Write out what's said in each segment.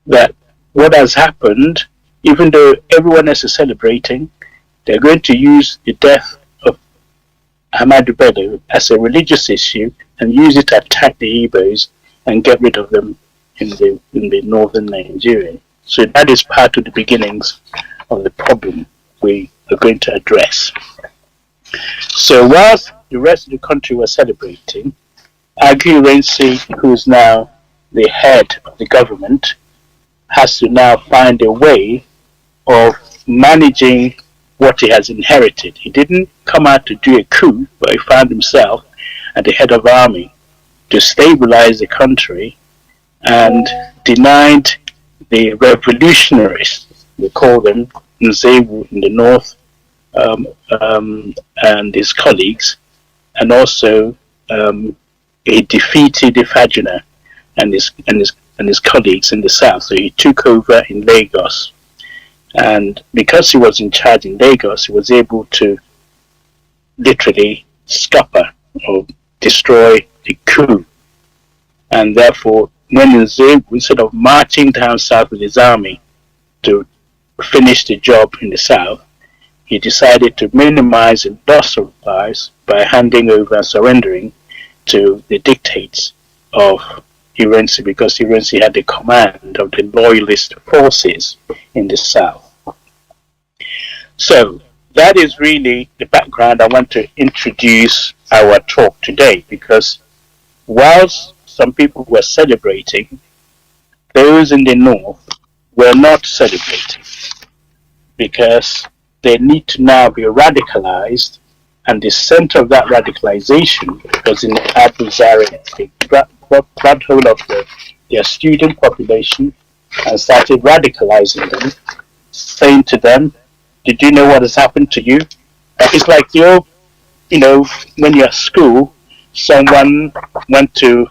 that what has happened, even though everyone else is celebrating, they're going to use the death of Ahmadu Bello as a religious issue and use it to attack the Igbos and get rid of them in the northern Nigeria. So that is part of the beginnings of the problem we are going to address. So whilst the rest of the country was celebrating, Agui Ironsi, who is now the head of the government, has to now find a way of managing what he has inherited. He didn't come out to do a coup, but he found himself at the head of army to stabilize the country and denied the revolutionaries, we call them, Nzewu in the north, and his colleagues, and also he defeated Ifajuna and his colleagues in the south. So he took over in Lagos, and because he was in charge in Lagos, he was able to literally scupper or destroy the coup. And therefore, when Nzewu, instead of marching down south with his army to finish the job in the south, he decided to minimize the loss of lives by handing over and surrendering to the dictates of Ironsi, because Ironsi had the command of the loyalist forces in the south. So that is really the background I want to introduce our talk today, because whilst some people were celebrating, those in the north were not celebrating, because they need to now be radicalized, and the center of that radicalization was in the Abu Zaria. They grabbed hold of their student population and started radicalizing them, saying to them, did you know what has happened to you? It's like when you're at school, someone went to,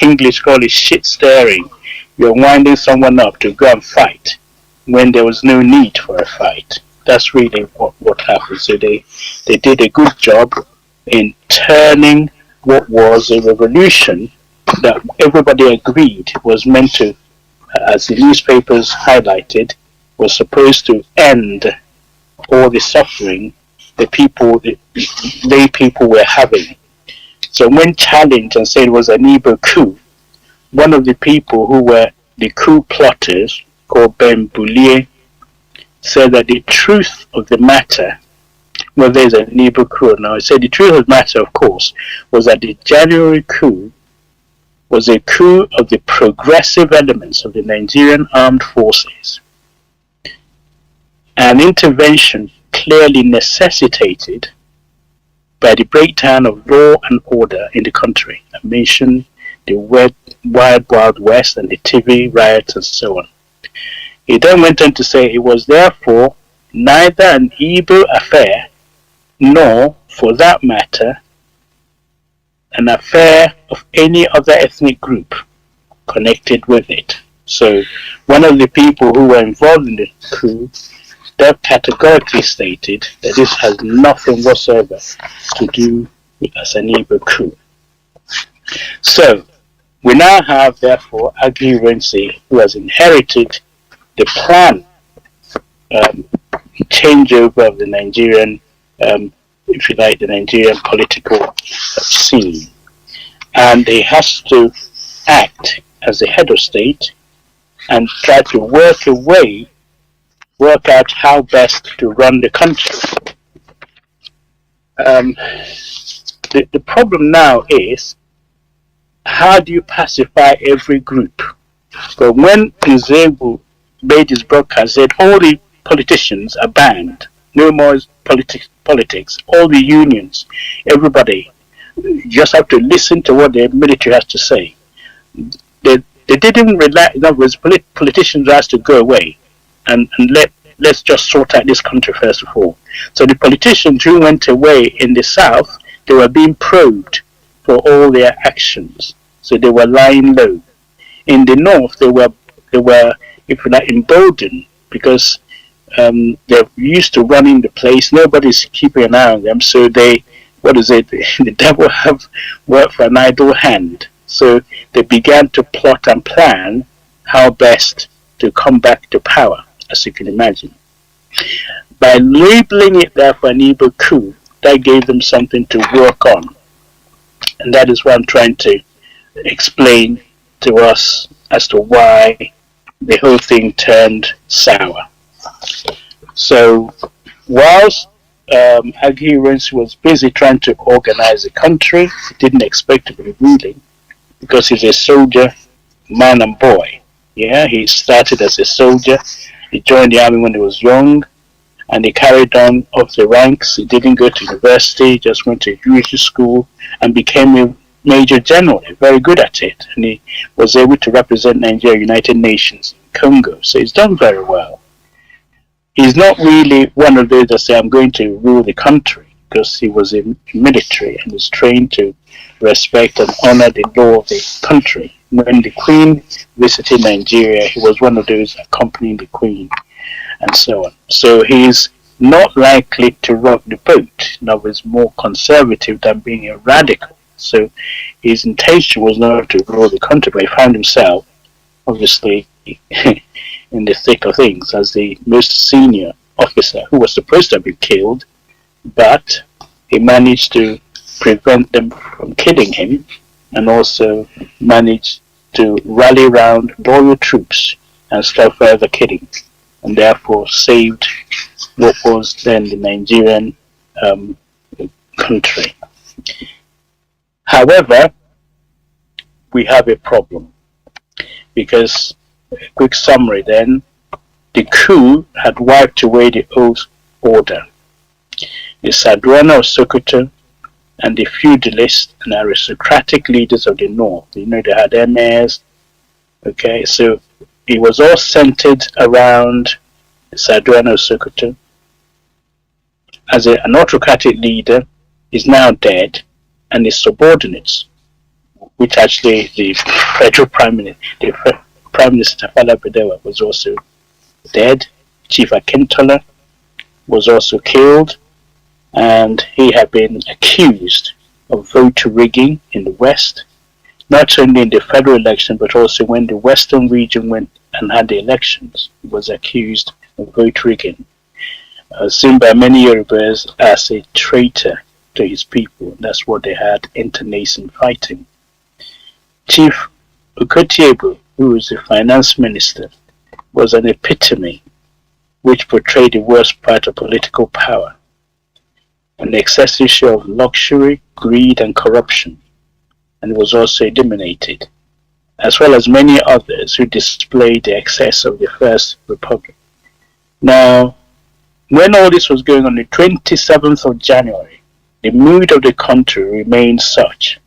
English call it shit stirring. You're winding someone up to go and fight when there was no need for a fight. That's really what happened. So they did a good job in turning what was a revolution that everybody agreed was meant to, as the newspapers highlighted, was supposed to end all the suffering the lay people were having. So when challenged and said it was an Igbo coup, one of the people who were the coup plotters, called Ben Bulie, said that the truth of the matter, whether there's an Igbo coup or not, he said the truth of the matter, of course, was that the January coup was a coup of the progressive elements of the Nigerian armed forces. An intervention clearly necessitated by the breakdown of law and order in the country. I mentioned the Wild West and the TV riots and so on. He then went on to say it was therefore neither an Igbo affair, nor, for that matter, an affair of any other ethnic group connected with it. So one of the people who were involved in the coup, they categorically stated that this has nothing whatsoever to do with as an Igbo coup. So we now have, therefore, Agui Ironsi, who has inherited the plan changeover of the Nigerian, if you like, the Nigerian political scene. And he has to act as the head of state and try to work out how best to run the country. The problem now is, how do you pacify every group? So when Nzewu made his broadcast, said all the politicians are banned, no more politics, all the unions, everybody, you just have to listen to what the military has to say. They didn't relax. In other words, politicians has to go away and let's just sort out this country first of all. So the politicians who went away in the south, they were being probed for all their actions. So they were lying low. In the north, they were, if you like, emboldened because they're used to running the place. Nobody's keeping an eye on them. So the devil have worked for an idle hand. So they began to plot and plan how best to come back to power, as you can imagine. By labeling it therefore an evil coup, that gave them something to work on. And that is what I'm trying to explain to us as to why the whole thing turned sour. So, whilst Aguirre was busy trying to organize the country, he didn't expect to be ruling because he's a soldier, man and boy. Yeah, he started as a soldier. He joined the army when he was young, and he carried on up the ranks. He didn't go to university, just went to military school and became a major general, very good at it. And he was able to represent Nigeria United Nations in Congo. So he's done very well. He's not really one of those that say, I'm going to rule the country, because he was in military and was trained to respect and honor the law of the country. When the Queen visited Nigeria, he was one of those accompanying the Queen and so on. So he's not likely to rock the boat. In other words, more conservative than being a radical. So his intention was not to rule the country, but he found himself, obviously, in the thick of things as the most senior officer who was supposed to have been killed, but he managed to prevent them from killing him and also managed to rally around loyal troops and stop further killing, and therefore saved what was then the Nigerian country. However, we have a problem, because, a quick summary then, the coup had wiped away the old order. The Sardauna of Sokoto and the feudalist and aristocratic leaders of the north, they had emirs. Okay, so it was all centered around the Sardauna of Sokoto. As an autocratic leader, is now dead, and his subordinates, which actually the federal prime minister, Prime Minister Tafawa Balewa, was also dead. Chief Akintola was also killed, and he had been accused of vote rigging in the West, not only in the federal election, but also when the Western region went and had the elections. He was accused of vote rigging, seen by many Yorubas as a traitor to his people. That's what they had internecine fighting. Chief Ukachi, who was the finance minister, was an epitome which portrayed the worst part of political power, an excessive show of luxury, greed, and corruption, and was also eliminated, as well as many others who displayed the excess of the First Republic. Now, when all this was going on, the 27th of January, the mood of the country remained such.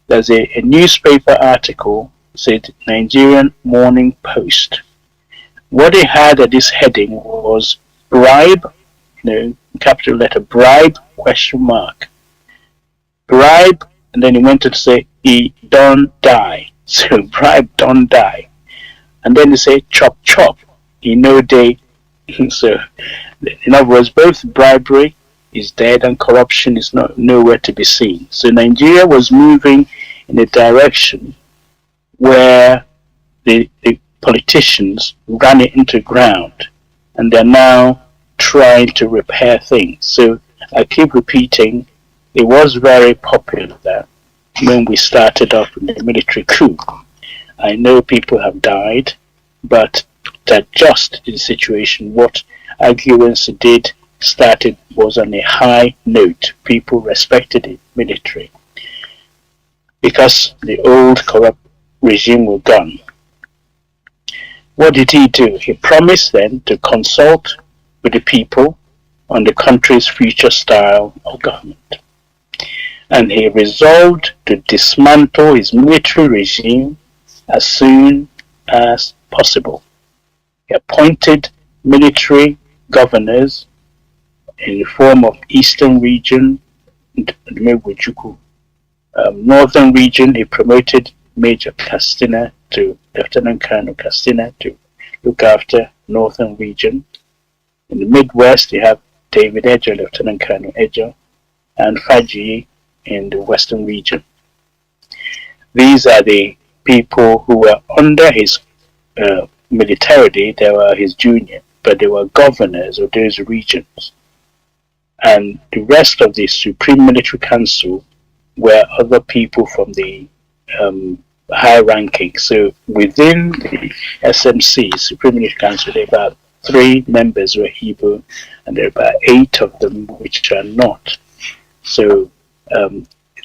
There's a newspaper article, said Nigerian Morning Post. What they had at this heading was bribe, capital letter, bribe, question mark. Bribe, and then he went to say, he don't die. So bribe, don't die. And then they say, chop, chop, he no day. So, in other words, both bribery is dead and corruption is nowhere to be seen. So Nigeria was moving in a direction where the politicians ran it into ground, and they're now trying to repair things. So I keep repeating, it was very popular when we started off with the military coup. I know people have died, but to adjust to the situation, what Aguirre started was on a high note. People respected the military because the old corrupt regime was gone. What did he do? He promised then to consult with the people on the country's future style of government. And he resolved to dismantle his military regime as soon as possible. He appointed military governors in the form of Eastern Region, Northern Region. He promoted Major Castina to Lieutenant Colonel Castina to look after Northern Region. In the Midwest, you have David Ejo, Lieutenant Colonel Ejo, and Faji in the Western Region. These are the people who were under his militarily, they were his junior, but they were governors of those regions. And the rest of the Supreme Military Council were other people from the high ranking. So within the SMC, Supreme Military Council, there are about 3 members who are Igbo, and there are about 8 of them which are not. So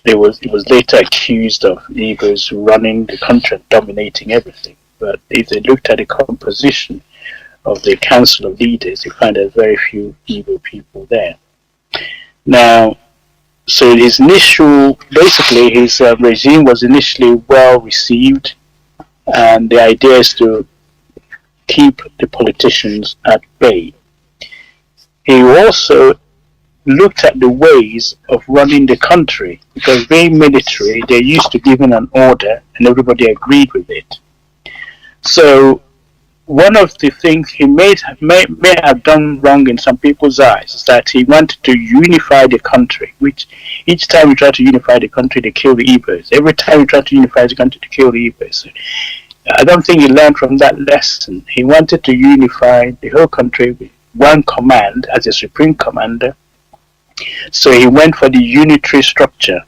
it was later accused of Igbos running the country and dominating everything. But if they looked at the composition of the Council of Leaders, you find there's very few Igbo people there. Now, so his regime was initially well received, and the idea is to keep the politicians at bay. He also looked at the ways of running the country, because being military, they're used to giving an order and everybody agreed with it. So one of the things he may have done wrong in some people's eyes is that he wanted to unify the country, which each time he tried to unify the country, they kill the Igbos. Every time he tried to unify the country, they kill the Igbos. So I don't think he learned from that lesson. He wanted to unify the whole country with one command as a supreme commander. So he went for the unitary structure.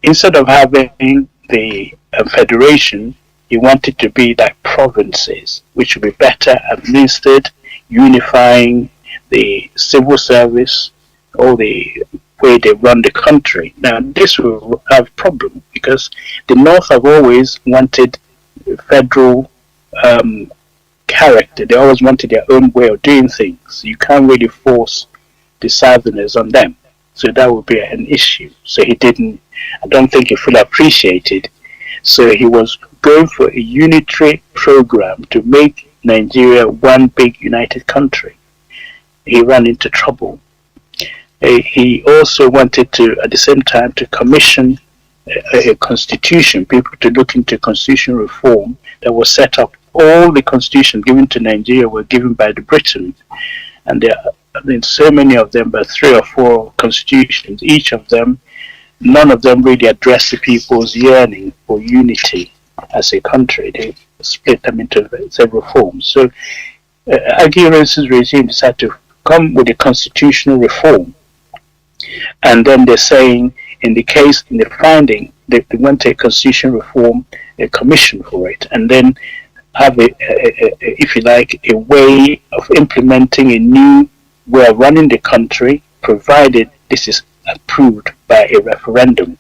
Instead of having the federation, he wanted to be like provinces, which would be better administered, unifying the civil service, all the way they run the country. Now, this will have a problem because the North have always wanted federal character. They always wanted their own way of doing things. You can't really force the Southerners on them. So that would be an issue. So I don't think he fully appreciated. So he was going for a unitary program to make Nigeria one big united country. He ran into trouble. He also wanted to, at the same time, to commission a constitution, people to look into constitutional reform that was set up. All the constitutions given to Nigeria were given by the Britain, and there are so many of them, but 3 or 4 constitutions, each of them, none of them really addressed the people's yearning for unity as a country. They split them into several forms. So Aguirre's regime decided to come with a constitutional reform, and then they're saying in the finding, they want a constitutional reform, a commission for it, and then have if you like, a way of implementing a new way of running the country, provided this is approved by a referendum.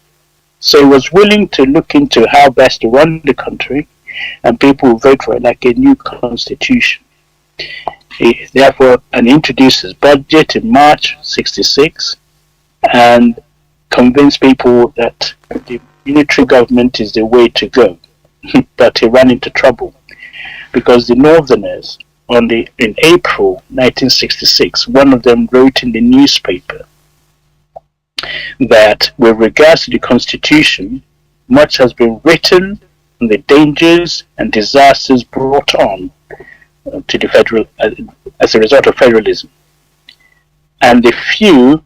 So he was willing to look into how best to run the country, and people will vote for it like a new constitution. He therefore introduced his budget in March '66 and convinced people that the unitary government is the way to go. But he ran into trouble because the Northerners, in April 1966, one of them wrote in the newspaper that with regards to the Constitution, much has been written on the dangers and disasters brought on to the federal as a result of federalism, and the few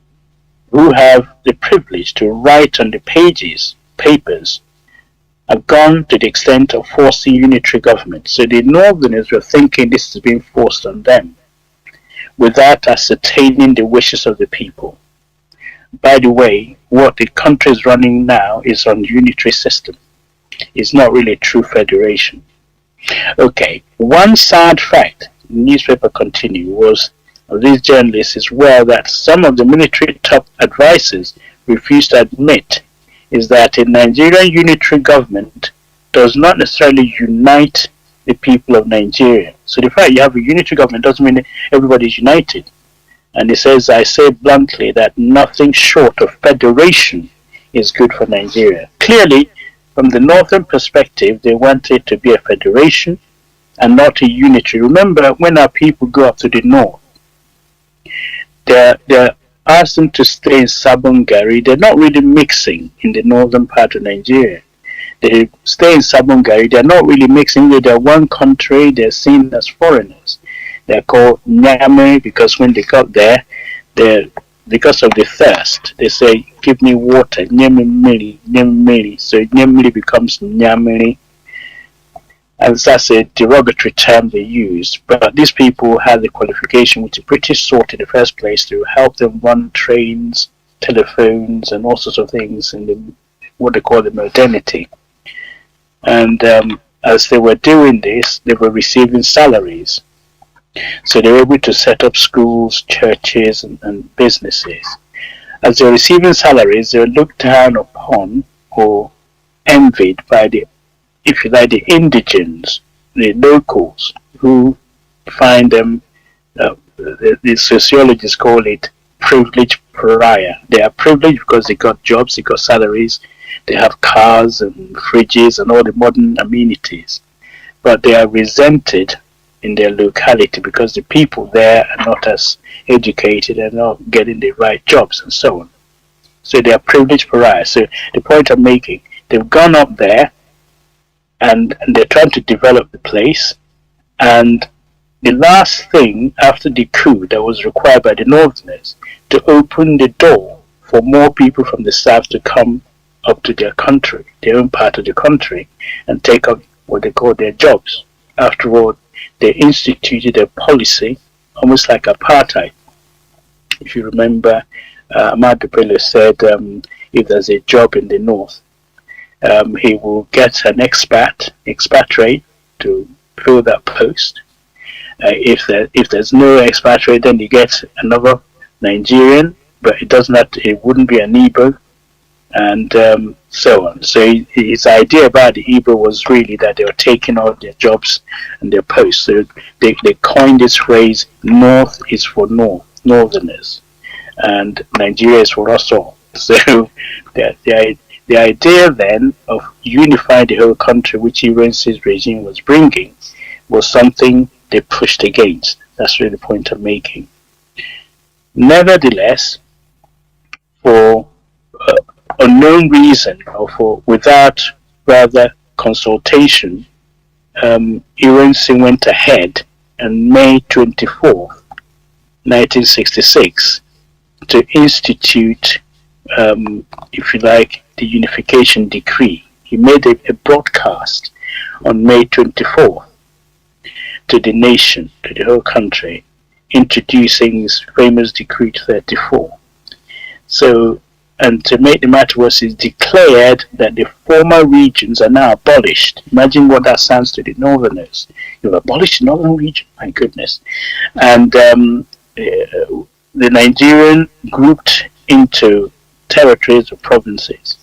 who have the privilege to write on the papers have gone to the extent of forcing unitary government. So the Northerners were thinking this is being forced on them without ascertaining the wishes of the people. By the way, what the country is running now is on unitary system. It's not really a true federation. Okay, one sad fact, the newspaper continued, was of these journalists as well that some of the military top advisors refused to admit is that a Nigerian unitary government does not necessarily unite the people of Nigeria. So the fact you have a unitary government doesn't mean everybody is united. And he says, I say bluntly that nothing short of federation is good for Nigeria. Clearly, from the northern perspective, they wanted to be a federation and not a unitary. Remember, when our people go up to the north, they're asked them to stay in Sabongari. They're not really mixing in the northern part of Nigeria. They stay in Sabongari. They're not really mixing. They're one country. They're seen as foreigners. They're called Nyame because when they got there, because of the thirst, they say, give me water, Nyame Mili. So Nyame becomes Nyamiri. and that's a derogatory term they used. But these people had the qualification which the British sought in the first place to help them run trains, telephones, and all sorts of things in the what they call the modernity. And as they were doing this, they were receiving salaries. So they were able to set up schools, churches, and businesses. As they were receiving salaries, they were looked down upon or envied by the, if you like, the indigents, the locals, who find them, the sociologists call it privileged pariah. They are privileged because they got jobs, they got salaries, they have cars and fridges and all the modern amenities. But they are resented in their locality because the people there are not as educated and not getting the right jobs and so on. So they are privileged pariahs. So the point I'm making, they've gone up there and they're trying to develop the place, and the last thing after the coup that was required by the Northerners to open the door for more people from the South to come up to their country, their own part of the country, and take up what they call their jobs. After all, they instituted a policy almost like apartheid. If you remember, Ahmad Bello said if there's a job in the North, he will get an expatriate to fill that post. If there's no expatriate, then you get another Nigerian, but it wouldn't be an Igbo, and so on. So his idea about the Igbo was really that they were taking all their jobs and their posts. So they coined this phrase, North is for Northerners, and Nigeria is for us all. So the idea then of unifying the whole country, which Iran's regime was bringing, was something they pushed against. That's really the point I'm making. Nevertheless, for unknown reason, or without rather consultation, Iran went ahead on May 24th, 1966, to institute, if you like, the unification decree. He made a broadcast on May 24th to the nation, to the whole country, introducing his famous Decree 34. So, and to make the matter worse, it's declared that the former regions are now abolished. Imagine what that sounds to the Northerners. You've abolished the Northern region? My goodness. And the Nigerian grouped into territories or provinces.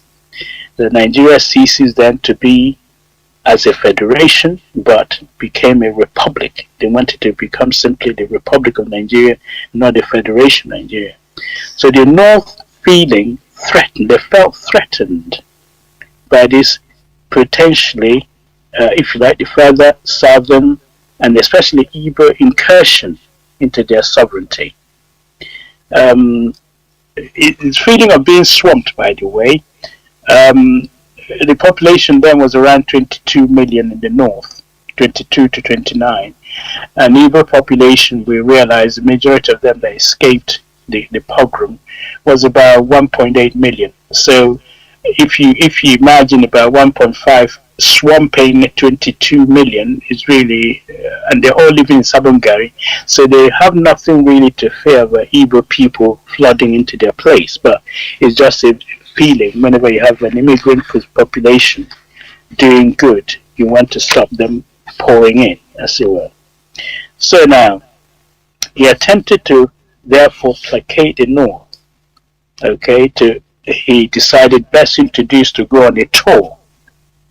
The Nigeria ceases then to be as a federation, but became a republic. They wanted to become simply the Republic of Nigeria, not the Federation of Nigeria. So the North feeling threatened, they felt threatened by this potentially, if you like, the further southern and especially Igbo incursion into their sovereignty. It's feeling of being swamped, by the way. The population then was around 22 million in the north, 22 to 29. And Igbo population, we realized the majority of them that escaped the pogrom was about 1.8 million. So if you imagine about 1.5 swamping 22 million is really, and they're all living in Sabongari, so they have nothing really to fear about Igbo people flooding into their place. But it's just a feeling whenever you have an immigrant population doing good, you want to stop them pouring in, as it were. So now, he attempted to therefore placate the North. Okay, he decided best introduced to go on a tour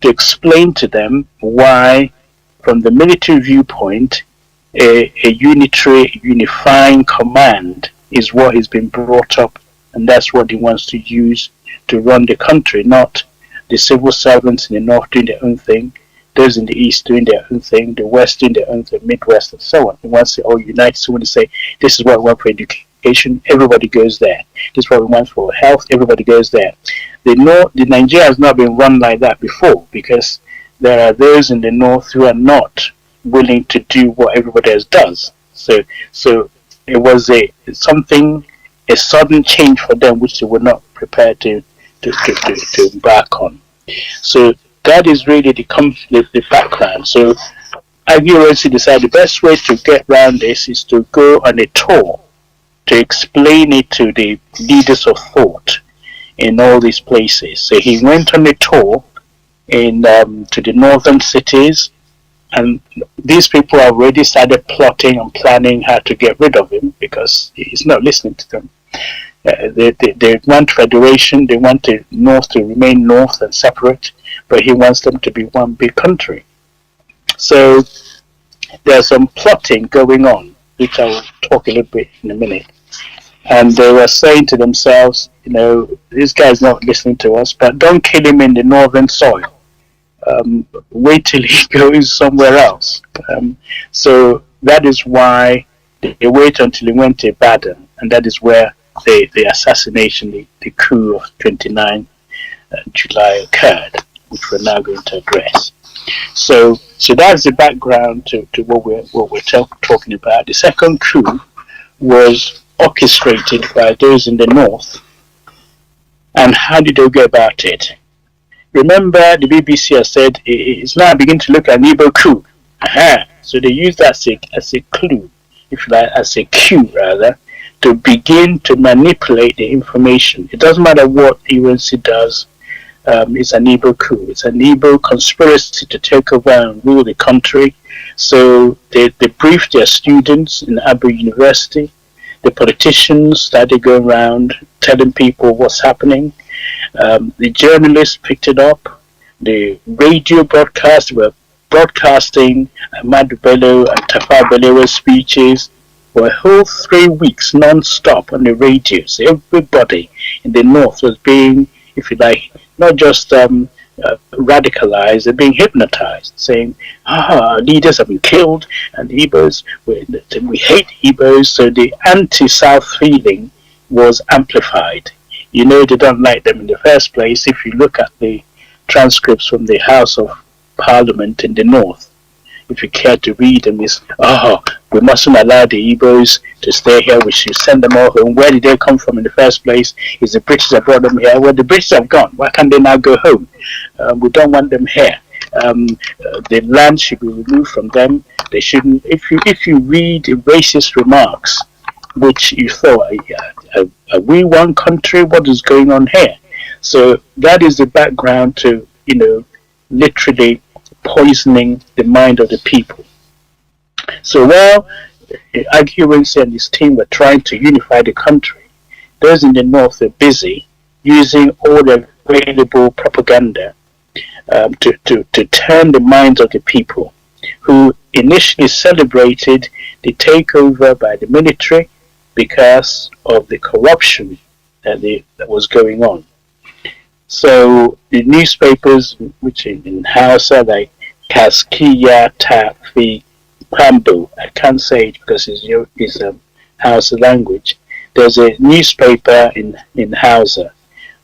to explain to them why, from the military viewpoint, a unifying command is what has been brought up, and that's what he wants to use to run the country, not the civil servants in the north doing their own thing, those in the east doing their own thing, the west doing their own thing, midwest, and so on. He wants to all unite. So when they say, this is what we want for education, everybody goes there. This is what we want for health, everybody goes there. Nigeria has not been run like that before, because there are those in the north who are not willing to do what everybody else does. So it was a sudden change for them, which they were not prepared to embark on. So That is really the background. So IUNC decided the best way to get around this is to go on a tour to explain it to the leaders of thought in all these places. So he went on a tour in to the northern cities, and these people have already started plotting and planning how to get rid of him because he's not listening to them. They want federation, they want the North to remain North and separate, but he wants them to be one big country. So there's some plotting going on, which I will talk a little bit in a minute. And they were saying to themselves, this guy's not listening to us, but don't kill him in the northern soil. Wait till he goes somewhere else. So that is why they wait until he went to Ibadan, and that is where the assassination, the coup of 29 July occurred, which we're now going to address. So that's the background to what we're talking about. The second coup was orchestrated by those in the north. And how did they go about it? Remember, the BBC has said it's now beginning to look at an Igbo coup. So they use that as a clue, if you like, as a cue rather, to begin to manipulate the information. It doesn't matter what UNC does. It's an Igbo coup. It's an Igbo conspiracy to take over and rule the country. So they briefed their students in Abu University. The politicians started going around telling people what's happening. The journalists picked it up. The radio broadcasts were broadcasting Ahmadu Bello and Tafawa Balewa's speeches for a whole 3 weeks non-stop on the radio. So everybody in the north was being, if you like, not just radicalized, they're being hypnotized, saying, our leaders have been killed, and the Igbos, we hate Igbos. So the anti-South feeling was amplified. They don't like them in the first place. If you look at the transcripts from the House of Parliament in the north, if you care to read them, it's, we mustn't allow the Igbos to stay here, we should send them all home. Where did they come from in the first place? Is the British that brought them here? Well, the British have gone. Why can't they now go home? We don't want them here. The land should be removed from them. They shouldn't. If you read the racist remarks, which you thought, are we one country? What is going on here? So that is the background to, literally poisoning the mind of the people. So while Aguirre and his team were trying to unify the country, those in the north were busy using all the available propaganda to turn the minds of the people, who initially celebrated the takeover by the military because of the corruption that was going on. So the newspapers, which in Hausa, like Kaskiya Tafi Pambo, I can't say it because it's Hausa language. There's a newspaper in Hausa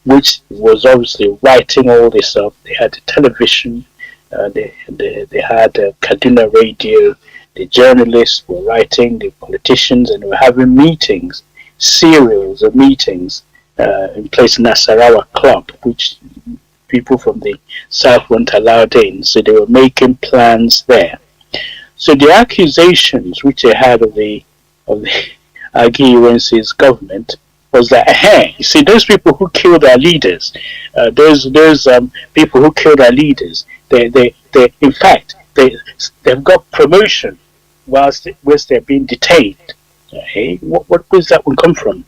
which was obviously writing all this up. They had the television, they had Kaduna radio, the journalists were writing, the politicians, and they were having meetings, serials of meetings in place in Nasarawa Club, which people from the south weren't allowed in, so they were making plans there. So the accusations which they had of the Aguirre's government was that, you see, those people who killed our leaders, those people who killed our leaders, they in fact, they've got promotion whilst they're being detained. What does that one come from?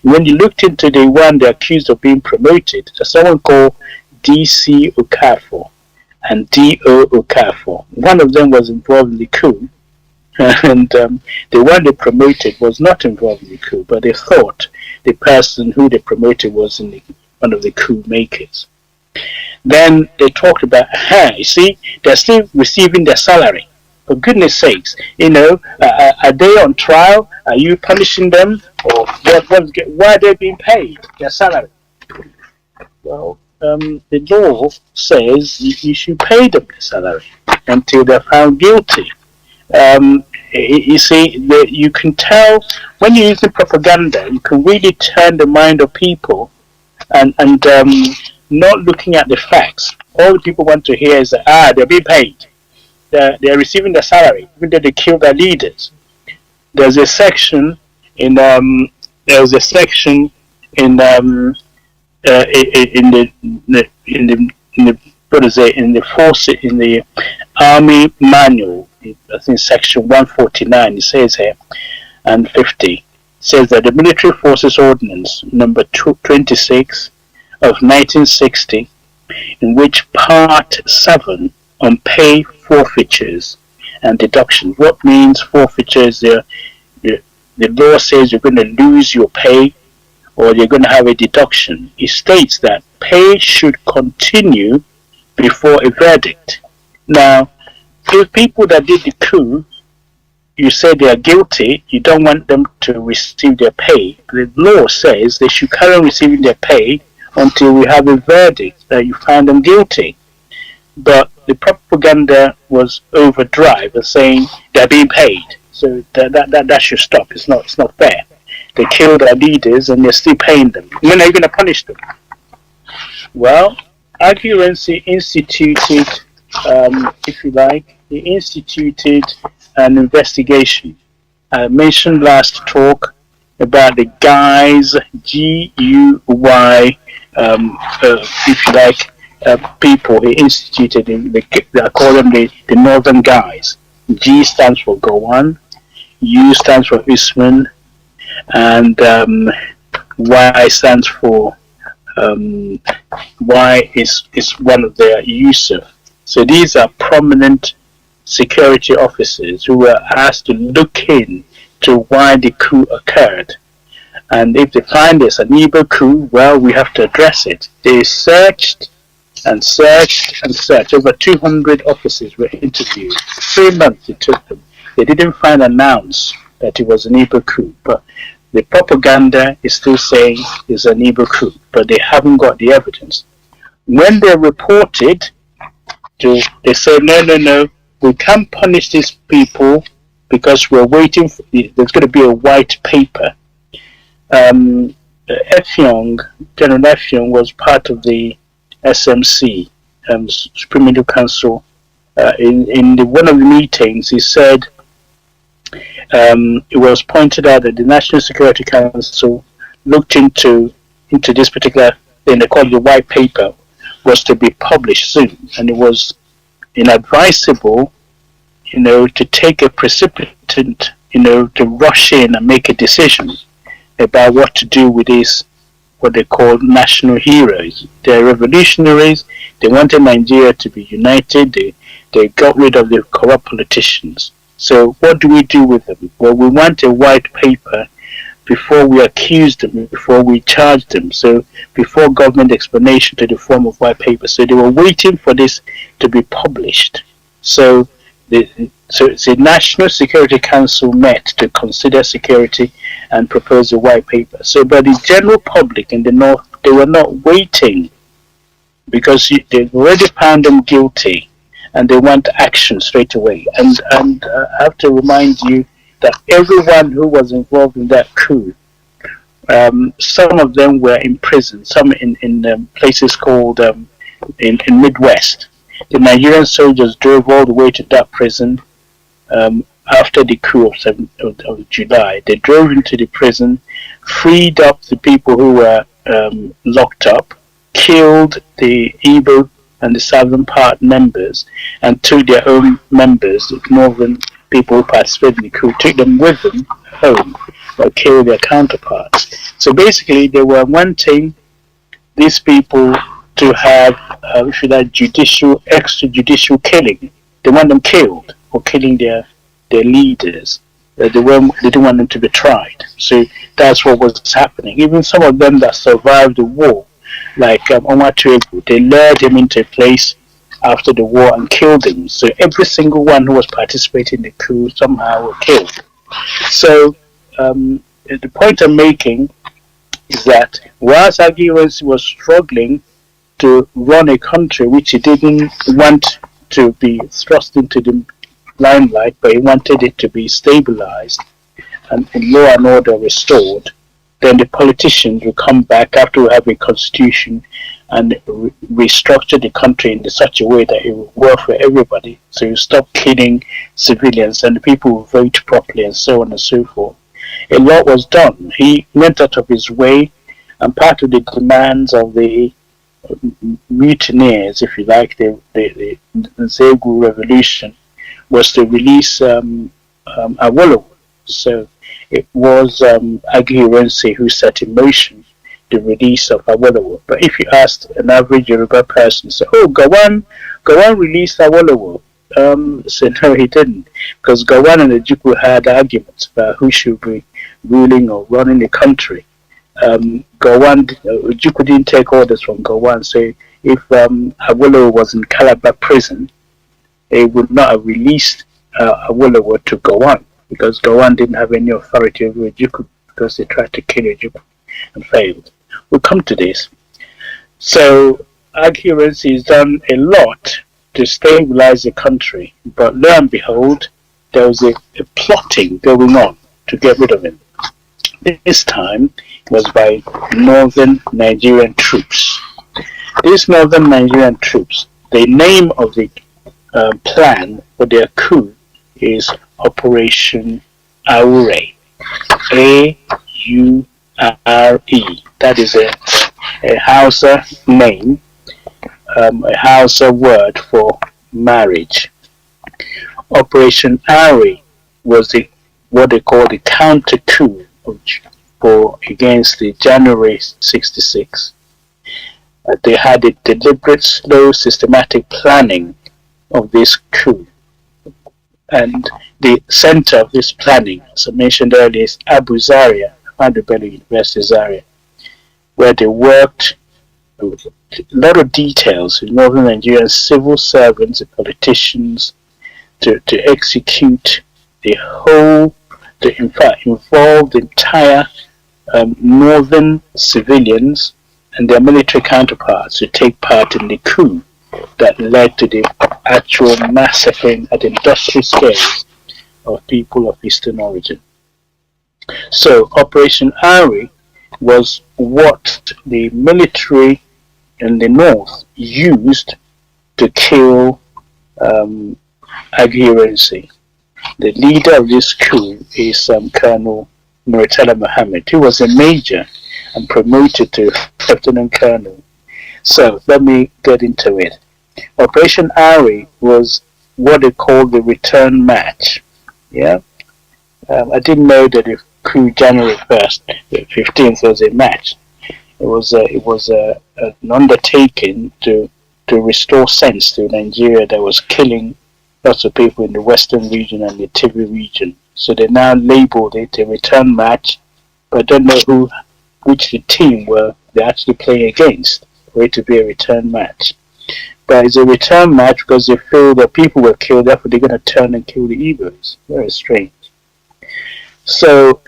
When you looked into the one they're accused of being promoted, there's someone called DC Okafor and DO Okafor. One of them was involved in the coup, and the one they promoted was not involved in the coup, but they thought the person who they promoted was one of the coup makers. Then they talked about, you see, they're still receiving their salary. For goodness sakes, are they on trial? Are you punishing them? Or why are they being paid their salary? Well, the law says you should pay them their salary until they're found guilty. You see, you can tell when you're using propaganda, you can really turn the mind of people and not looking at the facts. All the people want to hear is that, they're being paid. They're receiving their salary, even though they kill their leaders. There's a section in there's a section in in the what is it, in the force, in the army manual, I think section 149, it says here, and 50, says that the military forces ordinance number 26 of 1960, in which part 7 on pay forfeitures and deductions. What means forfeitures? The law says you're going to lose your pay or you're going to have a deduction. It states that pay should continue before a verdict. Now, if people that did the coup, you say they are guilty, you don't want them to receive their pay. The law says they should carry on receiving their pay until we have a verdict that you find them guilty. But the propaganda was overdrive and saying they're being paid. So that should stop. It's not fair. They killed our leaders and they're still paying them. When are you going to punish them? Well, Argurency instituted, if you like, he instituted an investigation. I mentioned last talk about the guys, G-U-Y, if you like, people he instituted. I call them the Northern Guys. G stands for Gowan, U stands for Usman, and Y stands for Y is one of their Yusuf. So these are prominent security officers who were asked to look in to why the coup occurred. And if they find it's an Igbo coup, well, we have to address it. They searched and searched and searched. Over 200 officers were interviewed. 3 months it took them. They didn't find an ounce that it was an Igbo coup. But the propaganda is still saying it's an Igbo coup, but they haven't got the evidence. When they reported, they said, no, we can't punish these people because we're waiting for there's going to be a white paper. General Effiong was part of the SMC, Supreme Middle Council. In one of the meetings, he said it was pointed out that the National Security Council looked into this particular thing. They called the white paper, was to be published soon, and it was inadvisable, to take a precipitant, to rush in and make a decision about what to do with these, what they call national heroes. They're revolutionaries. They wanted Nigeria to be united. They got rid of the corrupt politicians. So what do we do with them? Well, we want a white paper before we accuse them, before we charge them. So before government explanation to the form of white paper. So they were waiting for this to be published. So the National Security Council met to consider security and propose a white paper. So, but the general public in the North, they were not waiting because they've already found them guilty and they want action straight away. And I have to remind you that everyone who was involved in that coup, some of them were in prison, some in places called in Midwest. The Nigerian soldiers drove all the way to that prison after the coup of July. They drove into the prison, freed up the people who were locked up, killed the Igbo and the southern part members, and took their own members, the northern people who participated in the coup, took them with them home, or killed their counterparts. So basically, they were wanting these people to have, extrajudicial killing. They want them killed for killing their leaders. They didn't want them to be tried. So that's what was happening. Even some of them that survived the war, like Omar Tuegu, they lured him into a place after the war and killed him. So every single one who was participating in the coup somehow were killed. So the point I'm making is that whilst Aguirre was struggling to run a country which he didn't want to be thrust into the limelight, but he wanted it to be stabilized and law and order restored, then the politicians will come back after we have a constitution and restructure the country in such a way that it will work for everybody. So you stop killing civilians and the people will vote properly and so on and so forth. A lot was done. He went out of his way, and part of the demands of the mutineers, if you like, the Zegu revolution, was to release Awolowo. So it was Aguiyi who set in motion the release of Awolowo. But if you asked an average Yoruba person, say, "Oh, Gawan released Awolowo," so no, he didn't, because Gawan and the Ojukwu had arguments about who should be ruling or running the country. Ojukwu didn't take orders from Gawan. So if Awolowo was in Calabar prison, they would not have released Awolowo to Gawan, because Gawan didn't have any authority over Ojukwu, because they tried to kill Ojukwu and failed. We'll come to this. So Aguiyi has done a lot to stabilize the country, but lo and behold, there was a plotting going on to get rid of him. This time was by northern Nigerian troops. These northern Nigerian troops, the name of the plan for their coup is Operation Aure. A-U-R-E. That is a Hausa name, a Hausa word for marriage. Operation Aure was what they call the counter coup against the January 66. They had a deliberate, slow, systematic planning of this coup. And the center of this planning, as I mentioned earlier, is Abu Zaria, Ahmadu Bello University Zaria, where they worked with a lot of details with northern Nigerian civil servants and politicians to execute the whole, to in fact involve the entire northern civilians and their military counterparts to take part in the coup that led to the actual massacring at industrial scales of people of Eastern origin. So Operation Aure was what the military in the north used to kill Aguiyi. The leader of this coup is Colonel Muritala Muhammad, who was a major and promoted to lieutenant colonel. So let me get into it. Operation Aure was what they called the return match. Yeah, I didn't know that the coup January 1st, the 15th, was a match. It was an undertaking to restore sense to Nigeria that was killing lots of people in the western region and the Tibi region. So they now labeled it a return match, but don't know which the team were they actually playing against for it to be a return match. But it's a return match because they feel that people were killed, therefore they're going to turn and kill the Igbos. Very strange. So,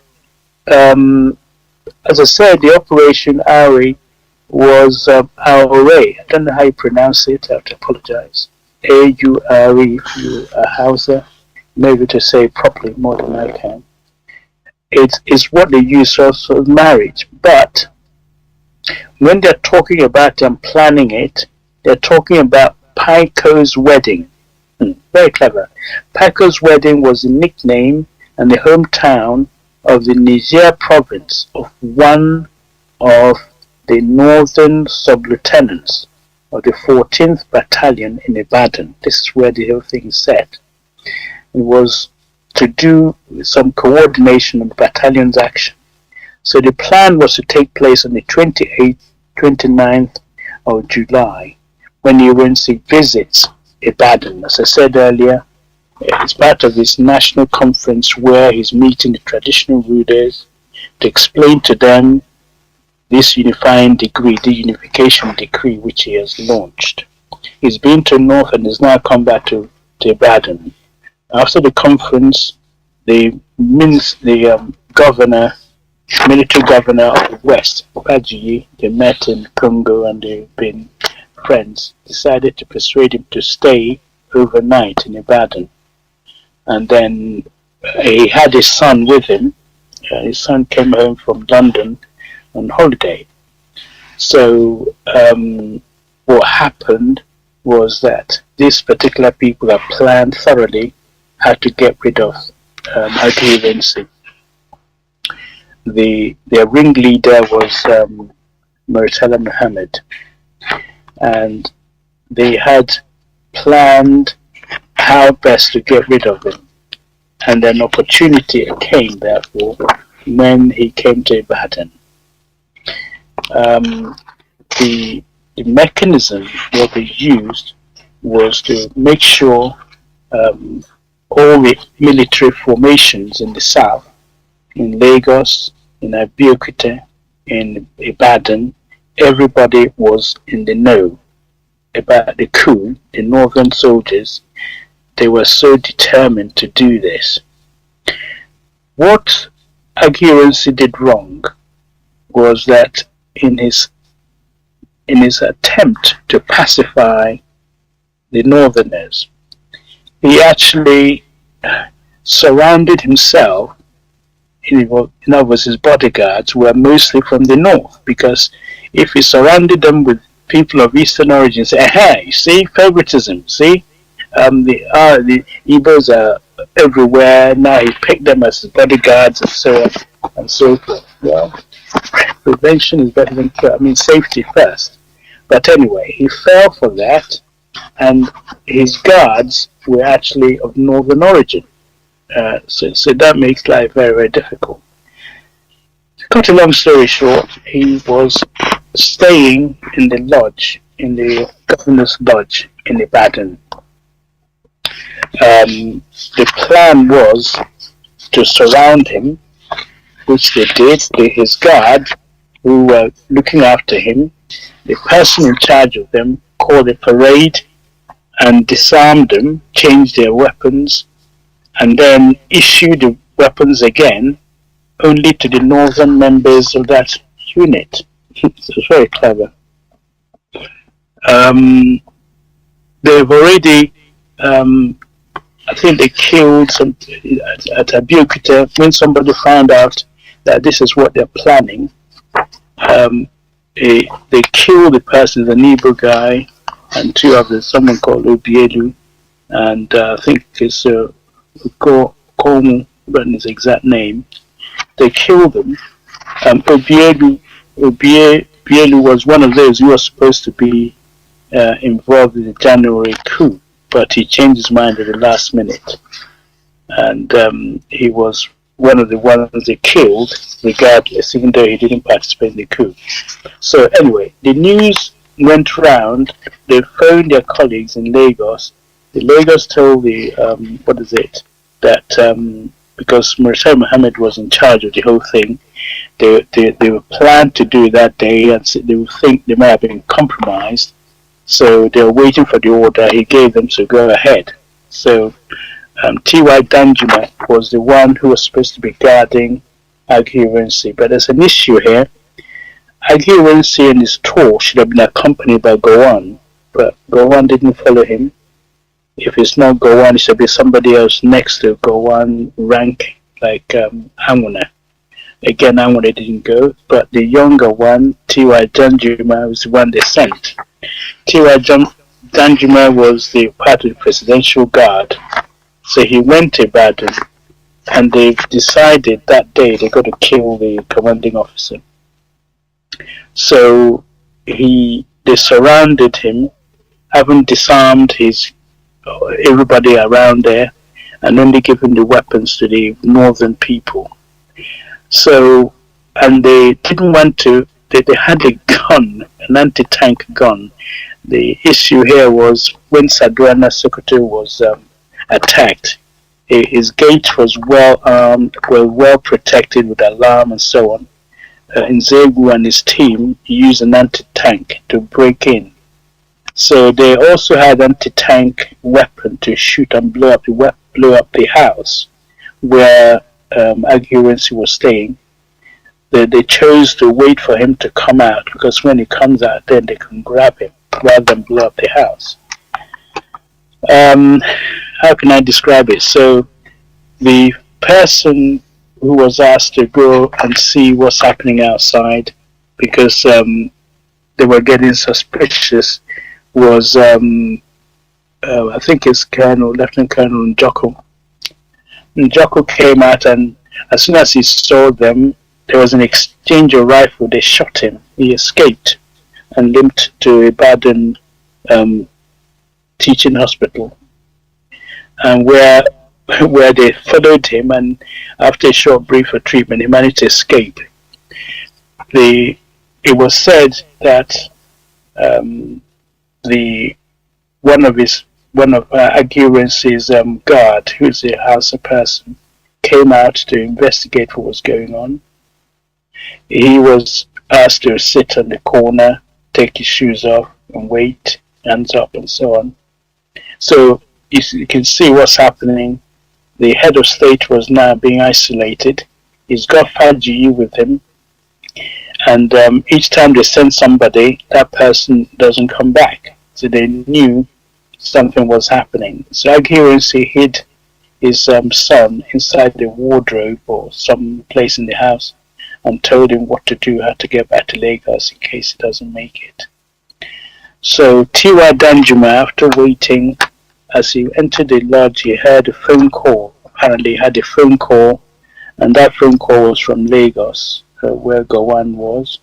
as I said, the Operation Aure was Aure. I don't know how you pronounce it. I have to apologize. A-U-R-E. If you are Hausa, maybe to say it properly more than I can. It's what they use for marriage. But when they're talking about them planning it, they're talking about Paiko's wedding. Very clever. Paiko's wedding was the nickname and the hometown of the Niger province of one of the northern sub-lieutenants of the 14th Battalion in Ibadan. This is where the whole thing is set. It was to do some coordination of the battalion's action. So the plan was to take place on the 28th, 29th of July, when the UNC visits Ibadan. As I said earlier, it's part of this national conference where he's meeting the traditional rulers to explain to them this unifying decree, the unification decree which he has launched. He's been to North and has now come back to Ibadan. After the conference, the governor, military governor of the West, Fajiyi, they met in Congo and they've been friends, decided to persuade him to stay overnight in Ibadan. And then he had his son with him, his son came home from London on holiday. So what happened was that these particular people had planned thoroughly how to get rid of Aghirensi. Their ringleader was Murtala Muhammad, and they had planned how best to get rid of him. And an opportunity came, therefore, when he came to Ibadan. The mechanism that they used was to make sure all the military formations in the south, in Lagos, in Abeokuta, in Ibadan, everybody was in the know about the coup. The northern soldiers, they were so determined to do this. What Aghirensi did wrong was that in his attempt to pacify the northerners, he actually surrounded himself. In other words, his bodyguards were mostly from the north, because if he surrounded them with people of Eastern origin, say, hey, see, favoritism, see, the Igbos are everywhere, now he picked them as his bodyguards and so on and so forth. Well, prevention is better than cure. I mean, safety first. But anyway, he fell for that, and his guards were actually of northern origin. So that makes life very, very difficult. To cut a long story short, he was staying in the lodge, in the governor's lodge in Ibadan. The plan was to surround him, which they did. His guard, who were looking after him, the person in charge of them called a parade and disarmed them, changed their weapons, and then issued the weapons again only to the northern members of that unit. It's very clever. They've already, I think they killed some at Abeokuta. When somebody found out that this is what they're planning, they killed the person, the Igbo guy, and two others, someone called Obielu, and I think it's Komu, but his exact name. They killed them. Obielu was one of those who was supposed to be involved in the January coup, but he changed his mind at the last minute, and he was one of the ones they killed, regardless, even though he didn't participate in the coup. So anyway, the news went round. They phoned their colleagues in Lagos. The Lagos told the that because Murtala Muhammad was in charge of the whole thing, they were planned to do it that day, and they would think they might have been compromised. So they were waiting for the order. He gave them to go ahead. So T.Y. Danjuma was the one who was supposed to be guarding Aghirensi. But there's an issue here. Aghirensi and his tour should have been accompanied by Gowon, but Gowon didn't follow him. If it's not Gowon, it should be somebody else next to Gowon rank, like Anwuna. Again, Anwuna didn't go, but the younger one, T.Y. Danjuma, was the one they sent. T.Y. Danjuma was the part of the presidential guard. So he went to Ibadan, and they've decided that day they're going to kill the commanding officer. So they surrounded him, having disarmed everybody around there, and only given the weapons to the northern people. So, and they didn't want to. They had a gun, an anti-tank gun. The issue here was when Saduana Sokoto was attacked, his gate was well armed, well protected with alarm and so on. Nzegu and his team used an anti-tank to break in. So they also had anti-tank weapon to shoot and blow up the house where Aghirensi was staying. They chose to wait for him to come out, because when he comes out, then they can grab him rather than blow up the house. How can I describe it? So the person who was asked to go and see what's happening outside because they were getting suspicious was I think it's Lieutenant Colonel Njoko. Njoko came out, and as soon as he saw them, there was an exchange of rifle. They shot him. He escaped and limped to Ibadan teaching hospital, and where they followed him, and after a short brief of treatment, he managed to escape. It was said that the one of Aguirre's guard, who's a Hausa person, came out to investigate what was going on. He was asked to sit on the corner, take his shoes off, and wait, hands up, and so on. So you can see what's happening. The head of state was now being isolated. He's got Faji with him, and each time they send somebody, that person doesn't come back. So they knew something was happening. So Aguirre hid his son inside the wardrobe or some place in the house and told him what to do, how to get back to Lagos in case he doesn't make it. So Tiwa Danjuma, after waiting, as he entered the lodge, he heard a phone call. Apparently he had a phone call, and that phone call was from Lagos, where Gowon was.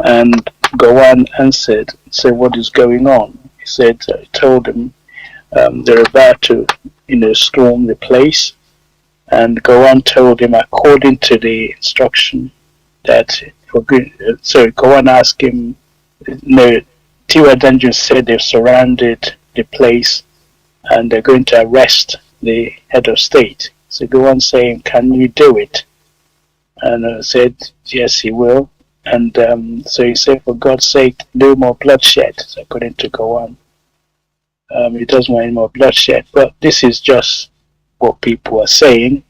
And Gowon answered, said, "What is going on?" He said, told him they're about to, storm the place. And Gowon told him, according to the instruction, that Gowon asked him, no, Tiwa Danjuma said they've surrounded the place and they're going to arrest the head of state. So Gowon saying, "Can you do it?" And I said, "Yes, he will." And so he said, "For God's sake, no more bloodshed," according to Gowon. He doesn't want any more bloodshed. But this is just what people are saying.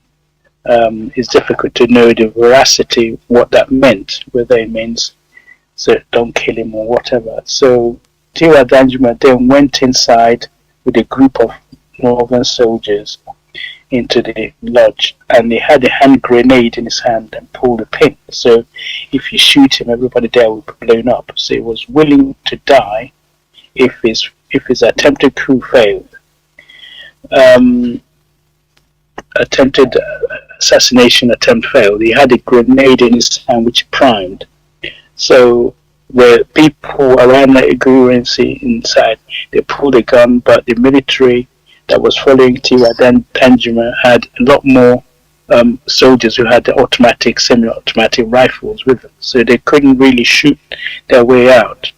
It's difficult to know the veracity, what that meant, whether it means so don't kill him or whatever. So Tiwa Danjuma then went inside with a group of northern soldiers into the lodge, and he had a hand grenade in his hand and pulled a pin. So if you shoot him, everybody there will be blown up. So he was willing to die if his attempted coup failed. Attempted assassination attempt failed. He had a grenade in his hand which primed. So the people around the Aguirre inside, they pulled a gun, but the military that was following Tiwa Danjuma had a lot more soldiers who had the automatic, semi-automatic rifles with them, so they couldn't really shoot their way out.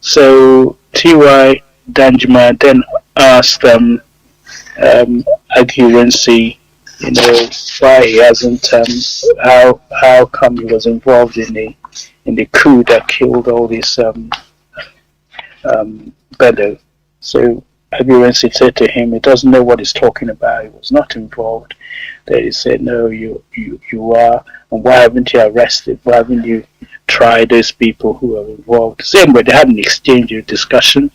So Tiwa Danjuma then asked Aguirre, why he hasn't, how come he was involved in the coup that killed all these Bello. So Aguirre said to him, he doesn't know what he's talking about. He was not involved. Then he said, "No, you are. And why haven't you arrested? Why haven't you tried those people who are involved?" Same way, they had an exchange of discussion.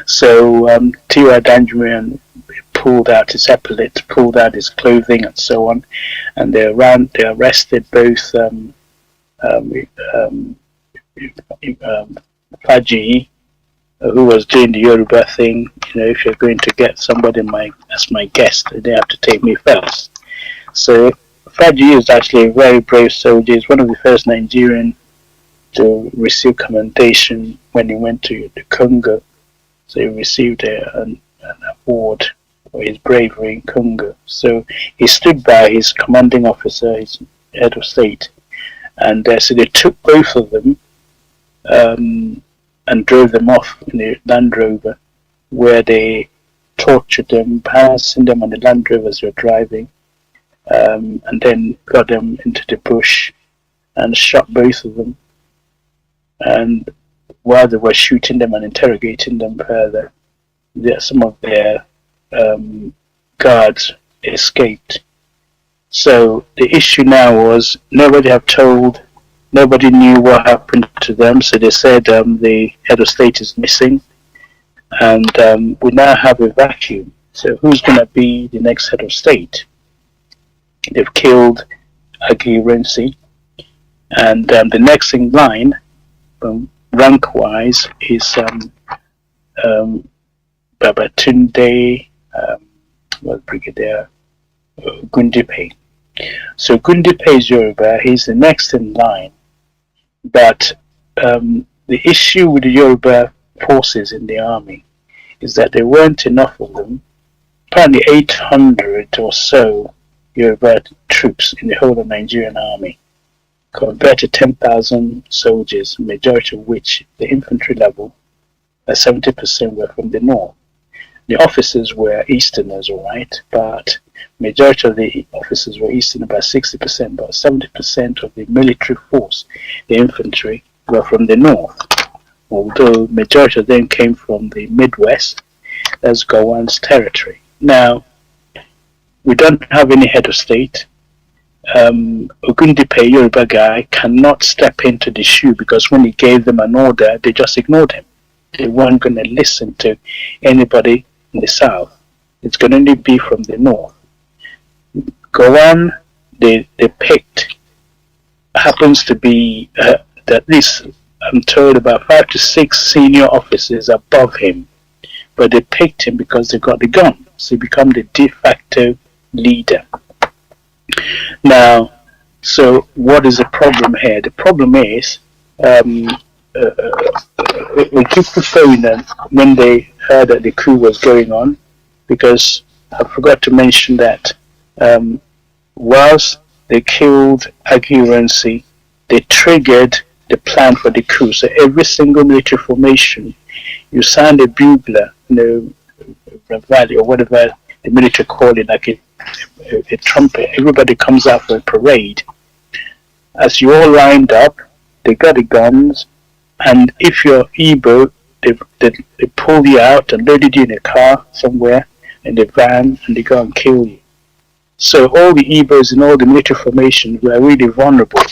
So Tiwa Danjuma pulled out his epaulets, pulled out his clothing, and so on, and they arrested both Faji, who was doing the Yoruba thing. If you're going to get somebody as my guest, they have to take me first. So Faji is actually a very brave soldier. He's one of the first Nigerian to receive commendation when he went to the Congo. So he received an award for his bravery in Congo. So he stood by his commanding officer, his head of state, and so they took both of them and drove them off in the Land Rover, where they tortured them, passing them on the Land Rover as they were driving, and then got them into the bush and shot both of them. And while they were shooting them and interrogating them further, some of their guards escaped. So the issue now was nobody knew what happened to them. So they said the head of state is missing, and we now have a vacuum. So who's going to be the next head of state? They've killed Aguirre, and the next in line, rank-wise, is Babatunde, Brigadier Gundipe. So Gundipe is Yoruba. He's the next in line, but the issue with the Yoruba forces in the army is that there weren't enough of them. Apparently 800 or so Yoruba troops in the whole of Nigerian army, compared to 10,000 soldiers, majority of which, the infantry level, 70% were from the north. The officers were Easterners, all right, but majority of the officers were Eastern, about 60%, but 70% of the military force, the infantry, were from the north, although majority of them came from the Midwest, that's Gawan's territory. Now, we don't have any head of state. Ogundipe, Yoruba guy, cannot step into the shoe because when he gave them an order, they just ignored him. They weren't going to listen to anybody in the south. It's going to only be from the north. Gawan, they picked, happens to be, at least I'm told, about 5 to 6 senior officers above him. But they picked him because they got the gun. So he became the de facto leader. Now, so what is the problem here? The problem is, when they heard that the coup was going on, because I forgot to mention that whilst they killed Aguirre, they triggered the plan for the coup. So every single military formation, you sound a bugler, Ravali or whatever the military call it, like a trumpet. Everybody comes out for a parade. As you all lined up, they got the guns, and if you're Igbo, they pull you out and loaded you in a car somewhere, in the van, and they go and kill you. So all the Igbos in all the military formations were really vulnerable.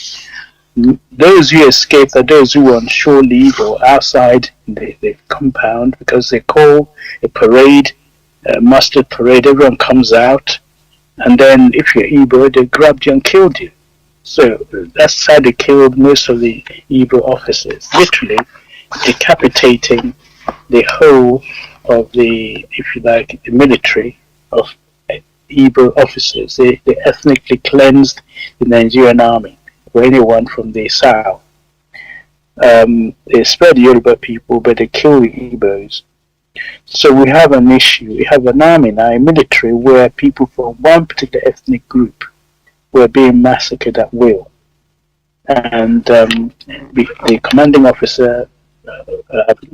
Those who escaped are those who were on shore leave or outside the compound, because they call a parade, a mustard parade, everyone comes out, and then if you're Igbo, they grabbed you and killed you. So that's how they killed most of the Igbo officers, literally decapitating the whole of the, if you like, the military of Igbo officers. They ethnically cleansed the Nigerian army for anyone from the south. They spared the Yoruba people, but they killed the Igbos. So we have an issue. We have an army now, a military, where people from one particular ethnic group were being massacred at will. And the commanding officer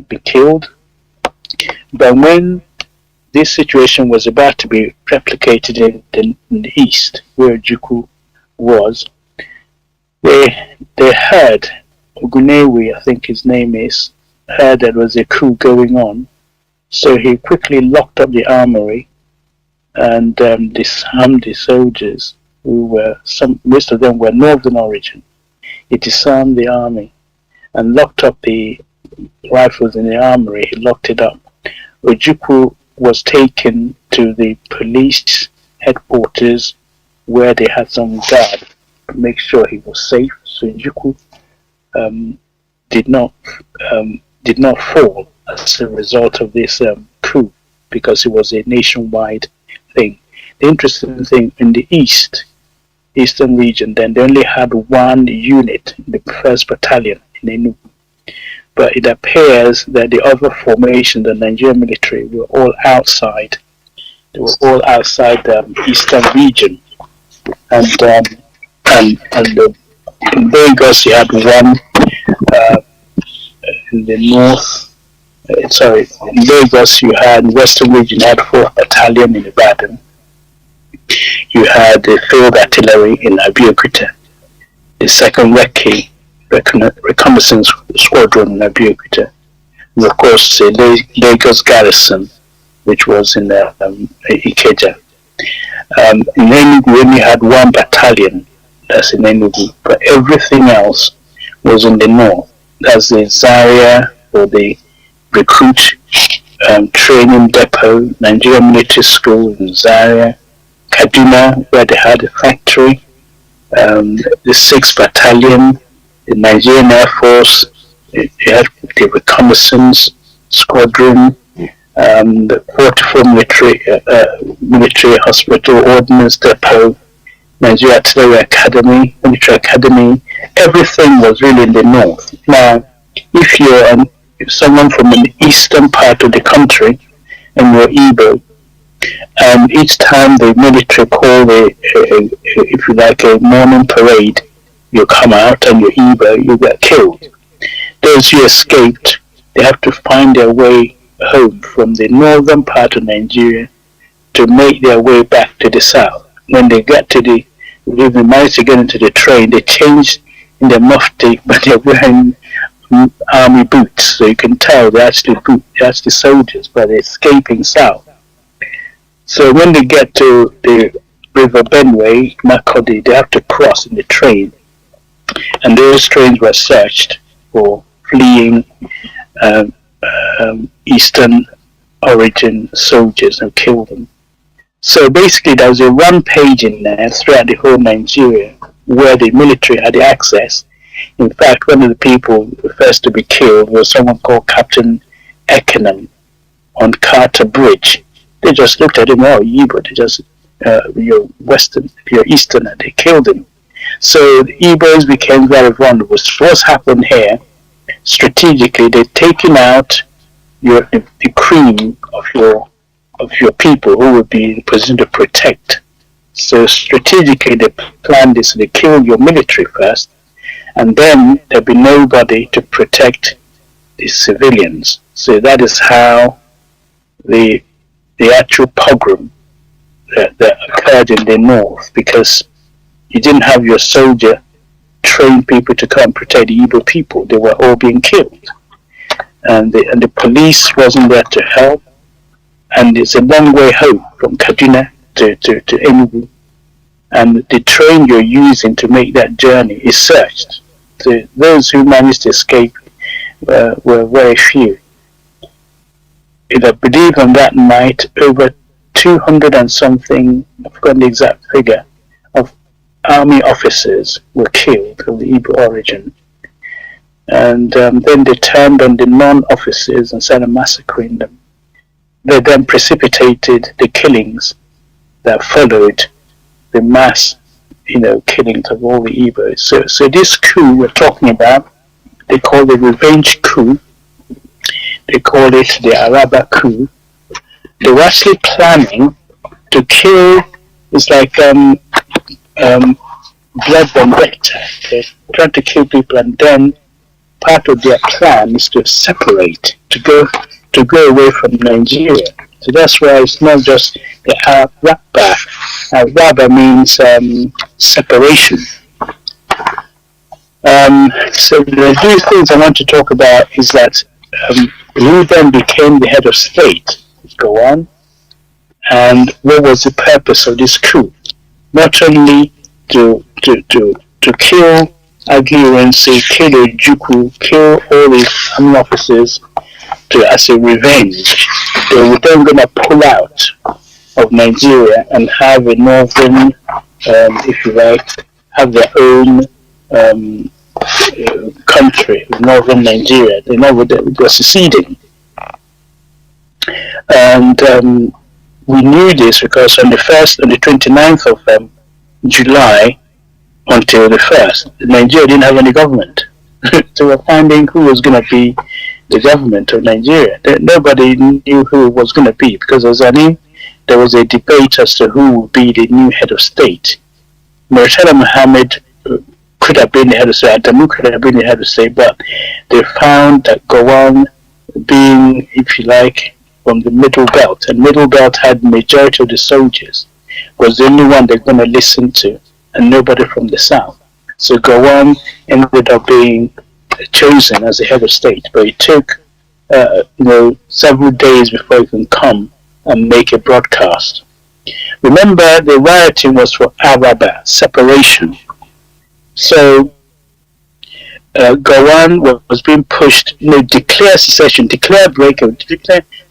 be killed. But when this situation was about to be replicated in the east, where Juku was, they heard, Ogunewi, I think his name is, heard there was a coup going on. So he quickly locked up the armory and disarmed the soldiers, who were most of them were northern origin. He disarmed the army and locked up the rifles in the armory. He locked it up. Ojukwu was taken to the police headquarters, where they had some guard to make sure he was safe. So Ojukwu did not fall as a result of this coup, because it was a nationwide thing. The interesting thing, in the eastern region, then they only had one unit, the 1st Battalion in Enugu. But it appears that the other formations, the Nigerian military, were all outside. They were all outside the eastern region. And in Lagos, you had one in the north. In Lagos, you had Western region, you had 4th Battalion in Ibadan. You had the field artillery in Abeokuta, the 2nd Recce reconnaissance squadron in Abeokuta, and of course the Lagos garrison, which was in Ikeja. In Enugu, we only had 1 battalion, that's in Enugu, but everything else was in the north. That's the Zaria, or the recruit training depot, Nigerian military school in Zaria, Kaduna, where they had a factory, the 6th Battalion, the Nigerian Air Force, they had the reconnaissance squadron, the 44 military hospital, ordnance depot, Nigeria Artillery Academy, Military Academy. Everything was really in the north. Now, if you're someone from an eastern part of the country and you're Igbo, and each time the military call if you like, a morning parade, you come out and you're Igbo, you get killed. Those who escaped, they have to find their way home from the northern part of Nigeria to make their way back to the south. When they get to if they manage to get into the train, they change in their mufti, but they're wearing army boots, so you can tell they're actually soldiers, but they're escaping south. So when they get to the River Benue, Makodi, they have to cross in the train, and those trains were searched for fleeing Eastern origin soldiers and killed them. So basically there was a rampage in there throughout the whole Nigeria where the military had access. In fact, one of the people first to be killed was someone called Captain Ekenham on Carter Bridge. They just looked at him, oh, Igbo, they just, you're Western, you're Eastern, and they killed him. So the Igbos became very vulnerable. So what's happened here, strategically, they've taken out the cream of your people who would be in position to protect. So strategically, they planned this, they killed your military first, and then there'll be nobody to protect the civilians. So that is how the actual pogrom that occurred in the north, because you didn't have your soldier trained people to come protect the Igbo people. They were all being killed, and the police wasn't there to help. And it's a long way home from Kaduna to Enugu, and the train you're using to make that journey is searched. So those who managed to escape were very few. I believe on that night over 200 and something, I've forgotten the exact figure, of army officers were killed of the Igbo origin. And then they turned on the non-officers and started massacring them. They then precipitated the killings that followed the mass, killings of all the Igbos. So this coup we're talking about, they call it revenge coup. They call it the Araba coup. They were actually planning to kill. It's like blood vendetta. They're trying to kill people, and then part of their plan is to separate, to go away from Nigeria. So that's why it's not just the Araba. Araba means separation. So the two things I want to talk about is that who then became the head of state, go on, and what was the purpose of this coup? Not only to kill Aguiyi, kill Ojukwu, kill all the army officers as a revenge. They were then going to pull out of Nigeria and have a northern, if you like, have their own country, northern Nigeria. They were seceding. And we knew this because on the 29th of July until the 1st, Nigeria didn't have any government. So we're finding who was going to be the government of Nigeria. Nobody knew who it was going to be, because there was a debate as to who would be the new head of state. Murtala Muhammad could have been the head of state, Adamu could have been the head of state, but they found that Gowon, being, if you like, from the Middle Belt, and Middle Belt had the majority of the soldiers, was the only one they're going to listen to, and nobody from the south. So Gowon ended up being chosen as the head of state, but it took several days before he can come and make a broadcast. Remember, the rioting was for Araba, separation. So Gowon was being pushed, declare secession, declare breakup,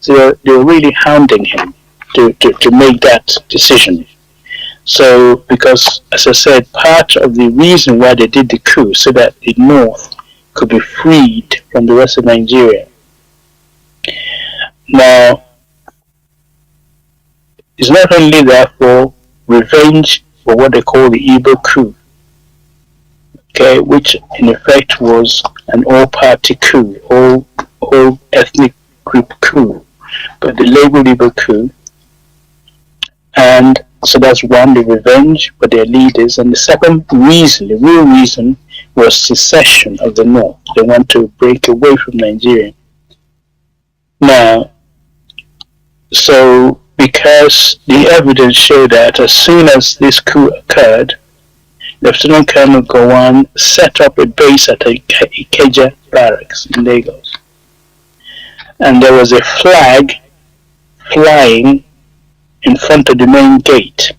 so they were really hounding him to make that decision. So, because, as I said, part of the reason why they did the coup, so that the North could be freed from the rest of Nigeria. Now, it's not only therefore revenge for what they call the Igbo coup, okay, which in effect was an all-party coup, all ethnic group coup, but the labeled Igbo coup. And so that's one, the revenge for their leaders. And the second reason, the real reason, was secession of the North. They want to break away from Nigeria. Now, so because the evidence showed that as soon as this coup occurred, Lieutenant Colonel Gowon set up a base at Ikeja barracks in Lagos. And there was a flag flying in front of the main gate.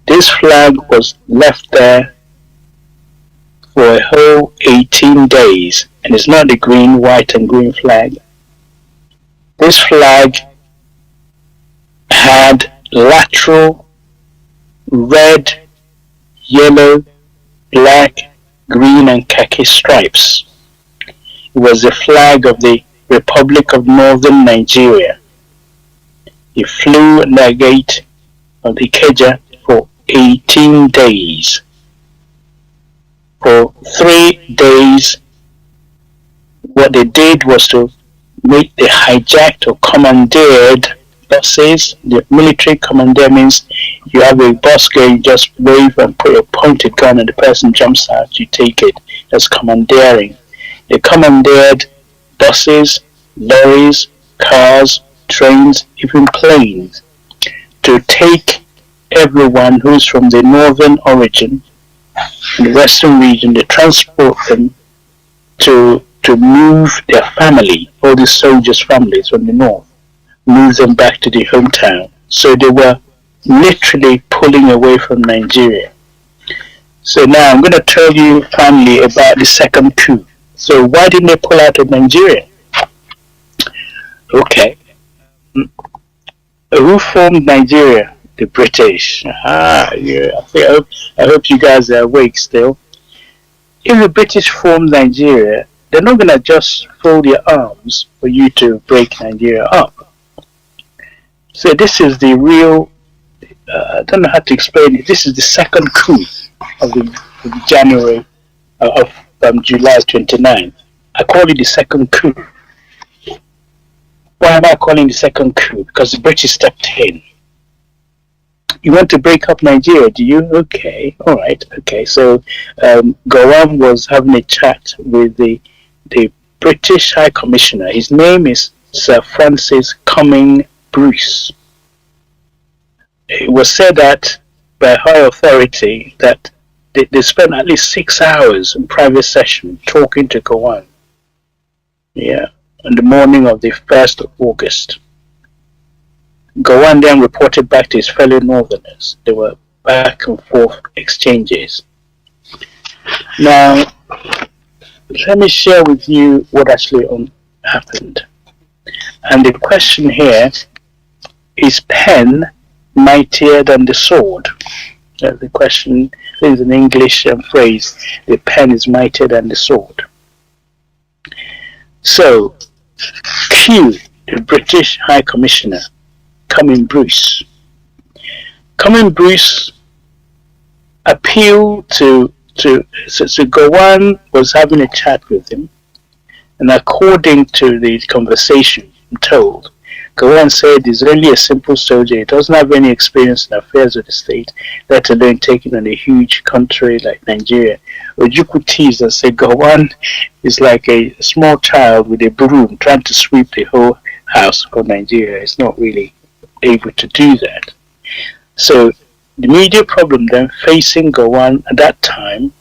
This flag was left there for a whole 18 days, and it's not the green, white, and green flag. This flag had lateral red, yellow, black, green, and khaki stripes. It was the flag of the Republic of Northern Nigeria. He flew at the gate of Ikeja for 18 days. For 3 days, what they did was to make the hijacked or commandeered buses. The military commandeer means you have a bus going, you just wave and put a pointed gun and the person jumps out, you take it. That's commandeering. They commandeered buses, lorries, cars, trains, even planes, to take everyone who's from the northern origin and the western region, to transport them to move their family, all the soldiers' families from the north, move them back to the hometown. So they were literally pulling away from Nigeria. So now I'm going to tell you finally about the second coup. So why didn't they pull out of Nigeria? Okay. Who formed Nigeria? The British. Yeah. I hope you guys are awake still. If the British formed Nigeria, they're not going to just fold their arms for you to break Nigeria up. So this is the real, I don't know how to explain it. This is the second coup of the January, of July 29th. I call it the second coup. Why am I calling the second coup? Because the British stepped in. You want to break up Nigeria, do you? Okay, all right, okay. So Gowon was having a chat with the British High Commissioner. His name is Sir Francis Cumming Bruce. It was said that by high authority that they spent at least 6 hours in private session talking to Gowon. Yeah, on the morning of the 1st of August. Gowon then reported back to his fellow Northerners. There were back and forth exchanges. Now, let me share with you what actually happened. And the question here is pen mightier than the sword? The question is an English phrase. The pen is mightier than the sword. So, Q, the British High Commissioner, Cumming Bruce. Cumming Bruce appealed so Gowon was having a chat with him, and according to the conversation, I'm told, Gowon said he's only a simple soldier, he doesn't have any experience in affairs of the state, let alone taking on a huge country like Nigeria. Ojukwu teased and said Gowon is like a small child with a broom trying to sweep the whole house of Nigeria. He's not really able to do that. So the immediate problem then facing Gowon at that time,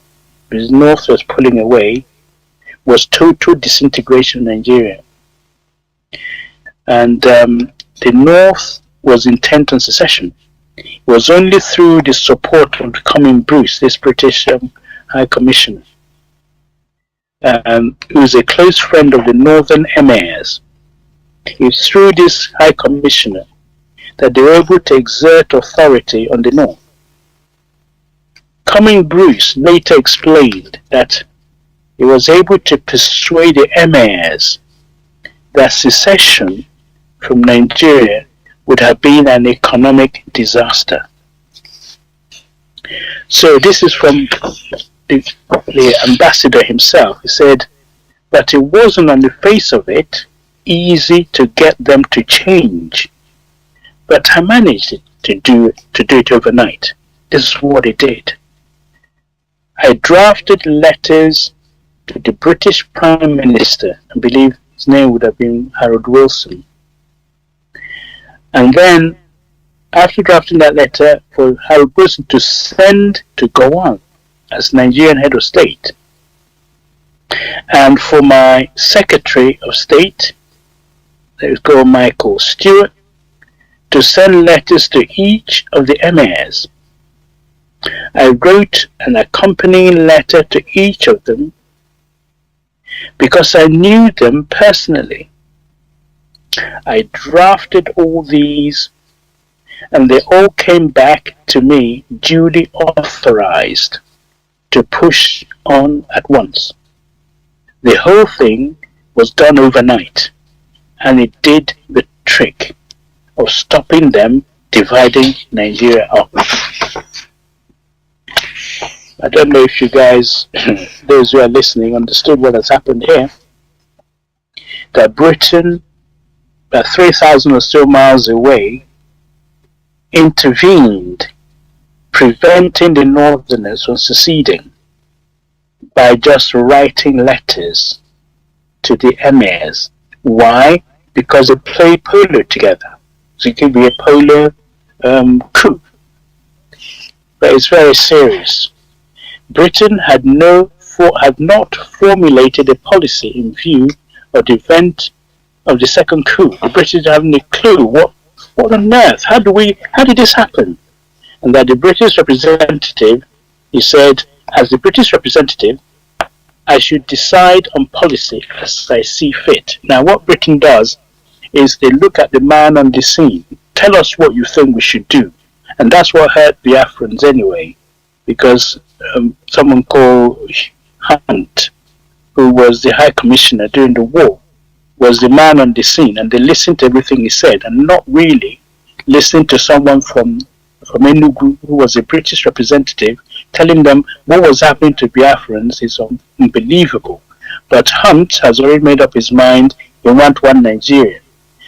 because North was pulling away, was total disintegration of Nigeria. And the North was intent on secession. It was only through the support of Cumming Bruce, this British High Commissioner, who was a close friend of the Northern Emirs. It was through this High Commissioner that they were able to exert authority on the North. Coming Bruce later explained that he was able to persuade the emirs that secession from Nigeria would have been an economic disaster. So this is from the ambassador himself. He said that it wasn't on the face of it easy to get them to change, but I managed to do it overnight. This is what he did. I drafted letters to the British Prime Minister, I believe his name would have been Harold Wilson. And then, after drafting that letter for Harold Wilson to send to Gowon as Nigerian head of state, and for my Secretary of State, there is called Michael Stewart, to send letters to each of the emirs. I wrote an accompanying letter to each of them because I knew them personally. I drafted all these and they all came back to me duly authorized to push on at once. The whole thing was done overnight and it did the trick of stopping them dividing Nigeria up. I don't know if you guys, those who are listening, understood what has happened here. That Britain, about 3,000 or so miles away, intervened, preventing the Northerners from seceding by just writing letters to the emirs. Why? Because they play polo together. So it could be a polo coup. But it's very serious. Britain had not formulated a policy in view of the event of the second coup. The British haven't a clue what on earth, how did this happen? And that the British representative, he said, as the British representative, I should decide on policy as I see fit. Now what Britain does is they look at the man on the scene, tell us what you think we should do. And that's what hurt the Biafrans anyway, because someone called Hunt, who was the High Commissioner during the war, was the man on the scene, and they listened to everything he said, and not really listening to someone from Enugu, who was a British representative, telling them what was happening to Biafrans is unbelievable. But Hunt has already made up his mind, he wants one Nigeria.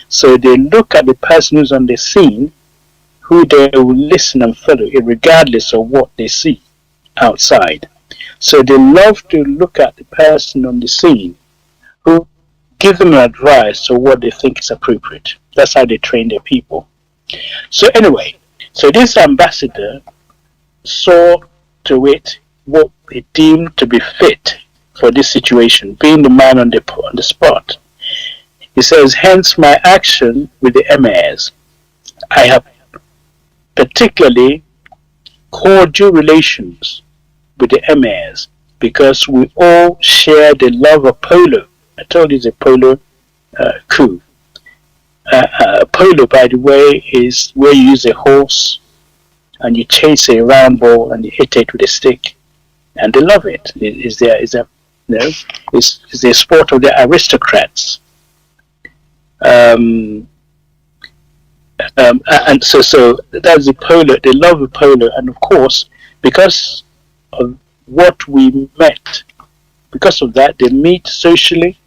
So they look at the person who's on the scene, who they will listen and follow, regardless of what they see outside. So they love to look at the person on the scene who give them advice on what they think is appropriate. That's how they train their people. So anyway, so this ambassador saw to it what he deemed to be fit for this situation, being the man on the spot. He says, hence my action with the emirs. I have particularly cordial relations with the emirs because we all share the love of polo. I told you it's a polo coup. Polo, by the way, is where you use a horse and you chase a round ball and you hit it with a stick, and they love it. It's the sport of the aristocrats. And so that's the polo. They love the polo, and of course, because of what we met, because of that, they meet socially,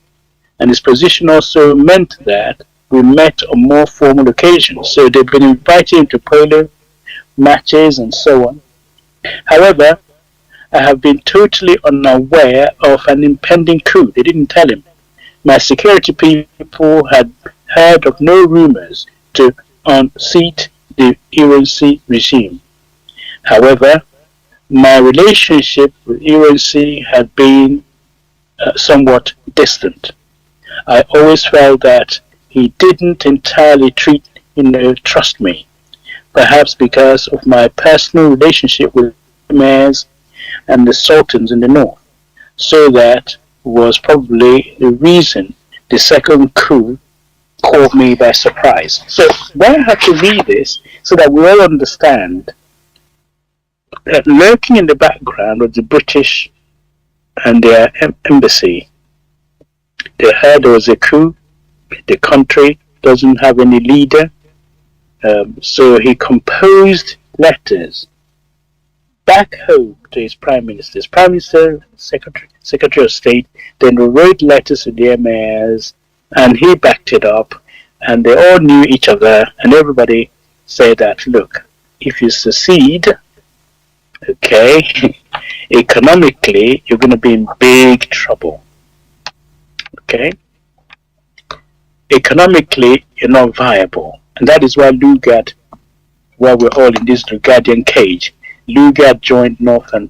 and his position also meant that we met on more formal occasions. So they've been inviting him to polo matches and so on. However, I have been totally unaware of an impending coup. They didn't tell him. My security people had heard of no rumors to unseat the Ironsi regime. However, my relationship with Ironsi had been somewhat distant. I always felt that he didn't entirely trust me, perhaps because of my personal relationship with the mayors and the sultans in the north. So that was probably the reason the second coup caught me by surprise. So why I have to read this so that we all understand that lurking in the background was the British and their embassy. They heard there was a coup. The country doesn't have any leader. So he composed letters back home to his prime minister, secretary of state. Then they wrote letters to the emirs, and he backed it up. And they all knew each other, and everybody said that, look, if you secede, okay, economically, you're going to be in big trouble. Okay? Economically, you're not viable. And that is why Lugard, while we're all in this Lugardian cage, Lugard joined North and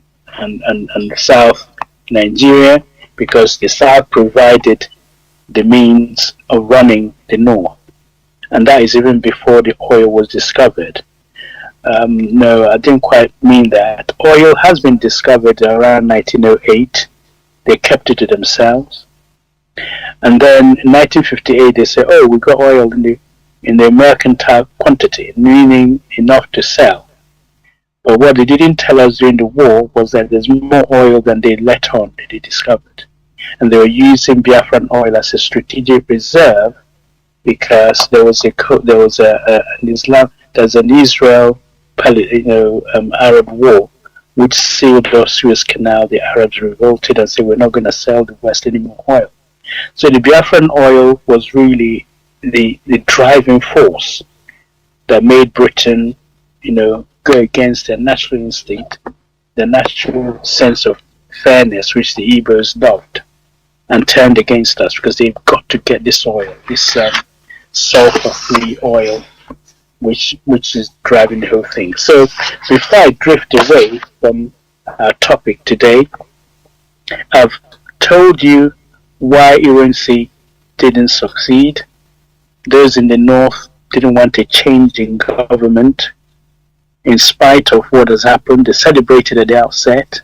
South Nigeria because the South provided the means of running the North. And that is even before the oil was discovered. No, I didn't quite mean that. Oil has been discovered around 1908. They kept it to themselves. And then in 1958, they said, oh, we got oil in the mercantile quantity, meaning enough to sell. But what they didn't tell us during the war was that there's more oil than they let on that they discovered. And they were using Biafran oil as a strategic reserve because there's an Israel Arab war which sealed the Suez Canal. The Arabs revolted and said, we're not going to sell the West any more oil. So the Biafran oil was really the driving force that made Britain, go against their natural instinct, the natural sense of fairness which the Igbos loved, and turned against us because they've got to get this oil, this sulfur-free oil, which is driving the whole thing. So before I drift away from our topic today, I've told you why Ironsi didn't succeed. Those in the north didn't want a change in government. In spite of what has happened, they celebrated at the outset.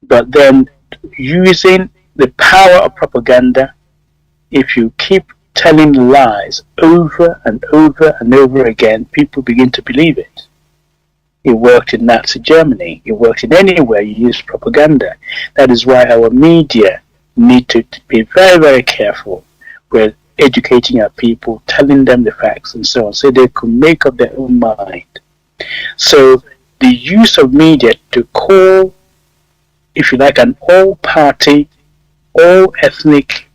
But then, using the power of propaganda, if you keep telling lies over and over and over again, people begin to believe it. It worked in Nazi Germany. It worked in anywhere you use propaganda. That is why our media need to be very, very careful with educating our people, telling them the facts and so on, so they could make up their own mind. So the use of media to call, if you like, an all-party, all-ethnic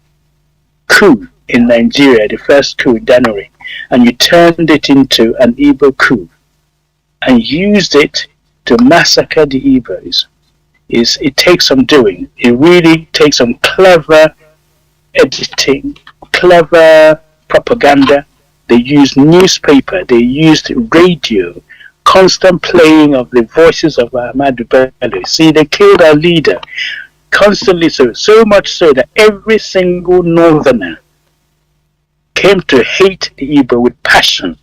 coup in Nigeria, the first coup in January, and you turned it into an Igbo coup and used it to massacre the Igbos, it takes some doing. It really takes some clever editing, clever propaganda. They used newspaper, they used radio, constant playing of the voices of Ahmadu Bello. See, they killed our leader constantly, so much so that every single northerner came to hate the Igbo with passion,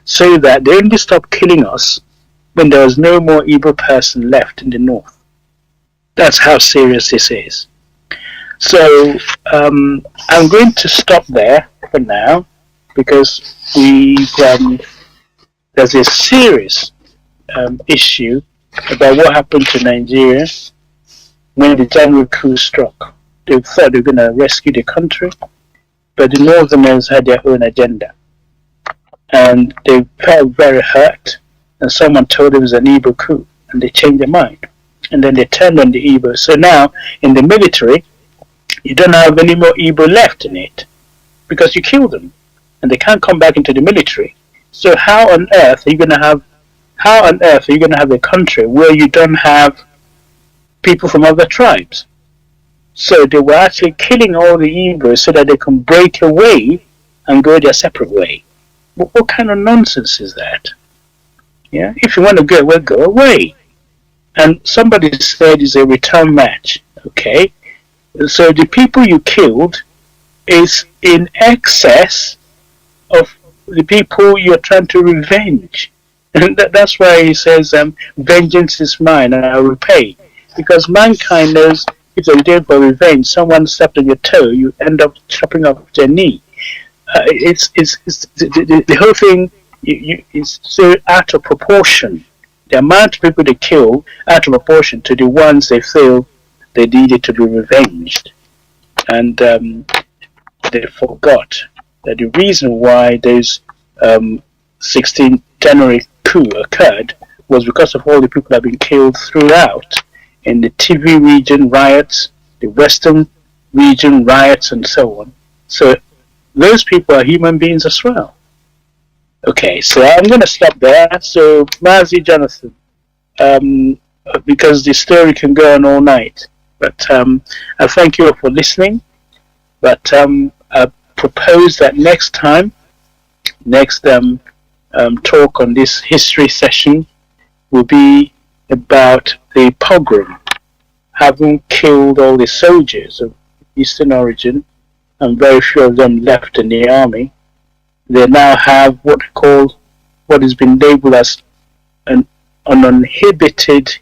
so that they only stopped killing us when there was no more Igbo person left in the north. That's how serious this is. So I'm going to stop there for now because there's a serious issue about what happened to Nigeria when the January coup struck. They thought they were going to rescue the country, but the Northerners had their own agenda. And they felt very hurt, and someone told them it was an Igbo coup, and they changed their mind. And then they turned on the Igbo. So now, in the military, you don't have any more Igbo left in it, because you killed them, and they can't come back into the military. So how on earth are you going to have a country where you don't have people from other tribes? So they were actually killing all the Igbos so that they can break away and go their separate way. What kind of nonsense is that? Yeah, if you want to go away, go away. And somebody said it's a return match. Okay, so the people you killed is in excess of the people you're trying to revenge. And that's why he says, vengeance is mine and I will repay. Because mankind knows if they're doing for revenge, someone stepped on your toe, you end up chopping off their knee. the whole thing is so out of proportion. The amount of people they kill out of proportion to the ones they feel they needed to be revenged, and they forgot that the reason why those 16 January coup occurred was because of all the people that have been killed throughout in the TV region riots, the Western region riots, and so on. So those people are human beings as well. Okay, so I'm going to stop there. So, Mazi, Jonathan, because the story can go on all night. But I thank you all for listening. But I propose that next talk on this history session will be about the pogrom, having killed all the soldiers of Eastern origin, and very few of them left in the army. They now have what has been labeled as an uninhibited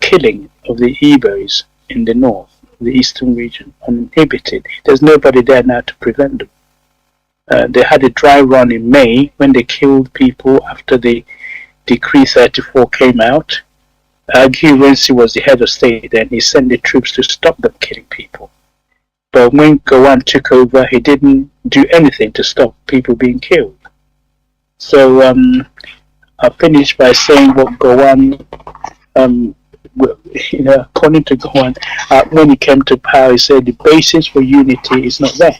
killing of the Igbos in the north, the eastern region, uninhibited. There's nobody there now to prevent them. They had a dry run in May when they killed people after the Decree 34 came out. Agi Renzi was the head of state then. He sent the troops to stop them killing people. But when Gowon took over, he didn't do anything to stop people being killed. So I'll finish by saying what Gowon, according to Gowon, when he came to power, he said the basis for unity is not there.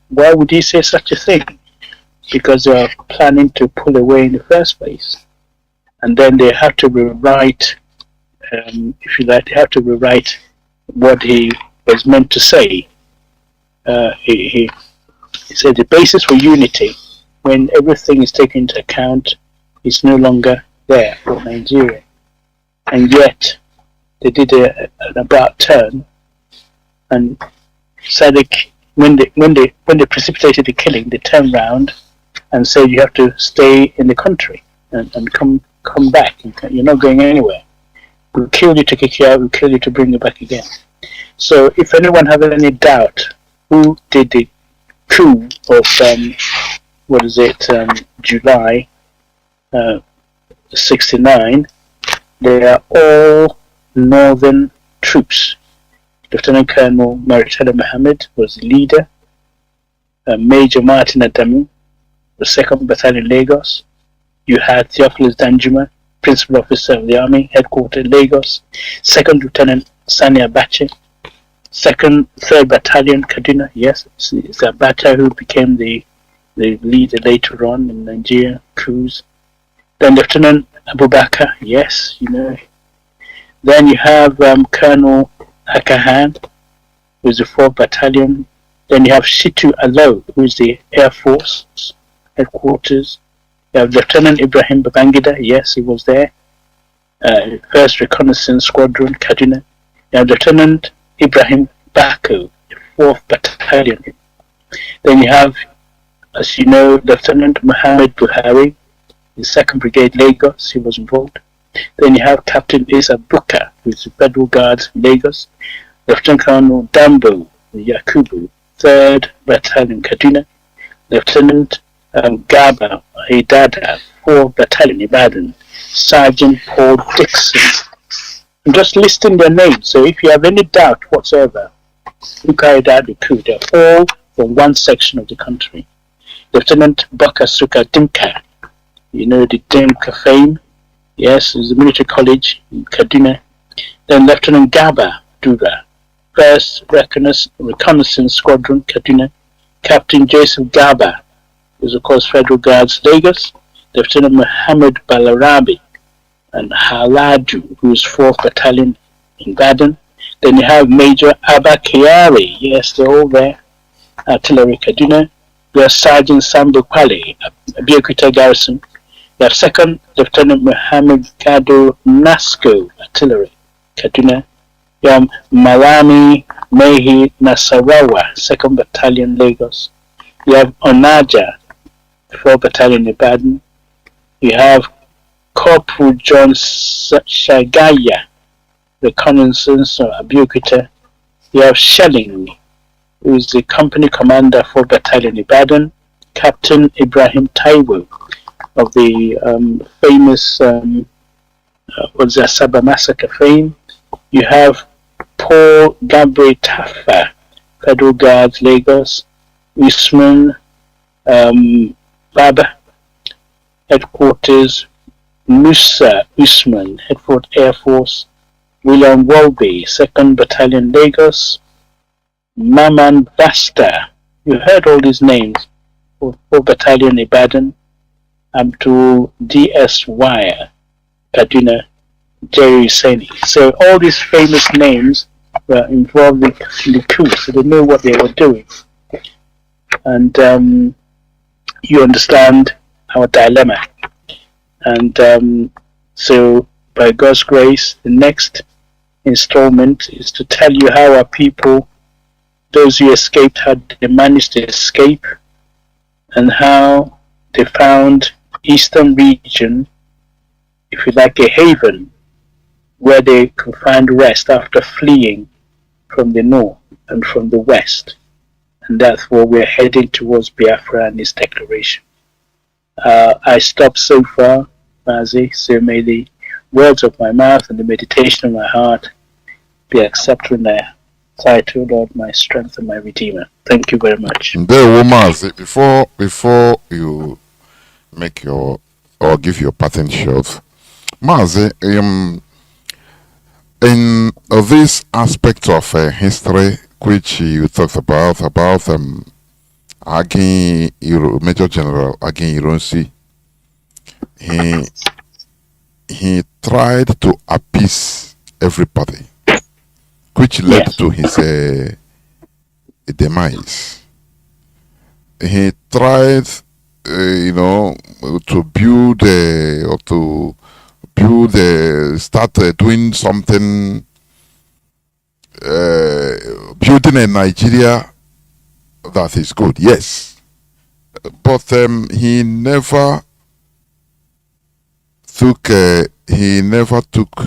Why would he say such a thing? Because they are planning to pull away in the first place. And then they have to rewrite, if you like, they have to rewrite what he was meant to say. He said the basis for unity, when everything is taken into account, is no longer there for Nigeria. And yet, they did an about turn, and SADC, when they precipitated the killing, they turned round and said you have to stay in the country and come back. You're not going anywhere. We'll kill you to kick you out. We'll kill you to bring you back again. So if anyone has any doubt who did the coup of July 69, they are all northern troops. Lieutenant Colonel Maritana Mohammed was the leader. Major Martin Adamu, the 2nd Battalion Lagos. You had Theophilus Danjuma, Principal Officer of the Army, Headquartered Lagos. 2nd Lieutenant Sani Abache, 3rd Battalion Kaduna. Yes, it's Abacha who became the leader later on in Nigeria coups. Then Lieutenant Abubakar, yes, you know. Then you have Colonel Akahan, who is the 4th Battalion. Then you have Shitu Alo, who is the Air Force Headquarters. You have Lieutenant Ibrahim Babangida, yes, he was there. 1st Reconnaissance Squadron, Kaduna. You have Lieutenant Ibrahim Bako, the 4th Battalion. Then you have, as you know, Lieutenant Muhammad Buhari, the 2nd Brigade Lagos, he was involved. Then you have Captain Isa Buka, who is the Federal Guards Lagos. Lieutenant Colonel Dambo Yakubu, 3rd Battalion Kaduna. Lieutenant Gaba Idada, 4th Battalion Ibadan. Sergeant Paul Dixon. I'm just listing their names, so if you have any doubt whatsoever who carried out the coup, they're all from one section of the country. Lieutenant Bakasuka Dimka, you know the Dimka fame, yes, it's a military college in Kaduna. Then Lieutenant Gaba Dura, 1st Reconnaissance Squadron, Kaduna. Captain Joseph Gaba, who is of course Federal Guards, Lagos. Lieutenant Muhammad Balarabi and Haladu, who is 4th Battalion in Baden. Then you have Major Abba Kiari, yes, they're all there. Artillery Kaduna. You have Sergeant Sambo Pali, Abeokuta Garrison. You have 2nd Lieutenant Muhammad Gado Nasco, Artillery Kaduna. You have Malami Mehi Nasarawa, 2nd Battalion Lagos. You have Onaja, 4th Battalion Ibadan. You have Corporal John Shagaya, Reconnaissance of Abeokuta. You have Shelling, who is the company commander for Battalion Ibadan, Captain Ibrahim Taiwo of the famous Saba massacre fame. You have Paul Gabriel Taffa, Federal Guards, Lagos, Usman Baba, Headquarters, Musa Usman, Headquarters Air Force, William Welby, 2nd Battalion, Lagos, Maman Basta. You heard all these names for Battalion Ibadan, Abdul D.S. Wire, Kaduna, Jerry Seni. So all these famous names were involved in the coup, so they knew what they were doing. And you understand our dilemma. And so, by God's grace, the next installment is to tell you how our people, those who escaped, how they managed to escape, and how they found Eastern region, if you like, a haven where they could find rest after fleeing from the north and from the west. And that's where we're heading towards Biafra and its declaration. I stopped so far, Mazi, so may the words of my mouth and the meditation of my heart be accepted in thy sight, O Lord, my strength and my redeemer. Thank you very much. There, Mazi, before you make your or give your patent shot, Mazi, in this aspect of history which you talked about Agin Major General Agin Ironsi, he tried to appease everybody, which led to his demise. He tried, to build start doing something, building a Nigeria that is good, yes, but he never took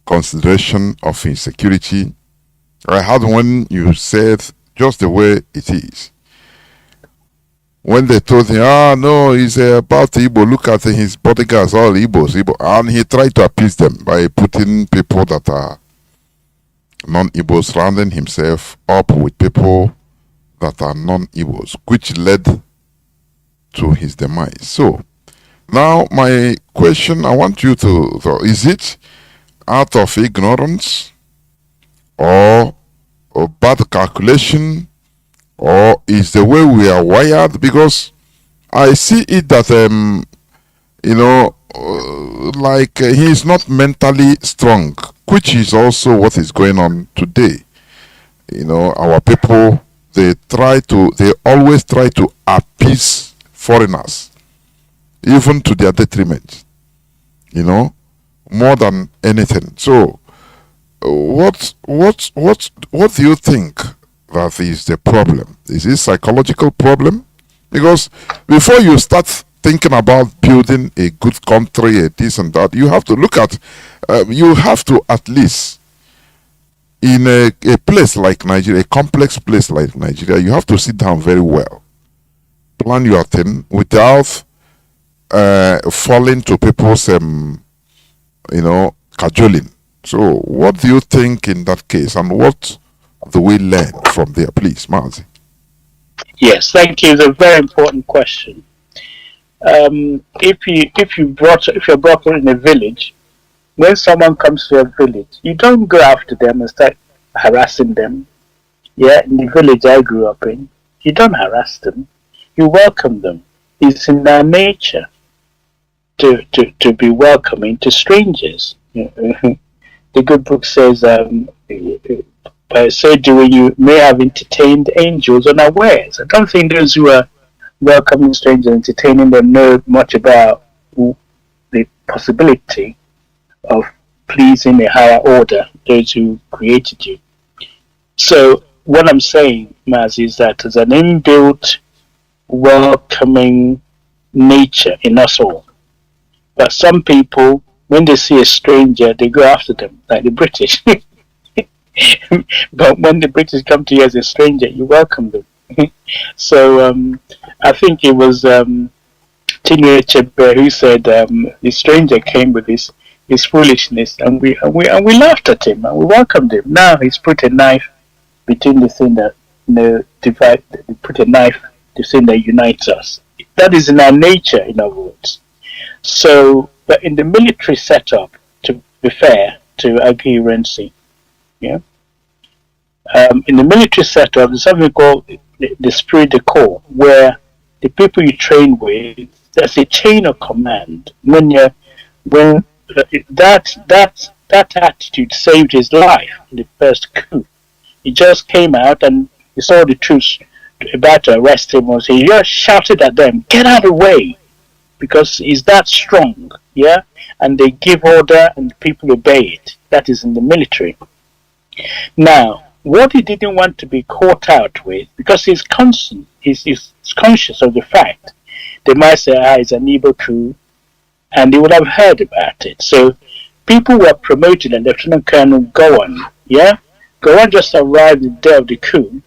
consideration of insecurity. I had when you said just the way it is. When they told him, no, he's about Igbo, look at his bodyguards, all Igbos, and he tried to appease them by putting people that are non-Igbos, surrounding himself up with people that are non-Igbos, which led to his demise. So, now my question, I want you to, is it out of ignorance or bad calculation, or is the way we are wired? Because I see it that, he is not mentally strong, which is also what is going on today. Our people, they always try to appease foreigners, even to their detriment, more than anything. So, what do you think that is the problem? Is it a psychological problem? Because before you start thinking about building a good country, this and that, you have to look at, you have to at least, in a place like Nigeria, a complex place like Nigeria, you have to sit down very well, plan your thing without falling to people's, cajoling. So, what do you think in that case, and what do we learn from there, please, Mazi? Yes, thank you. It's a very important question. If you're brought up in a village, when someone comes to your village, you don't go after them and start harassing them. Yeah, in the village I grew up in, you don't harass them. You welcome them. It's in their nature to be welcoming to strangers. The good book says, by so doing you may have entertained angels unawares. I don't think those who are welcoming strangers, entertaining them, know much about the possibility of pleasing a higher order, those who created you. So what I'm saying, Mazi, is that there's an inbuilt welcoming nature in us all. But some people, when they see a stranger, they go after them, like the British. But when the British come to you as a stranger, you welcome them. So I think it was Chinedu who said the stranger came with his foolishness, and we laughed at him and we welcomed him. Now he's put a knife between the thing that divide, put a knife to thing that unites us. That is in our nature, in other words. So, but in the military setup, to be fair to adherency, yeah, in the military setup, there's something called the spirit de corps, where the people you train with, there's a chain of command. When that attitude saved his life in the first coup. He just came out and he saw the troops about to arrest him, and he just shouted at them, "Get out of the way!" Because he's that strong, yeah. And they give order, and people obey it. That is in the military. Now, what he didn't want to be caught out with, because he's constant, he's conscious of the fact they might say, it's an Igbo coup, and he would have heard about it. So people were promoted, and Lieutenant Colonel Gowan, yeah, Gowan just arrived the day of the coup,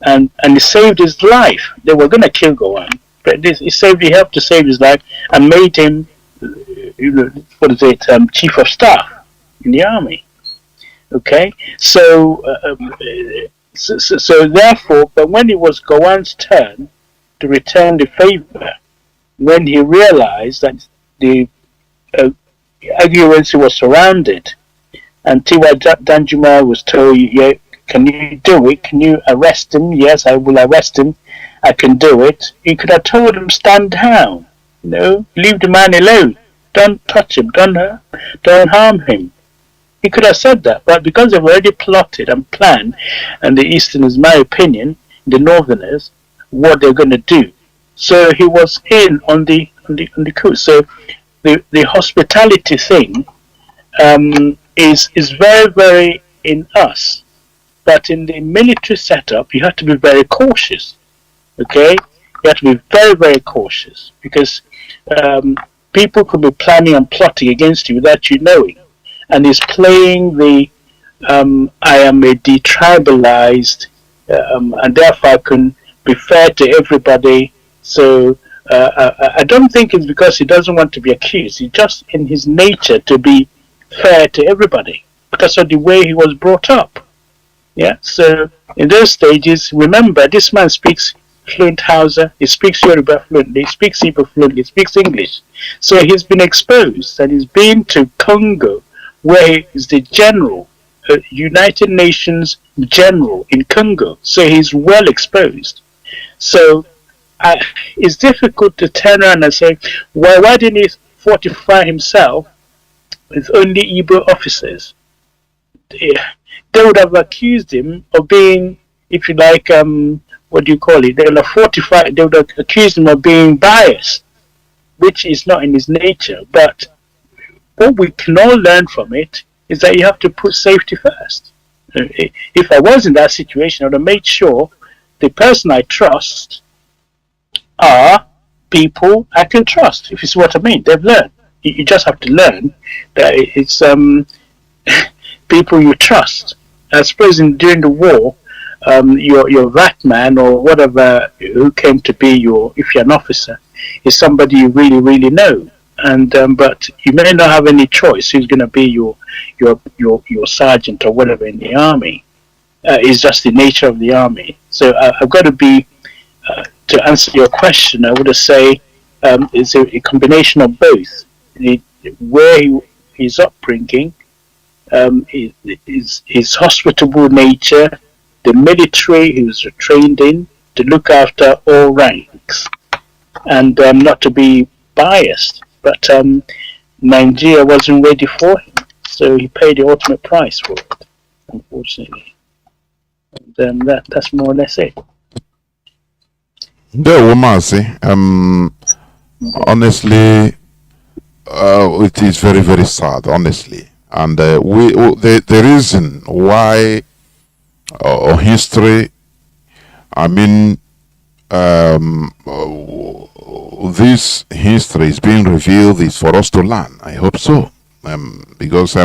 and he saved his life. They were going to kill Gowan, but he helped to save his life and made him, chief of staff in the army. Okay, so therefore, but when it was Gowan's turn to return the favor, when he realized that the Aguirre was surrounded, and Tiwa Danjuma was told, "Yeah, can you do it? Can you arrest him?" "Yes, I will arrest him. I can do it." He could have told him, "Stand down. Leave the man alone. Don't touch him. Don't harm him." He could have said that, but because they've already plotted and planned, and the Easterners, my opinion, the Northerners, what they're going to do. So he was in on the coup. So the hospitality thing is very, very in us, but in the military setup, you have to be very cautious. Okay, you have to be very, very cautious, because people could be planning and plotting against you without you knowing, and is playing the I am a detribalized, and therefore I can be fair to everybody. So I don't think it's because he doesn't want to be accused. It's just in his nature to be fair to everybody because of the way he was brought up. Yeah. So in those stages, remember, this man speaks fluent Hausa, he speaks Yoruba fluently, he speaks Igbo fluently, he speaks English. So he's been exposed, and he's been to Congo, where he's the general, United Nations general in Congo. So he's well exposed. So it's difficult to turn around and say, well, why didn't he fortify himself with only Igbo officers? They would have accused him of being, if you like, what do you call it? They would have fortified. They would have accused him of being biased, which is not in his nature. But what we can all learn from it is that you have to put safety first. If I was in that situation, I would have made sure the person I trust are people I can trust. If you see what I mean, they've learned. You just have to learn that it's people you trust. I suppose during the war, your Ratman or whatever who came to be if you're an officer, is somebody you really, really know. And but you may not have any choice who's going to be your sergeant or whatever in the army. It's just the nature of the army. So I've got to be to answer your question. I would say it's a combination of both. Where his upbringing, his hospitable nature, the military he was trained in to look after all ranks, and not to be biased. But Nigeria wasn't ready for him, so he paid the ultimate price for it, unfortunately. And that's more or less it. There, Mazi, honestly, it is very, very sad, honestly. And the reason why history, I mean, this history is being revealed is for us to learn. I hope so, because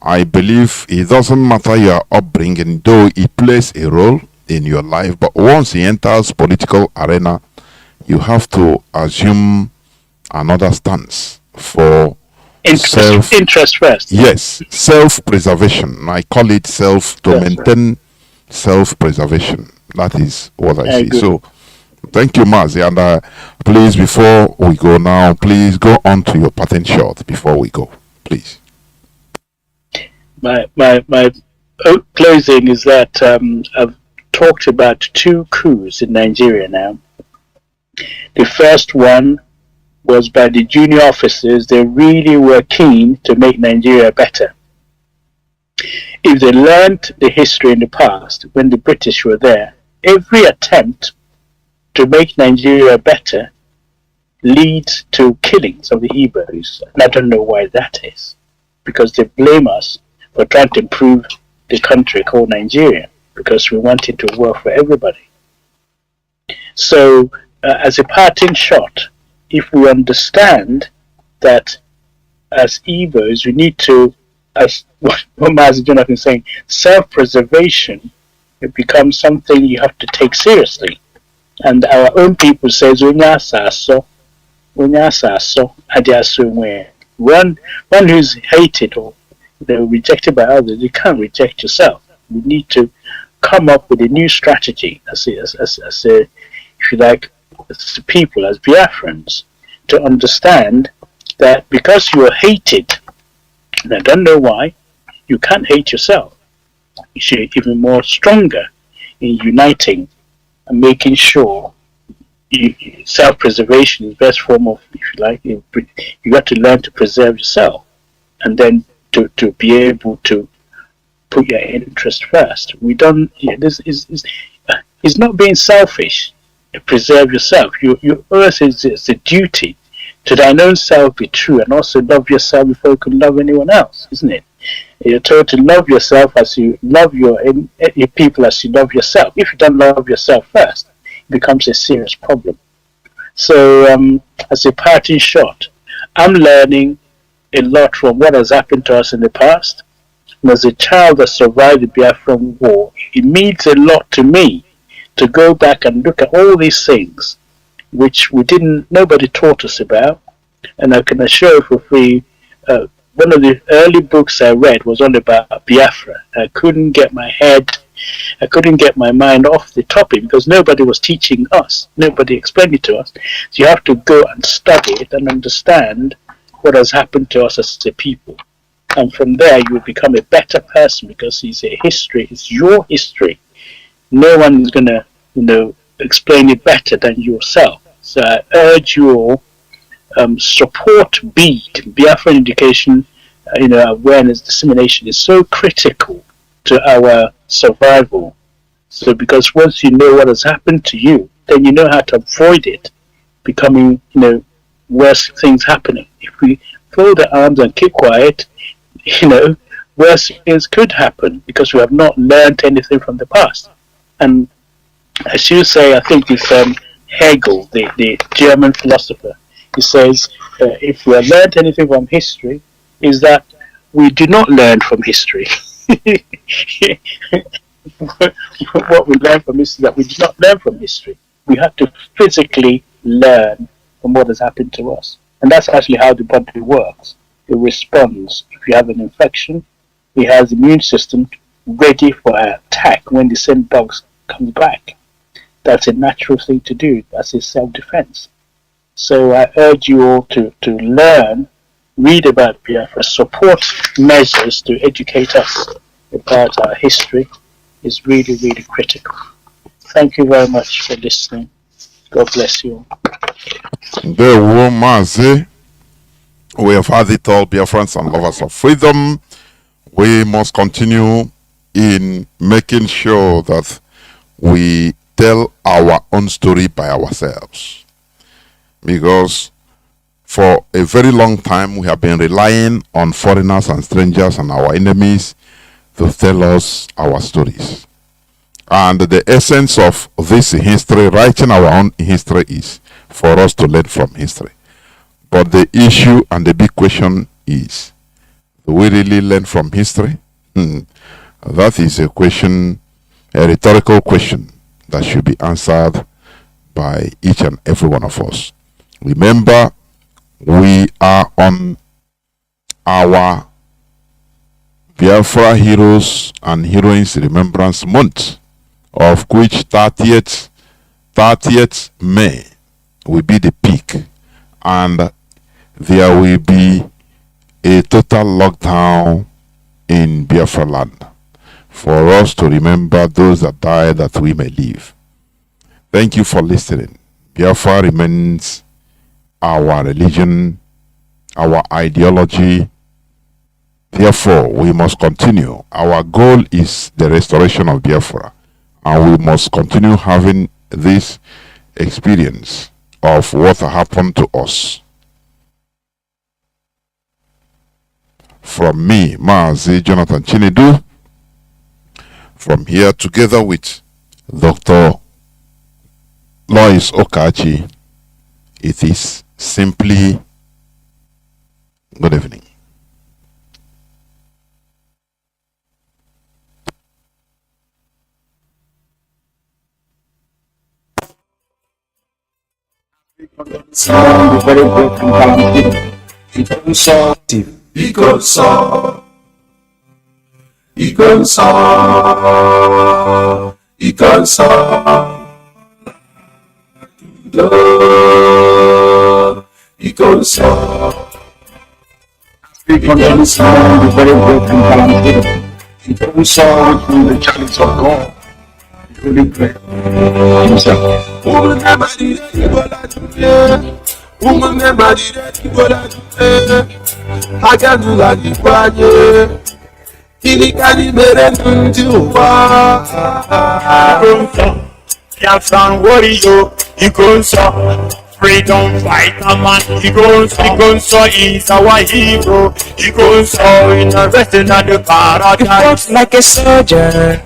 I believe it doesn't matter your upbringing, though it plays a role in your life, but once he enters political arena, you have to assume another stance for interest first. Yes, self-preservation. I call it to maintain self-preservation. That is what I see. So, thank you, Mazi. And please, before we go now, please go on to your patent shot before we go, please. My closing is that I've talked about 2 coups in Nigeria now. The first one was by the junior officers. They really were keen to make Nigeria better. If they learned the history in the past, when the British were there, every attempt to make Nigeria better leads to killings of the Igbos. And I don't know why that is, because they blame us for trying to improve the country called Nigeria, because we want it to work for everybody. So, as a parting shot, if we understand that as Igbos, we need to, as what Mazi Jonathan is saying, self-preservation, it becomes something you have to take seriously. And our own people says, one who's hated or rejected by others, you can't reject yourself. You need to come up with a new strategy as if you like, as people, as Biafrans, to understand that because you are hated, and I don't know why, you can't hate yourself. You should be even more stronger in uniting and making sure self-preservation is the best form of, if you like, you got to learn to preserve yourself, and then to be able to put your interest first. We don't. This is not being selfish. Preserve yourself. You always it's a duty to thine own self be true, and also love yourself before you can love anyone else, isn't it? You're told to love yourself as you love your people as you love yourself. If you don't love yourself first, it becomes a serious problem. So, as a parting shot, I'm learning a lot from what has happened to us in the past. And as a child that survived the Biafran War, it means a lot to me to go back and look at all these things which nobody taught us about. And I can assure you for free, one of the early books I read was all about Biafra. I couldn't get my mind off the topic because nobody was teaching us, nobody explained it to us. So you have to go and study it and understand what has happened to us as a people. And from there you will become a better person, because it's a history, it's your history. No one is going to, explain it better than yourself. So I urge you all, support BEAD, Biafran Education, awareness, dissemination is so critical to our survival. So because once you know what has happened to you, then you know how to avoid it becoming, worse things happening. If we fold our arms and keep quiet, worse things could happen because we have not learned anything from the past. And as you say, I think it's Hegel, the German philosopher, he says, if we have learned anything from history, is that we do not learn from history. What we learn from history is that we do not learn from history. We have to physically learn from what has happened to us. And that's actually how the body works. It responds. If you have an infection, it has the immune system ready for an attack when the same bugs comes back. That's a natural thing to do. That's a self-defense. So I urge you all to learn, read about Biafra, support measures to educate us about our history is really, really critical. Thank you very much for listening. God bless you all. Mazi, we have had it all, Biafrans and lovers of freedom. We must continue in making sure that we tell our own story by ourselves, because for a very long time we have been relying on foreigners and strangers and our enemies to tell us our stories. And the essence of this history, writing our own history, is for us to learn from history. But the issue and the big question is Do we really learn from history? That is a question, a rhetorical question that should be answered by each and every one of us. Remember, we are on our Biafra Heroes and Heroines Remembrance Month, of which 30th May will be the peak, and there will be a total lockdown in Biafra land for us to remember those that died that we may live. Thank you for listening. Biafra remains our religion, our ideology. Therefore, we must continue. Our goal is the restoration of Biafra, and we must continue having this experience of what happened to us. From me, Mazi Jonathan Chinedu, from here together with Dr. Mazi Ukachi, it is simply good evening. Very good and talented. Very good and talented. From the channels of God. Really great. Warrior, he goes up. Freedom fighter man, he goes is our hero. He goes in the rest of the paradise. You fought like a soldier,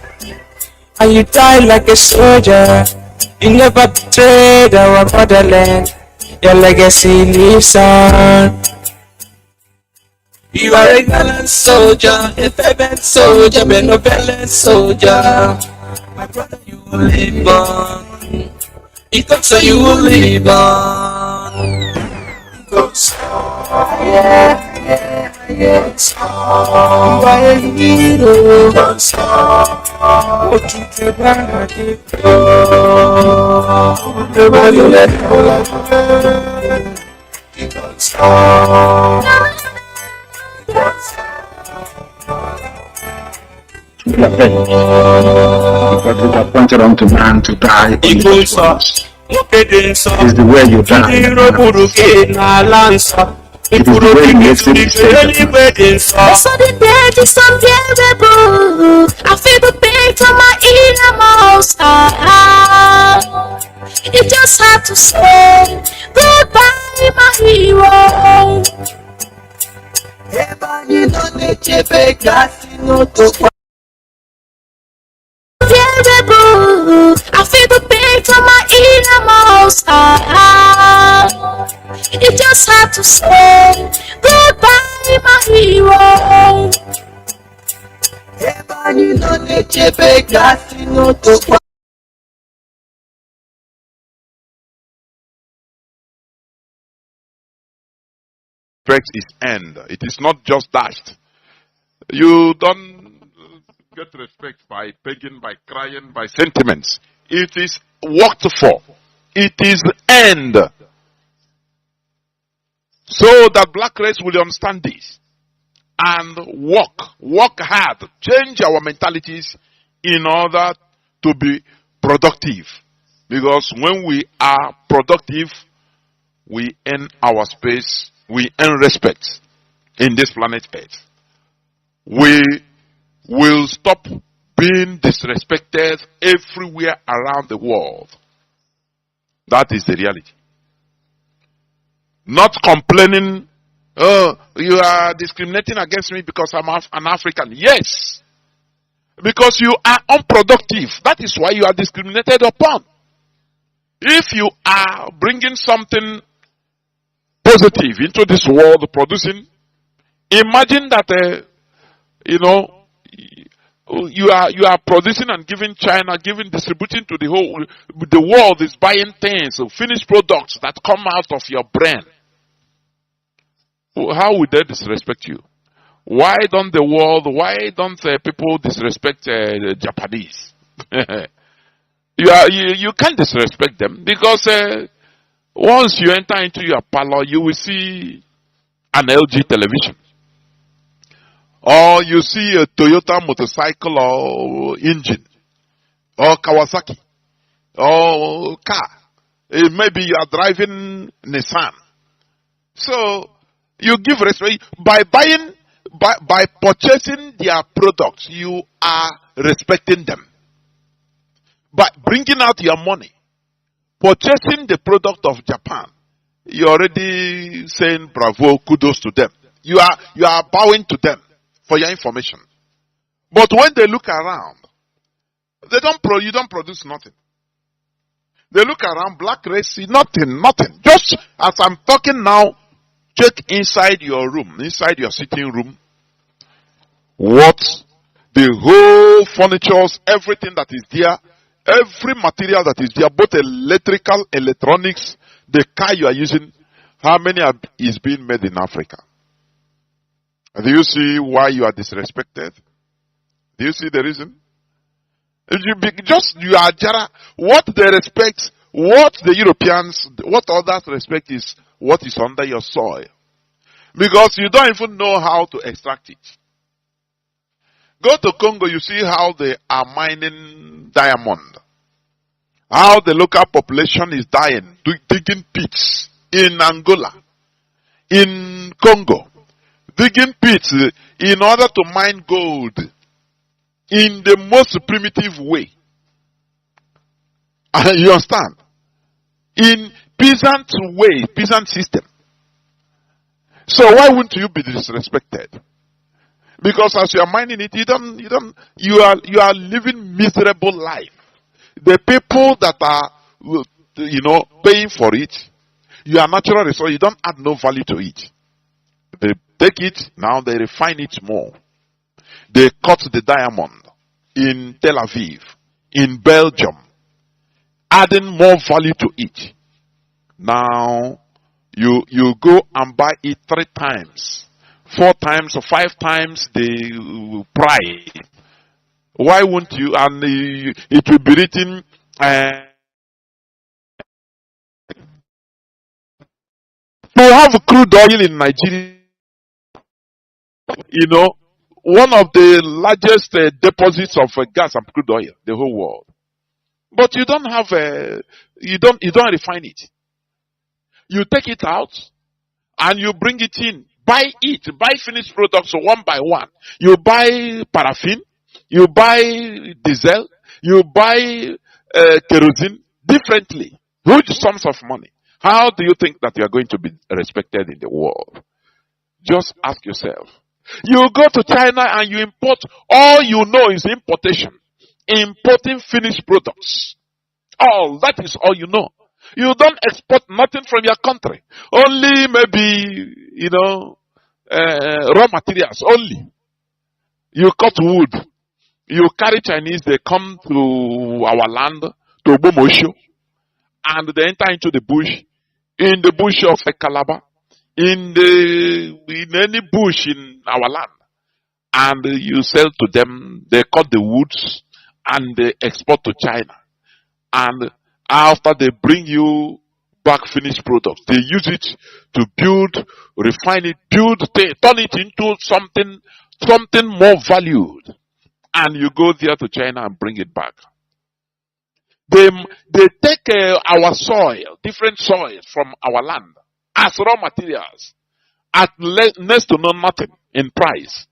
and you died like a soldier. You never betrayed our motherland. Your legacy lives on. You are a gallant soldier, a fervent soldier, benevolent soldier. My brother, you will live on. Because so you will live on. Because you are a hero. Oh, to the body. Everybody let go. Because it is appointed unto man to die on the cross. It is the way you die. It is the way you exit the stage. I saw the bed is unbearable. I feel the pain from my innermost. You just have to say goodbye, my hero. Unbearable. I feel the pain from my innermost. You just have to say goodbye, my hero. Respect is earned. It is not just dashed. You don't get respect by begging, by crying, by sentiments. It is worked for. It is earned. So that black race will understand this and work hard, change our mentalities in order to be productive. Because when we are productive, we earn our space, we earn respect in this planet Earth. We will stop being disrespected everywhere around the world. That is the reality. Not complaining, oh, you are discriminating against me because I'm an African. Yes. Because you are unproductive. That is why you are discriminated upon. If you are bringing something positive into this world, producing, Imagine that, you know, you are producing and giving China, distributing to the world is buying things, finished products that come out of your brain. How would they disrespect you? Why don't people disrespect the Japanese? You can't disrespect them because once you enter into your parlor, you will see an LG television, or you see a Toyota motorcycle or engine, or Kawasaki, or car. Maybe you are driving Nissan. So you give respect by buying, by purchasing their products. You are respecting them. By bringing out your money, purchasing the product of Japan, you're already saying bravo, kudos to them. You are bowing to them for your information. But when they look around, you don't produce nothing. They look around, black race, see nothing. Just as I'm talking now, check inside your room, inside your sitting room, what the whole furnitures, everything that is there, every material that is there, both electrical, electronics, the car you are using, how many is being made in Africa? Do you see why you are disrespected? Do you see the reason? You are Jara. What they respect, what the Europeans, what others respect is what is under your soil. Because you don't even know how to extract it. Go to Congo, you see how they are mining diamond. How the local population is dying, digging pits in Angola, in Congo, digging pits in order to mine gold in the most primitive way. You understand? In peasant way, peasant system. So why wouldn't you be disrespected? Because as you are mining it, you are living miserable life. The people that are, paying for it, you are natural resource, you don't add no value to it. They take it, now they refine it more. They cut the diamond in Tel Aviv, in Belgium, adding more value to it. Now, you go and buy it 3 times, 4 times, or 5 times the price. Why won't you? And it will be written, we have crude oil in Nigeria, one of the largest deposits of gas and crude oil, the whole world. But you don't have you don't refine it. You take it out and you bring it in. Buy finished products one by one. You buy paraffin, you buy diesel, you buy kerosene differently. Huge sums of money. How do you think that you are going to be respected in the world? Just ask yourself. You go to China and you import, all you know is importation. Importing finished products. That is all you know. You don't export nothing from your country. Only maybe, raw materials only. You cut wood. You carry Chinese, they come to our land, to Bomosho, and they enter into the bush, in the bush of Calabar, in any bush in our land. And you sell to them, they cut the woods, and they export to China. And after they bring you back finished products, they use it to build, refine it, turn it into something more valued. And you go there to China and bring it back. They take our soil, different soils from our land, as raw materials, at next to nothing in price.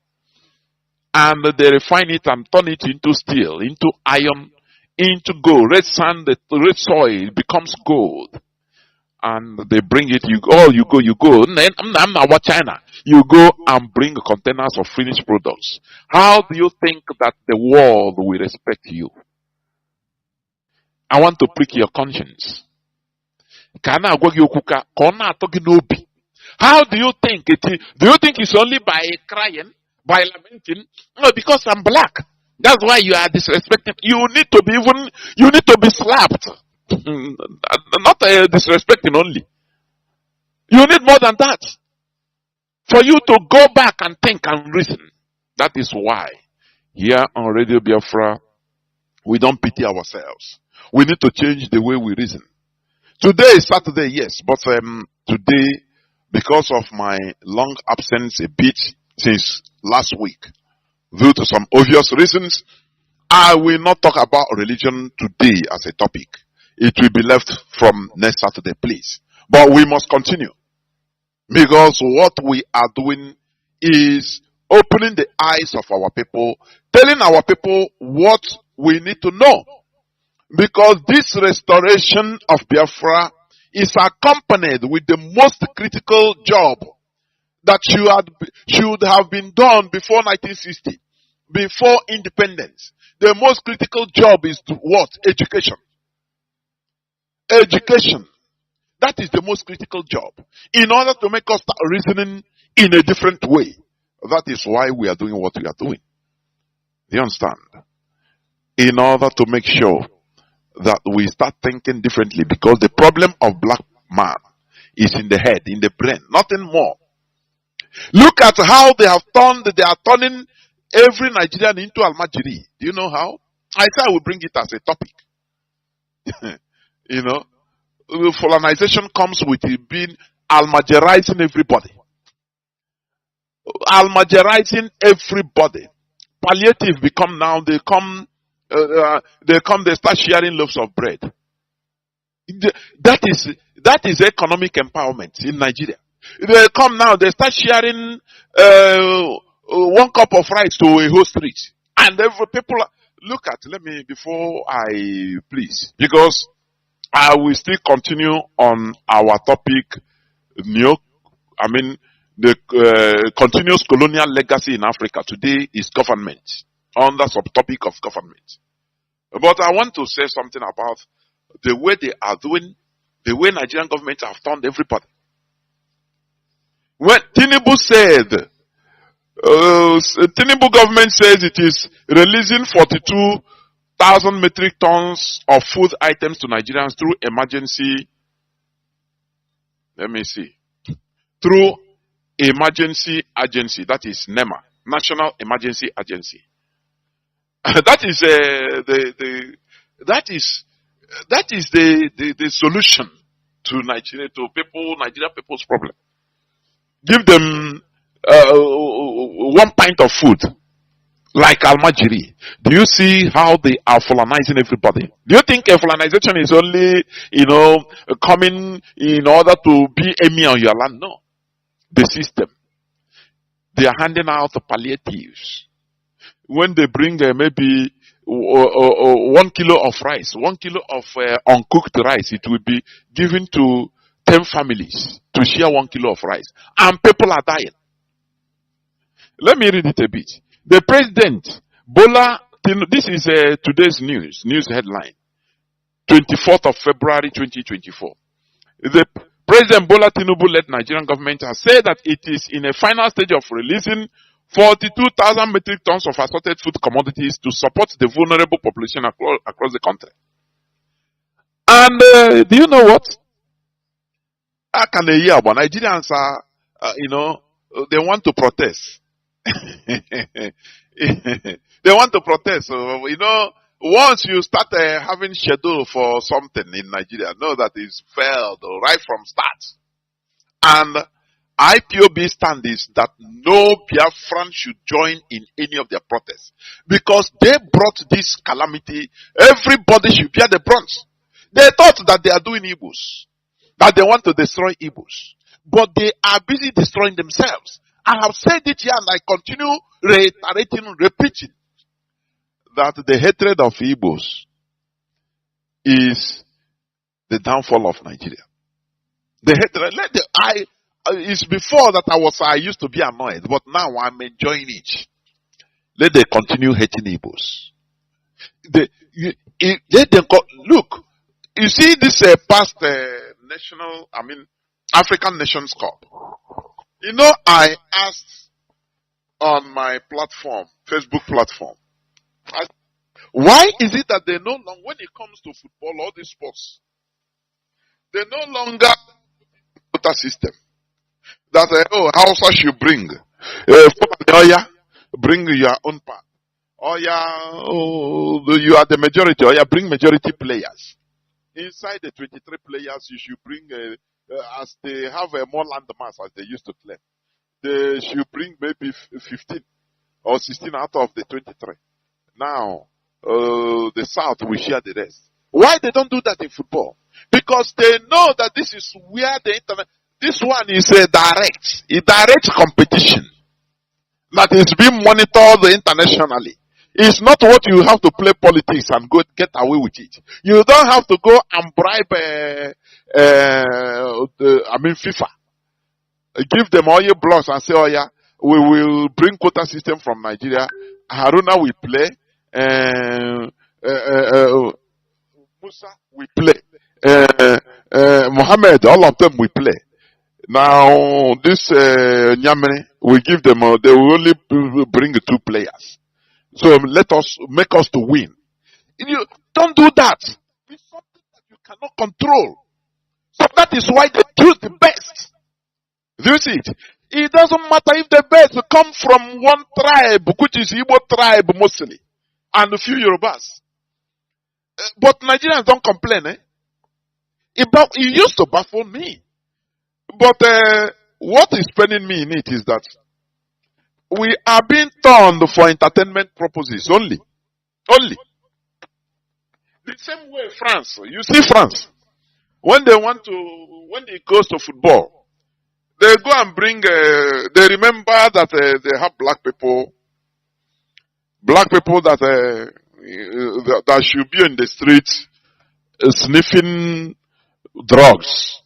And they refine it and turn it into steel, into iron, into gold. Red sand, the red soil becomes gold. And they bring it, you go. I'm not China. You go and bring containers of finished products. How do you think that the world will respect you? I want to prick your conscience. How do you think it is? Do you think it's only by crying, by lamenting? No, because I'm black. That's why you are disrespecting. You need to be slapped. Not disrespecting only. You need more than that. For you to go back and think and reason. That is why here on Radio Biafra, we don't pity ourselves. We need to change the way we reason. Today is Saturday, yes, but today, because of my long absence a bit since last week, due to some obvious reasons, I will not talk about religion today as a topic. It will be left from next Saturday, please. But we must continue. Because what we are doing is opening the eyes of our people, telling our people what we need to know. Because this restoration of Biafra is accompanied with the most critical job that should have been done before 1960, before independence. The most critical job is what? Education. Education. That is the most critical job. In order to make us start reasoning in a different way. That is why we are doing what we are doing. Do you understand? In order to make sure that we start thinking differently, because the problem of black man is in the head, in the brain, nothing more. Look at how they are turning every Nigerian into Almajiri. Do you know how? I said I will bring it as a topic. You know, colonization comes with it being Almajirizing everybody. Almajirizing everybody. Palliative become now, they start sharing loaves of bread. That is economic empowerment in Nigeria. They come now, they start sharing 1 cup of rice to a whole street. And every people, please, because I will still continue on our topic, the continuous colonial legacy in Africa. Today is government, on the subtopic of government. But I want to say something about the way they are doing, the way Nigerian government have turned everybody. When Tinubu said, Tinubu government says it is releasing 42,000 metric tons of food items to Nigerians through emergency, through emergency agency, that is NEMA, National Emergency Agency. That is the solution to Nigeria people's problem. Give them 1 pint of food, like Almajiri. Do you see how they are colonizing everybody? Do you think colonization is only, coming in order to be emir on your land? No. The system. They are handing out palliatives. When they bring maybe 1 kilo of rice, 1 kilo of uncooked rice, it will be given to 10 families to share 1 kilo of rice. And people are dying. Let me read it a bit. The president, Bola, this is today's news headline, 24th of February 2024. The President Bola Tinubu-led Nigerian government has said that it is in a final stage of releasing 42,000 metric tons of assorted food commodities to support the vulnerable population across the country. And do you know what? How can they hear about Nigerians are, they want to protest. They want to protest. So, once you start having schedule for something in Nigeria, know that it's failed right from start. And IPOB stand is that no Biafran should join in any of their protests. Because they brought this calamity, everybody should bear the brunt. They thought that they are doing Igbos, that they want to destroy Igbos. But they are busy destroying themselves. I have said it here and I continue repeating that the hatred of Igbos is the downfall of Nigeria. The hatred, it's before that I used to be annoyed, but now I'm enjoying it. Let them continue hating Igbos. Look, you see this past African Nations Cup. You know, I asked on my platform, Facebook platform, why is it that they no longer, when it comes to football, all these sports, they no longer quota system. That, Hausa should bring. Bring your own part. You are the majority. Bring majority players. Inside the 23 players, you should bring, as they have a more land mass as they used to claim, they should bring maybe 15 or 16 out of the 23. Now, the South will share the rest. Why they don't do that in football? Because they know that this is where the internet, this one is a direct competition that is being monitored internationally. It's not what you have to play politics and go get away with it. You don't have to go and bribe, FIFA. Give them all your blocks and say, oh yeah, we will bring quota system from Nigeria. Haruna will play. Musa will play. Mohammed, all of them will play. Now, this Nyamene, we give them, they will only bring 2 players. So make us to win. You don't do that. It's something that you cannot control. So that is why they choose the best. Do you see it? It doesn't matter if the best come from one tribe, which is Igbo tribe mostly, and a few Yorubas. But Nigerians don't complain, eh? It used to baffle me. But what is paining me in it is that we are being turned for entertainment purposes only. Only. The same way France. You see France. When it goes to football, they go and bring, they remember that they have black people that should be in the streets sniffing drugs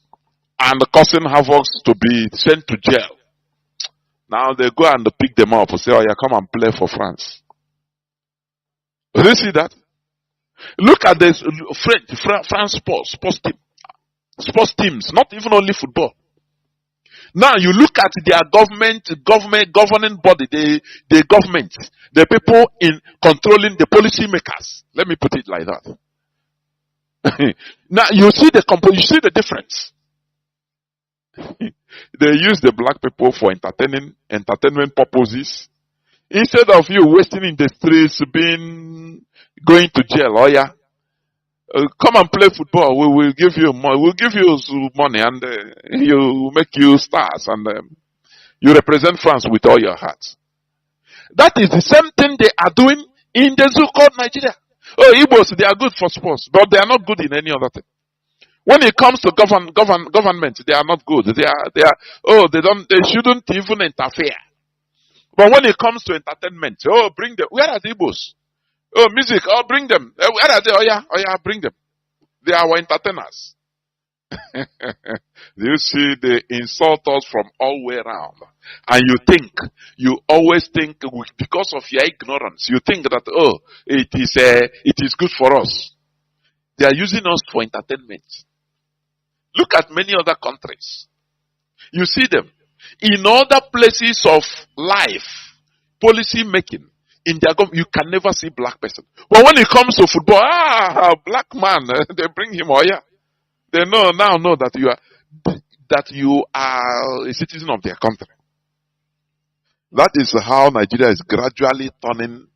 and causing havoc to be sent to jail. Now they go and pick them up and say, oh yeah, come and play for France. Do you see that? Look at this France sports teams, not even only football. Now you look at their governing body, the government, the people in controlling the policy makers. Let me put it like that. Now you see the difference. They use the black people for entertainment purposes. Instead of you wasting in the streets, going to jail, oh yeah, come and play football. We will give you money, and you make you stars, and you represent France with all your heart. That is the same thing they are doing in the so-called Nigeria. Oh, Igbos, they are good for sports, but they are not good in any other thing. When it comes to government, they are not good. They shouldn't even interfere. But when it comes to entertainment, bring them. Where are the Igbos? Music, bring them. Where are they? Oh yeah, bring them. They are our entertainers. You see, they insult us from all way around. And you always think, because of your ignorance, you think that, it is good for us. They are using us for entertainment. Look at many other countries. You see them. In other places of life, policy making, in their government, you can never see black person. But when it comes to football, black man, they bring him, oh yeah. They know that you are a citizen of their country. That is how Nigeria is gradually turning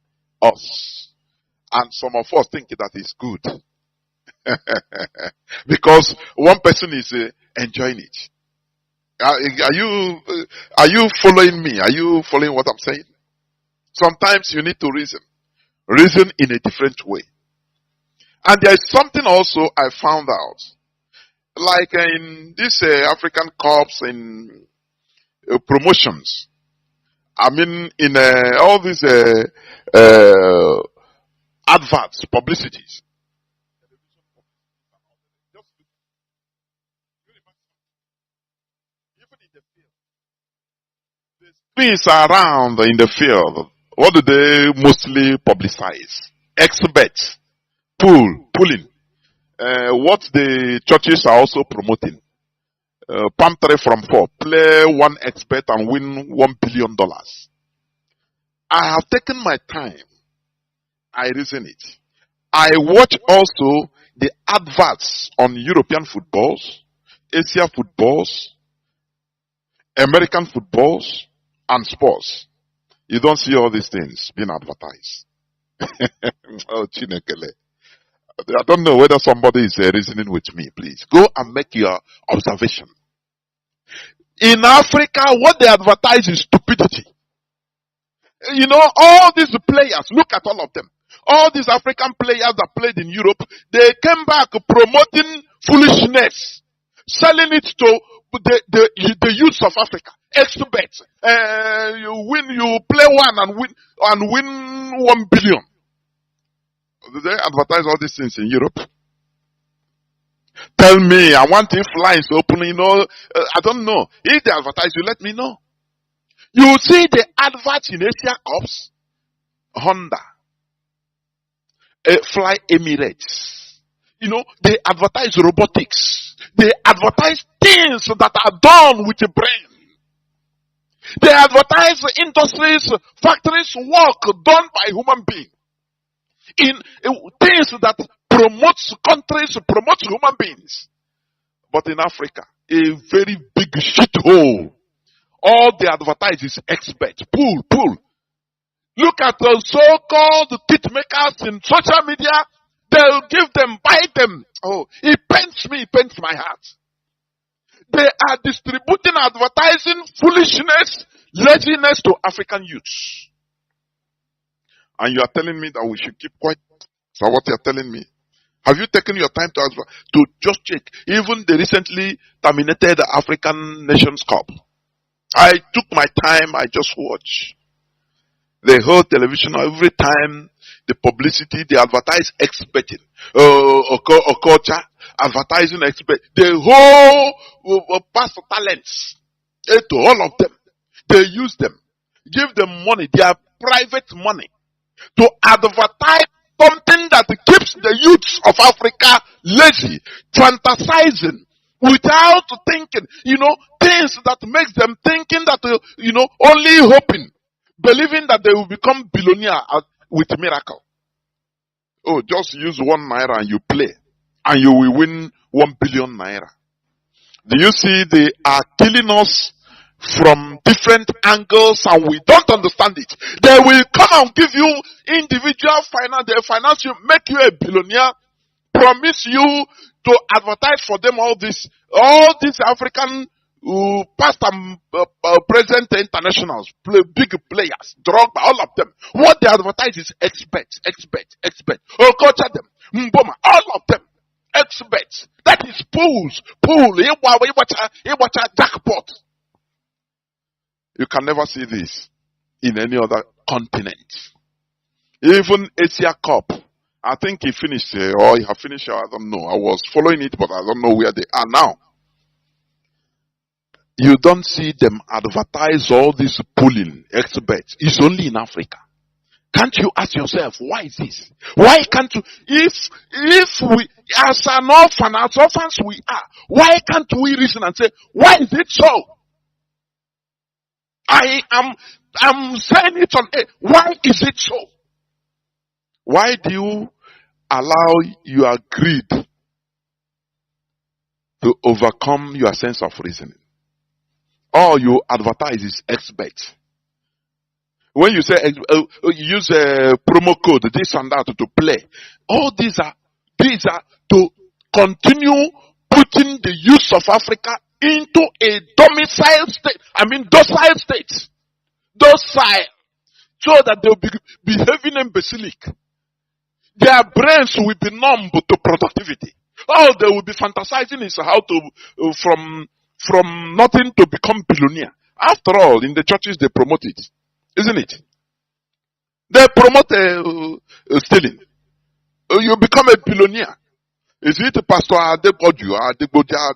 us. And some of us think that is good. Because one person is enjoying it. Are you following me? Are you following what I'm saying? Sometimes you need to reason in a different way. And there is something also I found out, like in this African Cups in promotions. I mean, in all these adverts, publicities. Things around in the field, what do they mostly publicize? Exhibits, pulling. What the churches are also promoting. palm 3 from 4, play 1 expert and win $1 billion. I have taken my time. I reason it. I watch also the adverts on European footballs, Asia footballs, American footballs, and sports. You don't see all these things being advertised. Oh, Chinekele. I don't know whether somebody is reasoning with me. Please go and make your observation. In Africa, what they advertise is stupidity. You know, all these players, look at all of them. All these African players that played in Europe, they came back promoting foolishness, selling it to the youth of Africa. Expert. You play one and win 1 billion. They advertise all these things in Europe. Tell me, I want if lines open, you know, I don't know. If they advertise, you let me know. You see the adverts in Asia Cups, Honda, Fly Emirates. You know, they advertise robotics. They advertise things that are done with the brain. They advertise industries, factories, work done by human beings. In things that promotes countries, promotes human beings. But in Africa, a very big shithole. All they advertise is expert. Pull. Look at the so-called kit makers in social media. They'll give them, buy them. Oh, it pains me, it pains my heart. They are distributing advertising foolishness, laziness to African youths. And you are telling me that we should keep quiet. So what you are telling me? Have you taken your time to just check? Even the recently terminated African Nations Cup. I took my time, I just watched. The whole television, every time, the publicity, they advertise experting. Culture, advertising expert. The whole past talents. To all of them. They use them. Give them money, their private money. To advertise something that keeps the youths of Africa lazy, fantasizing, without thinking, you know, things that makes them thinking that, only hoping, believing that they will become billionaire with miracle. Oh, just use 1 naira and you play, and you will win 1 billion naira. Do you see they are killing us from different angles and we don't understand it? They will come and give you individual finance, they finance you, make you a billionaire, promise you to advertise for them all these African past and present internationals, big players, drug, all of them. What they advertise is experts. Oh, culture them, Mboma, all of them, experts. That is pools, jackpot. You can never see this in any other continent. Even Asia Cup, I think he finished or he have finished. I don't know. I was following it, but I don't know where they are now. You don't see them advertise all these pooling experts. It's only in Africa. Can't you ask yourself, why is this? Why can't you, if we, as an orphan, as orphans we are, why can't we reason and say, why is it so? I'm saying it on air. Why is it so? Why do you allow your greed to overcome your sense of reasoning? All you advertise is expert. When you say use a promo code, this and that to play, all these are to continue putting the youth of Africa into a docile state. Docile. So that they'll be behaving imbecilic. Their brains will be numb to productivity. All they will be fantasizing is how to, from nothing to become billionaire. After all, in the churches they promote it. Isn't it? They promote stealing. You become a billionaire. Is it Pastor Adeboju? I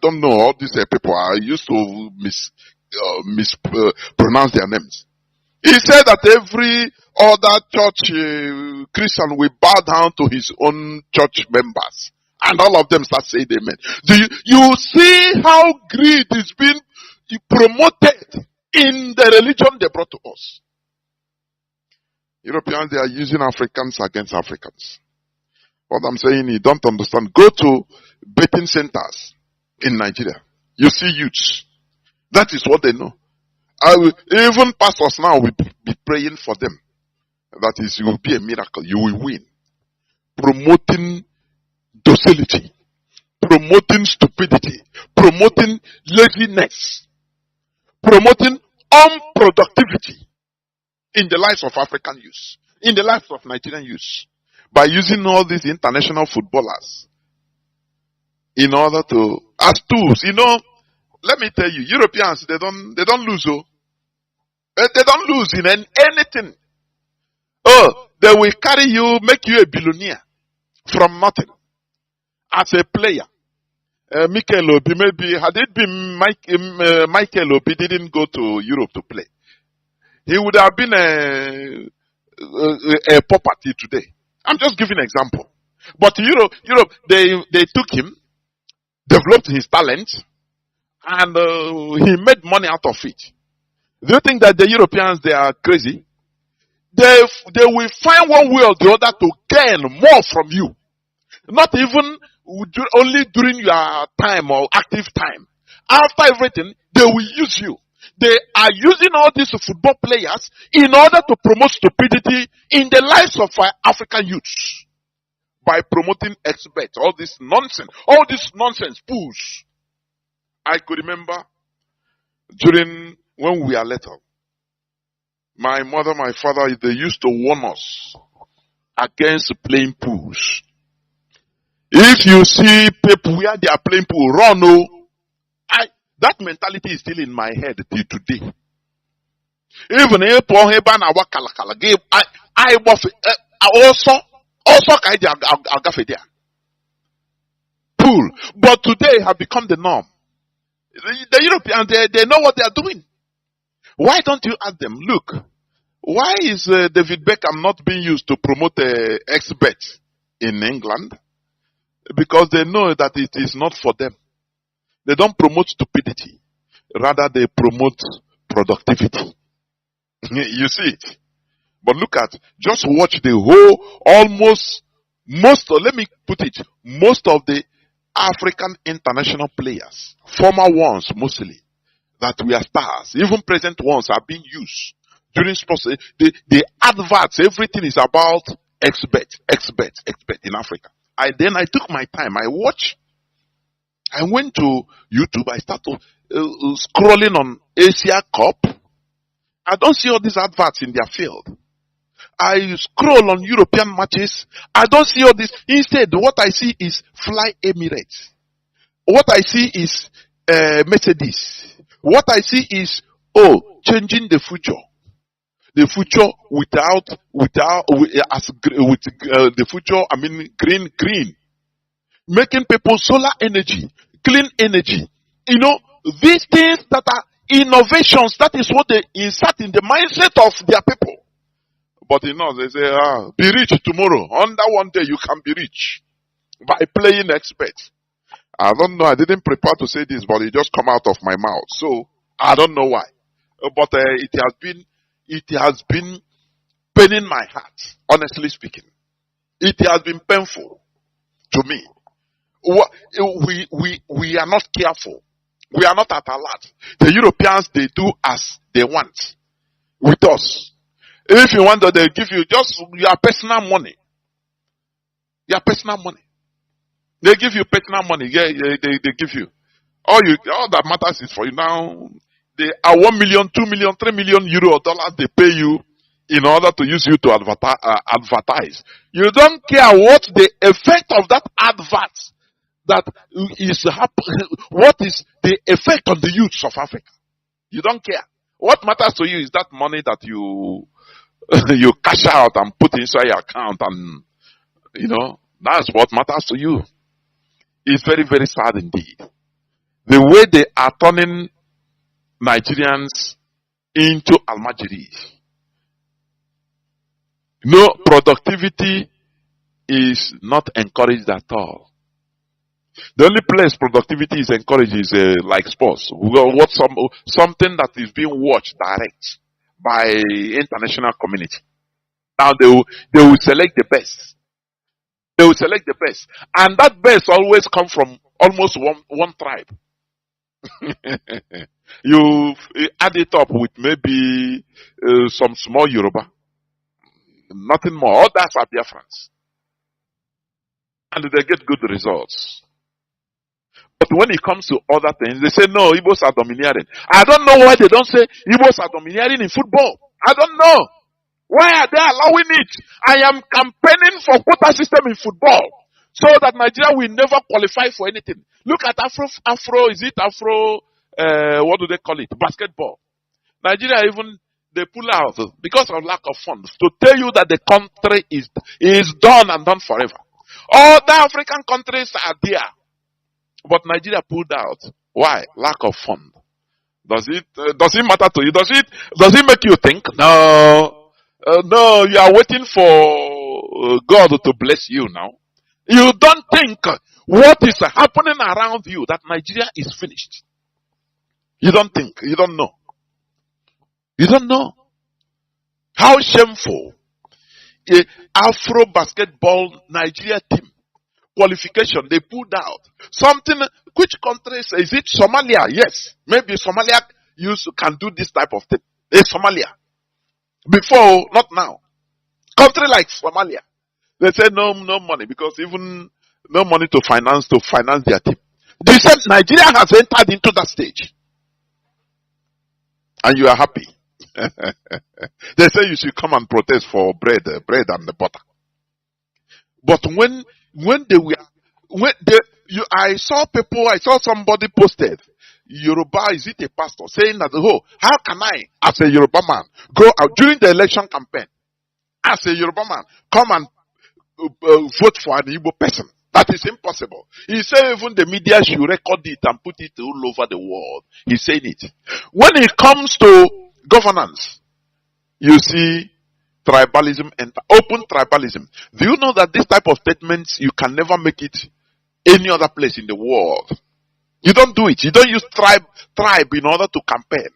don't know. All these people, I used to mispronounce their names. He said that every other church Christian will bow down to his own church members And all of them start saying amen. You see how greed is being promoted in the religion they brought to us? Europeans, they are using Africans against Africans. What I'm saying, you don't understand. Go to betting centers in Nigeria. You see youths. That is what they know. Even pastors now will be praying for them. That is, it will be a miracle. You will win. Promoting docility, promoting stupidity, promoting laziness, promoting unproductivity in the lives of African youth, in the lives of Nigerian youth, by using all these international footballers in order to, as tools. Let me tell you, Europeans, they don't lose. They don't lose in anything. Oh, they will carry you, make you a billionaire from nothing as a player. Michael Obi, maybe had it been Michael Obi didn't go to Europe to play, he would have been a property today. I'm just giving an example. But Europe, they took him, developed his talent, and he made money out of it. Do you think that the Europeans, they are crazy? They will find one way or the other to gain more from you. Not even only during your time or active time. After everything, they will use you. They are using all these football players in order to promote stupidity in the lives of African youths. By promoting experts, all this nonsense pools. I could remember during when we are little, my mother, my father, they used to warn us against playing pools. If you see people where they are playing pool, run. That mentality is still in my head till today. Even if I also pool, but today have become the norm. The Europeans, they know what they are doing. Why don't you ask them? Look, why is David Beckham not being used to promote experts in England? Because they know that it is not for them. They don't promote stupidity. Rather, they promote productivity. You see it. But look at, just watch the whole, most of the African international players, former ones mostly, that we are stars, even present ones are being used during sports. The adverts, everything is about expert in Africa. I took my time. I went to YouTube. I started scrolling on Asia Cup. I don't see all these adverts in their field. I scroll on European matches. I don't see all this. Instead, what I see is Fly Emirates. What I see is Mercedes. What I see is changing the future. The future with the future. I mean green. Making people solar energy, clean energy. These things that are innovations, that is what they insert in the mindset of their people. But they say, be rich tomorrow. Under one day you can be rich by playing experts. I don't know, I didn't prepare to say this, but it just come out of my mouth. So, I don't know why. But it has been paining my heart, honestly speaking. It has been painful to me. We are not careful. We are not at alert. The Europeans, they do as they want with us. If you want, they give you just your personal money. Your personal money. They give you personal money. Yeah, they give you. All that matters is for you now. They are 1 million, 2 million, 3 million euro or dollars they pay you in order to use you to advertise. You don't care what the effect of that advert that is happening. What is the effect on the youths of Africa? You don't care. What matters to you is that money that you you cash out and put inside your account, and that's what matters to you. It's very, very sad indeed. The way they are turning Nigerians into Almajiris. No, productivity is not encouraged at all. The only place productivity is encouraged is like sports. Something that is being watched direct by international community. Now they will select the best. They will select the best, and that best always come from almost one tribe. You add it up with maybe some small Yoruba, nothing more. Others are Biafrans, and they get good results. But when it comes to other things, they say no, Igbos are domineering. I don't know why they don't say Igbos are domineering in football. I don't know. Why are they allowing it? I am campaigning for quota system in football so that Nigeria will never qualify for anything. Look at Afro, what do they call it? Basketball. Nigeria even, they pull out because of lack of funds to tell you that the country is done and done forever. All the African countries are there. But Nigeria pulled out. Why? Lack of fund. Does it matter to you? Does it make you think? No. No, you are waiting for God to bless you now. You don't think what is happening around you, that Nigeria is finished. You don't think. You don't know. You don't know. How shameful. A Afro basketball Nigeria team qualification, they pulled out. Something, which countries, is it Somalia? Yes. Maybe Somalia can do this type of thing. It's Somalia. Before, not now. Country like Somalia, they say no money, because even no money to finance their team. They said Nigeria has entered into that stage. And you are happy. They say you should come and protest for bread and the butter. But I saw somebody posted, Yoruba, is it a pastor, saying that, oh, how can I, as a Yoruba man, go out during the election campaign, as a Yoruba man, come and vote for an Igbo person? That is impossible. He said even the media should record it and put it all over the world. He's saying it. When it comes to governance, you see tribalism and open tribalism. Do you know that this type of statements, you can never make it any other place in the world? You don't do it. You don't use tribe in order to campaign.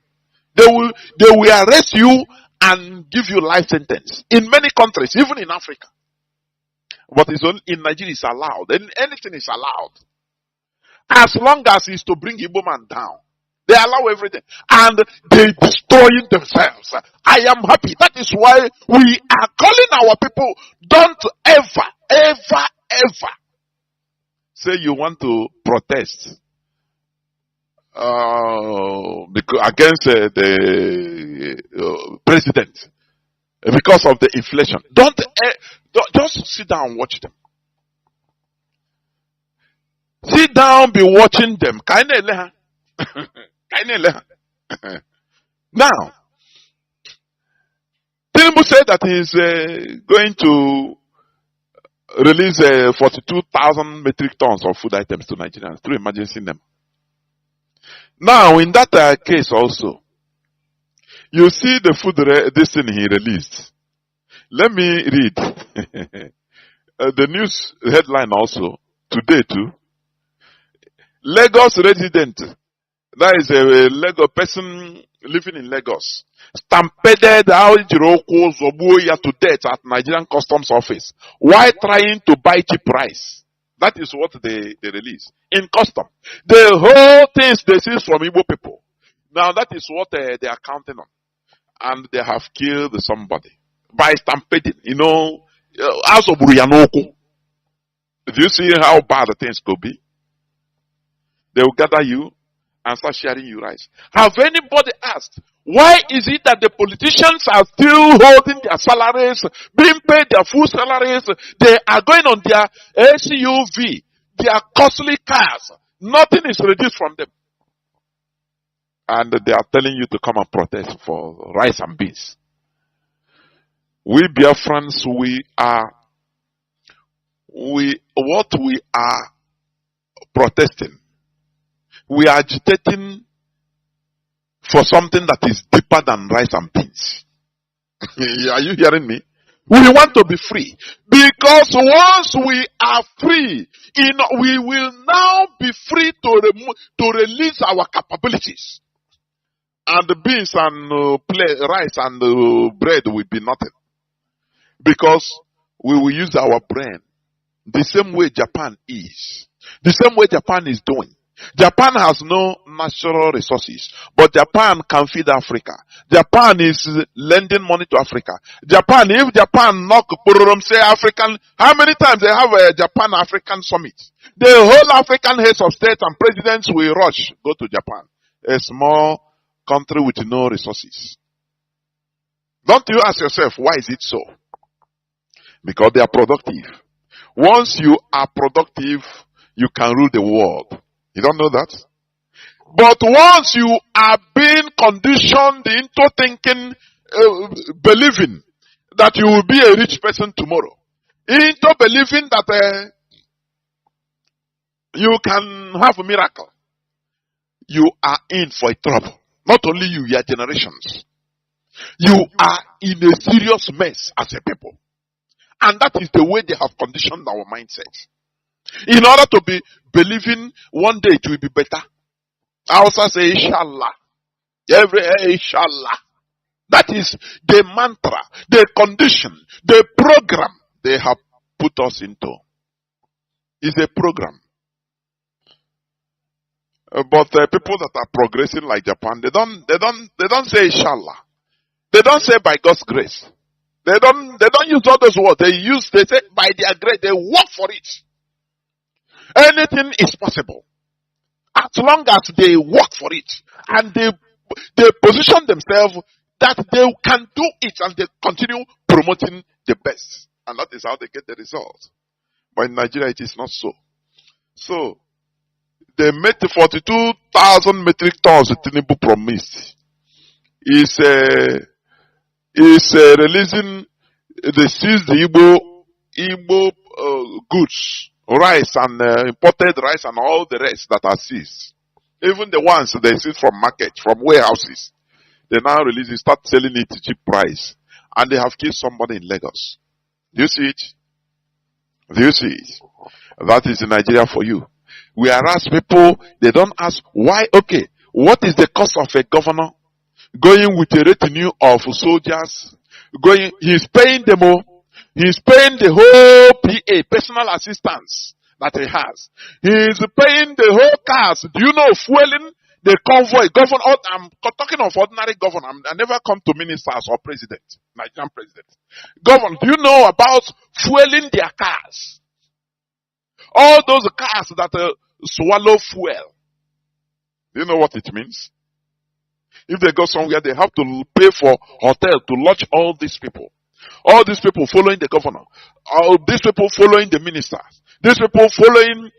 They will arrest you and give you life sentence. In many countries, even in Africa. But in Nigeria it's allowed. Anything is allowed. As long as it's to bring Igbo man down. They allow everything. And they destroying themselves. I am happy. That is why we are calling our people, don't ever say you want to protest against the president because of the inflation. Don't just sit down and watch them. Sit down, be watching them. Now, Tinubu said that he's going to release 42,000 metric tons of food items to Nigerians through emergency them. Now, in that case also, you see the food this thing he released. Let me read the news headline also today too. Lagos resident, that is a Lagos person living in Lagos, stampeded Aojiroku Zobuoya to death at Nigerian Customs Office while trying to buy cheap rice. That is what they release in custom. The whole things they see from Igbo people. Now that is what they are counting on. And they have killed somebody by stampeding. You know, as of Buryanoko. Do you see how bad the things could be? They will gather you and start sharing you rice. Have anybody asked, why is it that the politicians are still holding their salaries, being paid their full salaries? They are going on their SUV, their costly cars. Nothing is reduced from them. And they are telling you to come and protest for rice and beans. We Biafrans, what we are protesting, we are agitating for something that is deeper than rice and beans. Are you hearing me? We want to be free. Because once we are free, we will now be free to release our capabilities. And the beans and rice and bread will be nothing. Because we will use our brain the same way Japan is. The same way Japan is doing. Japan has no natural resources, but Japan can feed Africa. Japan is lending money to Africa. Japan, if Japan knock, say African, how many times they have a Japan-African summit? The whole African heads of state and presidents will rush, go to Japan. A small country with no resources. Don't you ask yourself, why is it so? Because they are productive. Once you are productive, you can rule the world. You don't know that? But once you are being conditioned into thinking, believing that you will be a rich person tomorrow, into believing that you can have a miracle, you are in for a trouble. Not only you, your generations. You are in a serious mess as a people. And that is the way they have conditioned our mindset. In order to be believing one day it will be better. I also say inshallah. Inshallah. That is the mantra, the condition, the program they have put us into. It's a program. But people that are progressing like Japan, they don't say inshallah. They don't say by God's grace. They don't use all those words. They say by their grace, they work for it. Anything is possible. As long as they work for it. And they position themselves that they can do it and they continue promoting the best. And that is how they get the result. But in Nigeria, it is not so. So, they made the 42,000 metric tons Tinubu promised. Is releasing the seized Igbo goods, rice and imported rice and all the rest that are seized. Even the ones they seize from market, from warehouses, they now release it, start selling it at cheap price. And they have killed somebody in Lagos. Do you see it? Do you see it? That is in Nigeria for you. Whereas people, they don't ask why, okay, what is the cost of a governor going with a retinue of soldiers? He's paying them all. He's paying the whole PA, personal assistance that he has. He's paying the whole cars. Do you know fueling the convoy? Governor, I'm talking of ordinary governor. I never come to ministers or president, Nigerian president. Governor, do you know about fueling their cars? All those cars that swallow fuel. Do you know what it means? If they go somewhere, they have to pay for hotel to lodge all these people. All these people following the governor. All these people following the ministers. These people following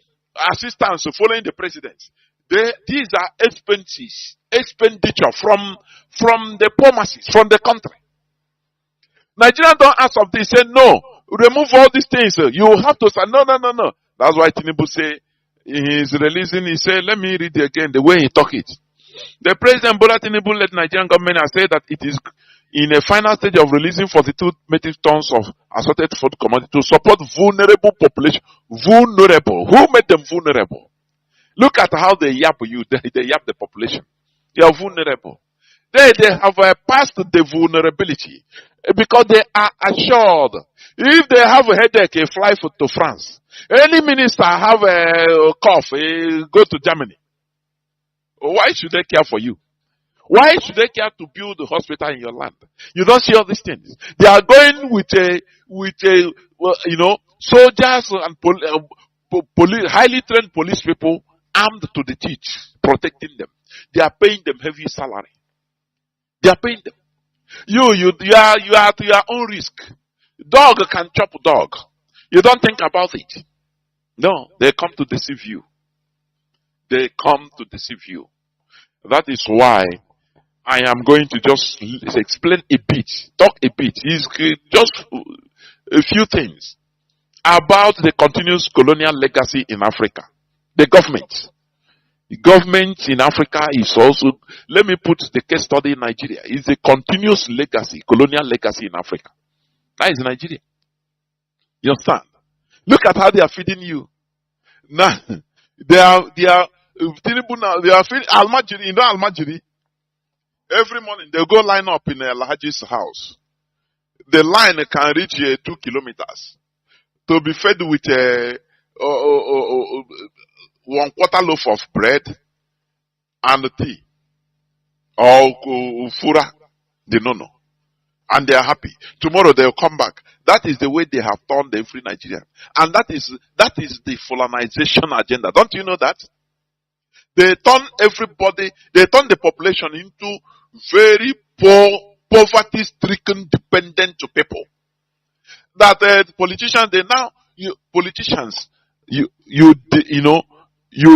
assistants, following the president. These are expenditure from the poor masses, from the country. Nigerians don't ask of this. Say no, remove all these things. You have to say no. That's why Tinubu say he's releasing. He said, let me read it again the way he talk it. The President Bola Tinubu led Nigerian government and said that it is in a final stage of releasing 42 metric tons of assorted food commodity to support vulnerable population. Vulnerable. Who made them vulnerable? Look at how they yap you. They yap the population. You are vulnerable. They have passed the vulnerability because they are assured. If they have a headache, they fly to France. Any minister have a cough, go to Germany. Why should they care for you? Why should they care to build a hospital in your land? You don't see all these things. They are going with soldiers and highly trained police people armed to the teeth, protecting them. They are paying them heavy salary. They are paying them. You are to your own risk. Dog can chop dog. You don't think about it. No, they come to deceive you. They come to deceive you. That is why I am going to just explain a bit, talk a bit. It's just a few things about the continuous colonial legacy in Africa. The government in Africa is also, let me put the case study in Nigeria, is a continuous legacy, colonial legacy in Africa. That is Nigeria. You understand? Look at how they are feeding you. Now, they are Tinubu now. They are feeding Almajiri. You know Almajiri? Every morning they go line up in Alhaji's house. The line can reach 2 kilometers to be fed with 1/4 loaf of bread and tea or fura. They don't know. And they are happy. Tomorrow they will come back. That is the way they have turned every Nigerian. And that is the colonization agenda. Don't you know that? They turn the population into very poor, poverty-stricken, dependent people. That politicians, you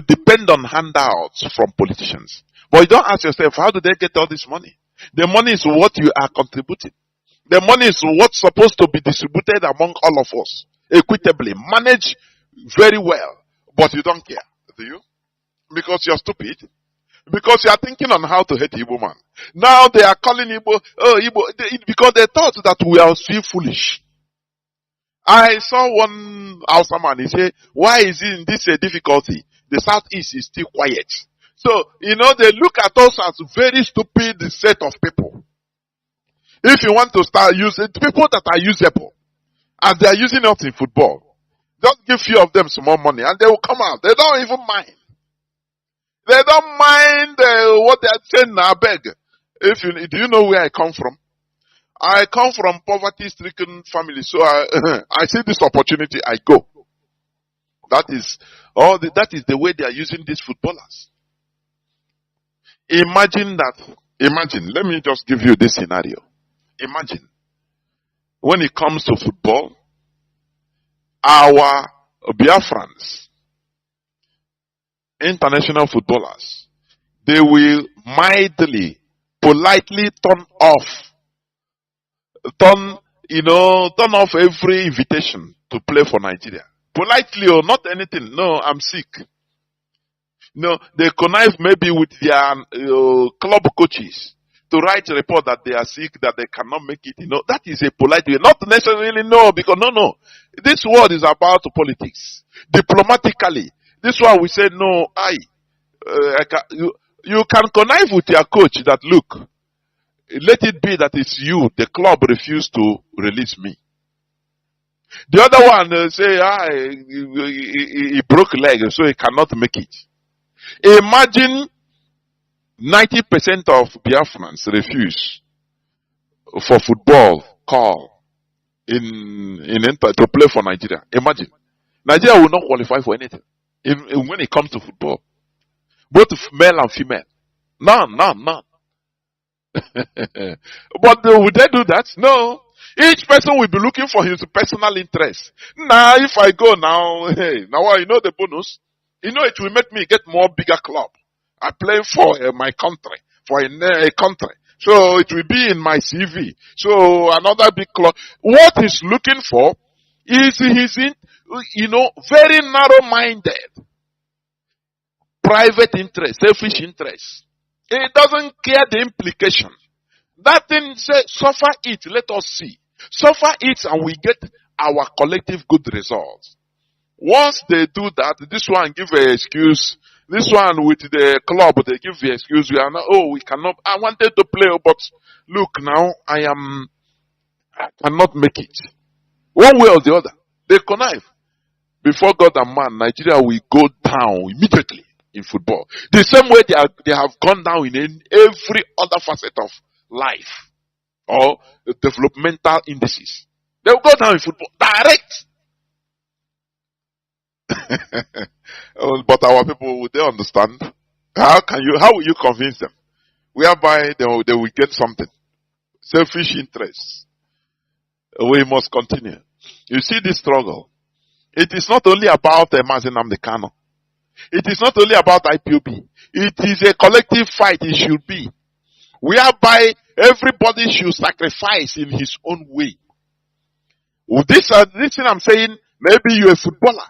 depend on handouts from politicians. But you don't ask yourself, how do they get all this money? The money is what you are contributing. The money is what's supposed to be distributed among all of us, equitably, managed very well. But you don't care, do you? Because you're stupid. Because you are thinking on how to hate Igbo man. Now they are calling Igbo, because they thought that we are still foolish. I saw one Hausa man, he said, why is it in this difficulty? The Southeast is still quiet. So, they look at us as very stupid set of people. If you want to start using people that are usable, and they are using us in football, just give few of them some more money and they will come out. They don't even mind. They don't mind what they are saying now, beg. Do you know where I come from? I come from poverty-stricken family, so I see this opportunity, I go. That is the way they are using these footballers. Imagine, let me just give you this scenario. Imagine, when it comes to football, our Biafrans, international footballers, they will mildly, politely turn off every invitation to play for Nigeria. Politely or not anything. No, I'm sick. No, they connive maybe with their club coaches to write a report that they are sick, that they cannot make it. That is a polite way. Not necessarily no, because no. This world is about politics. Diplomatically, this one we say no. You can connive with your coach that look, let it be that it's you. The club refused to release me. The other one say he broke leg, so he cannot make it. Imagine 90% of Biafrans refuse for football call to play for Nigeria. Imagine. Nigeria will not qualify for anything when it comes to football. Both male and female. None. But would they do that? No. Each person will be looking for his personal interest. Now, if I go now, the bonus. It will make me get more bigger club. I play for my country, for a country. So it will be in my CV. So another big club. What he's looking for is very narrow-minded. Private interest, selfish interest. He doesn't care the implication. That thing says, suffer it, let us see. Suffer it and we get our collective good results. Once they do that, this one give an excuse. This one with the club, they give the excuse. We cannot. I wanted to play, but look now, I cannot make it. One way or the other, they connive. Before God and man, Nigeria will go down immediately in football. The same way they have gone down in every other facet of life or developmental indices. They will go down in football direct. But our people, would they understand? How will you convince them? Whereby they will get something. Selfish interests. We must continue. You see this struggle. It is not only about Mazi Ukachi. It is not only about IPOB. It is a collective fight. It should be. Whereby everybody should sacrifice in his own way. This thing I'm saying, maybe you're a footballer.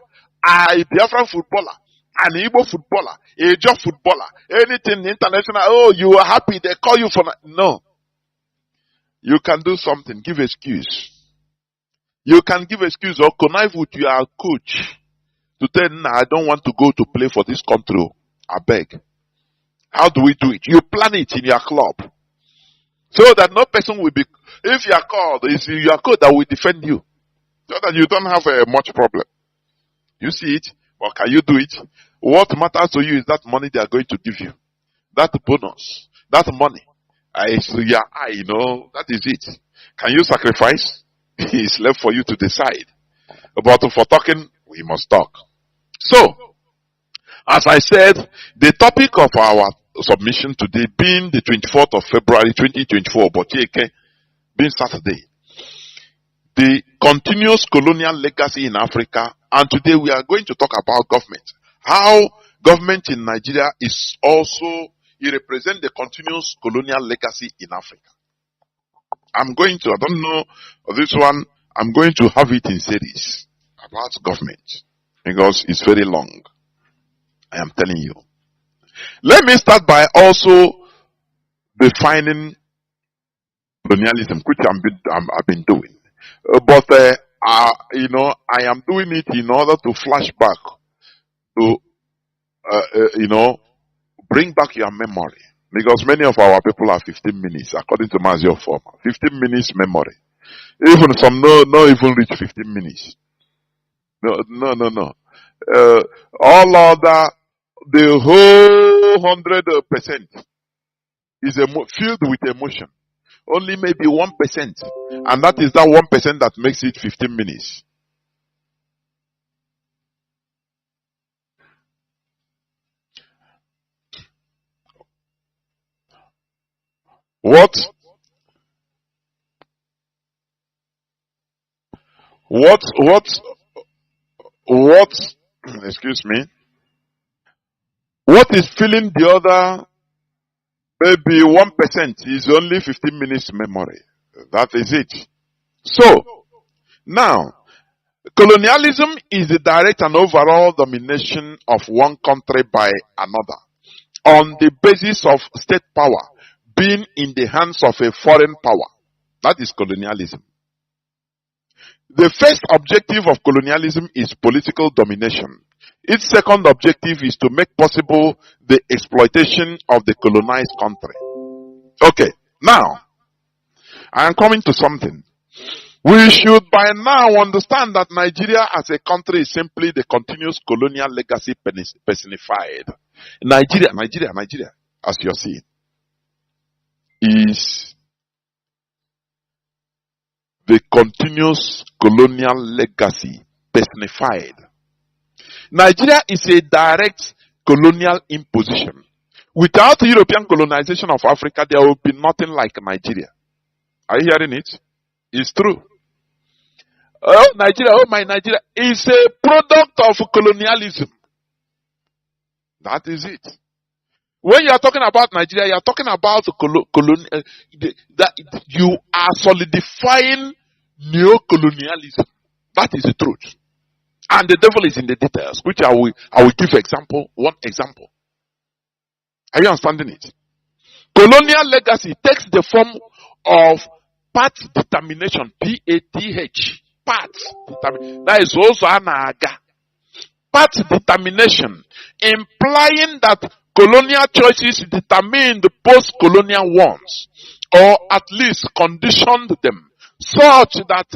A Biafran footballer, an Igbo footballer, a job footballer, anything international. Oh, you are happy, they call you for. No. You can do something, give excuse. You can give excuse or connive with your coach to tell him, I don't want to go to play for this country. I beg. How do we do it? You plan it in your club. So that no person will be, if you are called, it's your coach that will defend you. So that you don't have much problem. You see it, or can you do it? What matters to you is that money they are going to give you. That bonus, that money. It's your eye, that is it. Can you sacrifice? It's left for you to decide. But for talking, we must talk. So, as I said, the topic of our submission today being the 24th of February 2024, but being Saturday, the continuous colonial legacy in Africa, and today we are going to talk about government. How government in Nigeria is also, it represents the continuous colonial legacy in Africa. I don't know this one, I'm going to have it in series about government because it's very long. I am telling you. Let me start by also defining colonialism, which I've been doing. But I am doing it in order to flash back to, bring back your memory. Because many of our people are 15 minutes, according to Mazi Ukachi. 15 minutes memory. Even some no even reach 15 minutes. No. All other, the whole 100% is filled with emotion. Only maybe 1%. And that is that 1% that makes it 15 minutes. What, excuse me, what is filling the other maybe 1% is only 15 minutes memory. That is it. So, now, colonialism is the direct and overall domination of one country by another on the basis of state power being in the hands of a foreign power. That is colonialism. The first objective of colonialism is political domination. Its second objective is to make possible the exploitation of the colonized country. Okay, now, I am coming to something. We should by now understand that Nigeria as a country is simply the continuous colonial legacy personified. Nigeria, as you are seeing, is the continuous colonial legacy personified. Nigeria is a direct colonial imposition. Without European colonization of Africa, there will be nothing like Nigeria. Are you hearing it? It's true. Oh, Nigeria, oh my Nigeria, is a product of colonialism. That is it. When you are talking about Nigeria, you are talking about that you are solidifying neo-colonialism. That is the truth. And the devil is in the details, which I will give one example. Are you understanding it? Colonial legacy takes the form of part determination, P-A-T-H. Part determination. That is also an aga. Part determination, implying that colonial choices determine the post-colonial ones, or at least conditioned them, such that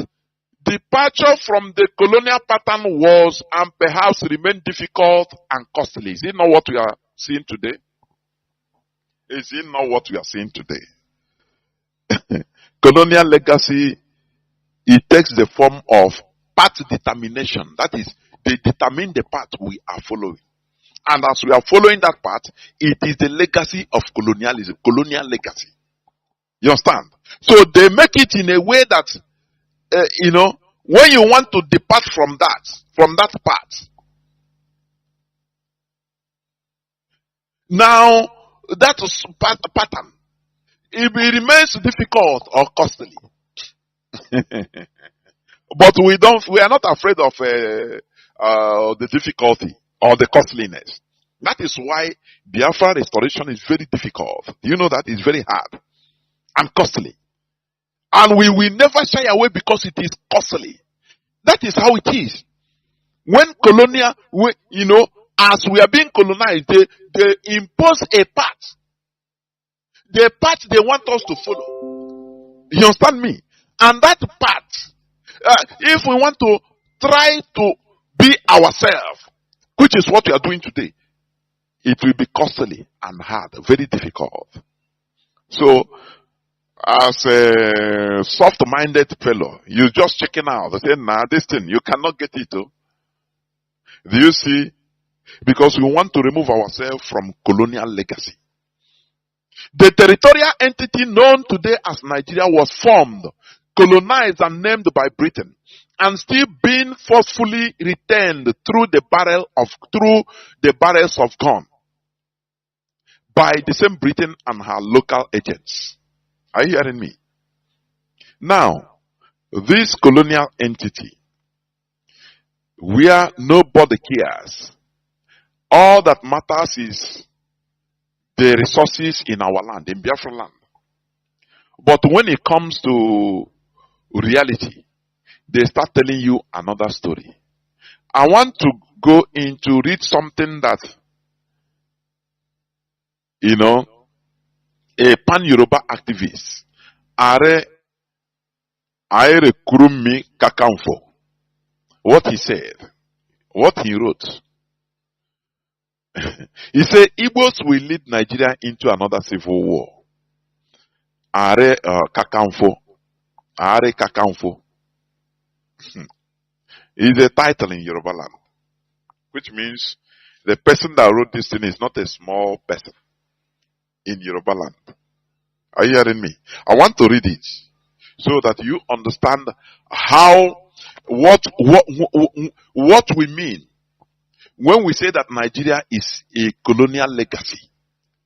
departure from the colonial pattern was and perhaps remained difficult and costly. Is it not what we are seeing today? Is it not what we are seeing today? Colonial legacy, it takes the form of path determination. That is, they determine the path we are following. And as we are following that path, it is the legacy of colonialism, colonial legacy. You understand? So they make it in a way that, when you want to depart from that path, now that pattern, it remains difficult or costly. But we are not afraid of the difficulty or the costliness. That is why Biafra restoration is very difficult. You know that it's very hard and costly. And we will never shy away because it is costly. That is how it is. When colonial, as we are being colonized, they impose a path. The path they want us to follow. You understand me? And that path, if we want to try to be ourselves, which is what we are doing today, it will be costly and hard, very difficult. So, as a soft-minded fellow, you just checking out. Say, nah, this thing, you cannot get it. Oh. Do you see? Because we want to remove ourselves from colonial legacy. The territorial entity known today as Nigeria was formed, colonized and named by Britain, and still being forcefully retained through the barrels of gun by the same Britain and her local agents. Are you hearing me? Now, this colonial entity, where nobody cares, all that matters is the resources in our land, in Biafra land. But when it comes to reality, they start telling you another story. I want to go into read something that, a pan-Yoruba activist, Are Kurumi Kakamfo, what he said, what he wrote. He said, Igbos will lead Nigeria into another civil war. Are Kakamfo. Is a title in Yoruba land, which means the person that wrote this thing is not a small person in Yoruba land. Are you hearing me? I want to read it so that you understand what we mean when we say that Nigeria is a colonial legacy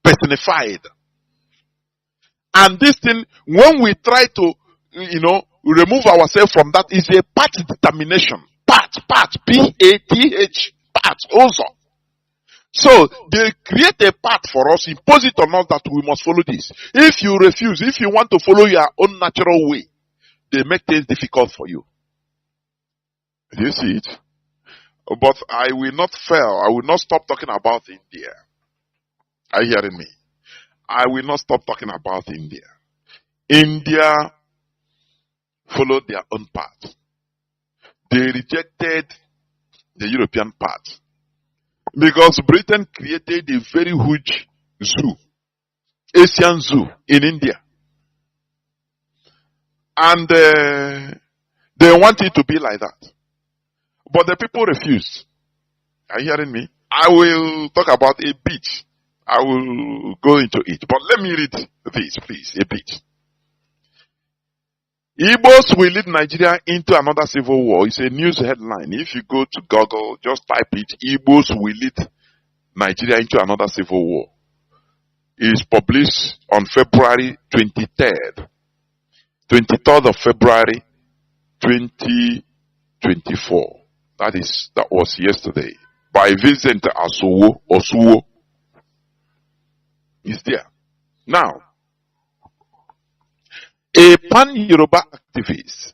personified. And this thing, when we try to, remove ourselves from that, is a part determination. Part, P-A-T-H, part also. So, they create a path for us, impose it on us that we must follow this. If you refuse, if you want to follow your own natural way, they make things difficult for you. Do you see it? But I will not fail. I will not stop talking about India. Are you hearing me? I will not stop talking about India. India followed their own path. They rejected the European path. Because Britain created a very huge zoo, Asian zoo in India. And they want it to be like that. But the people refused. Are you hearing me? I will talk about a bit. I will go into it. But let me read this, please, a bit. Igbos will lead Nigeria into another civil war. It's a news headline. If you go to Google, just type it. Igbos will lead Nigeria into another civil war. It's published on February 23rd. 23rd of February 2024. That was yesterday. By Vincent Osuwo. It's there. Now, a pan-Yoruba activist,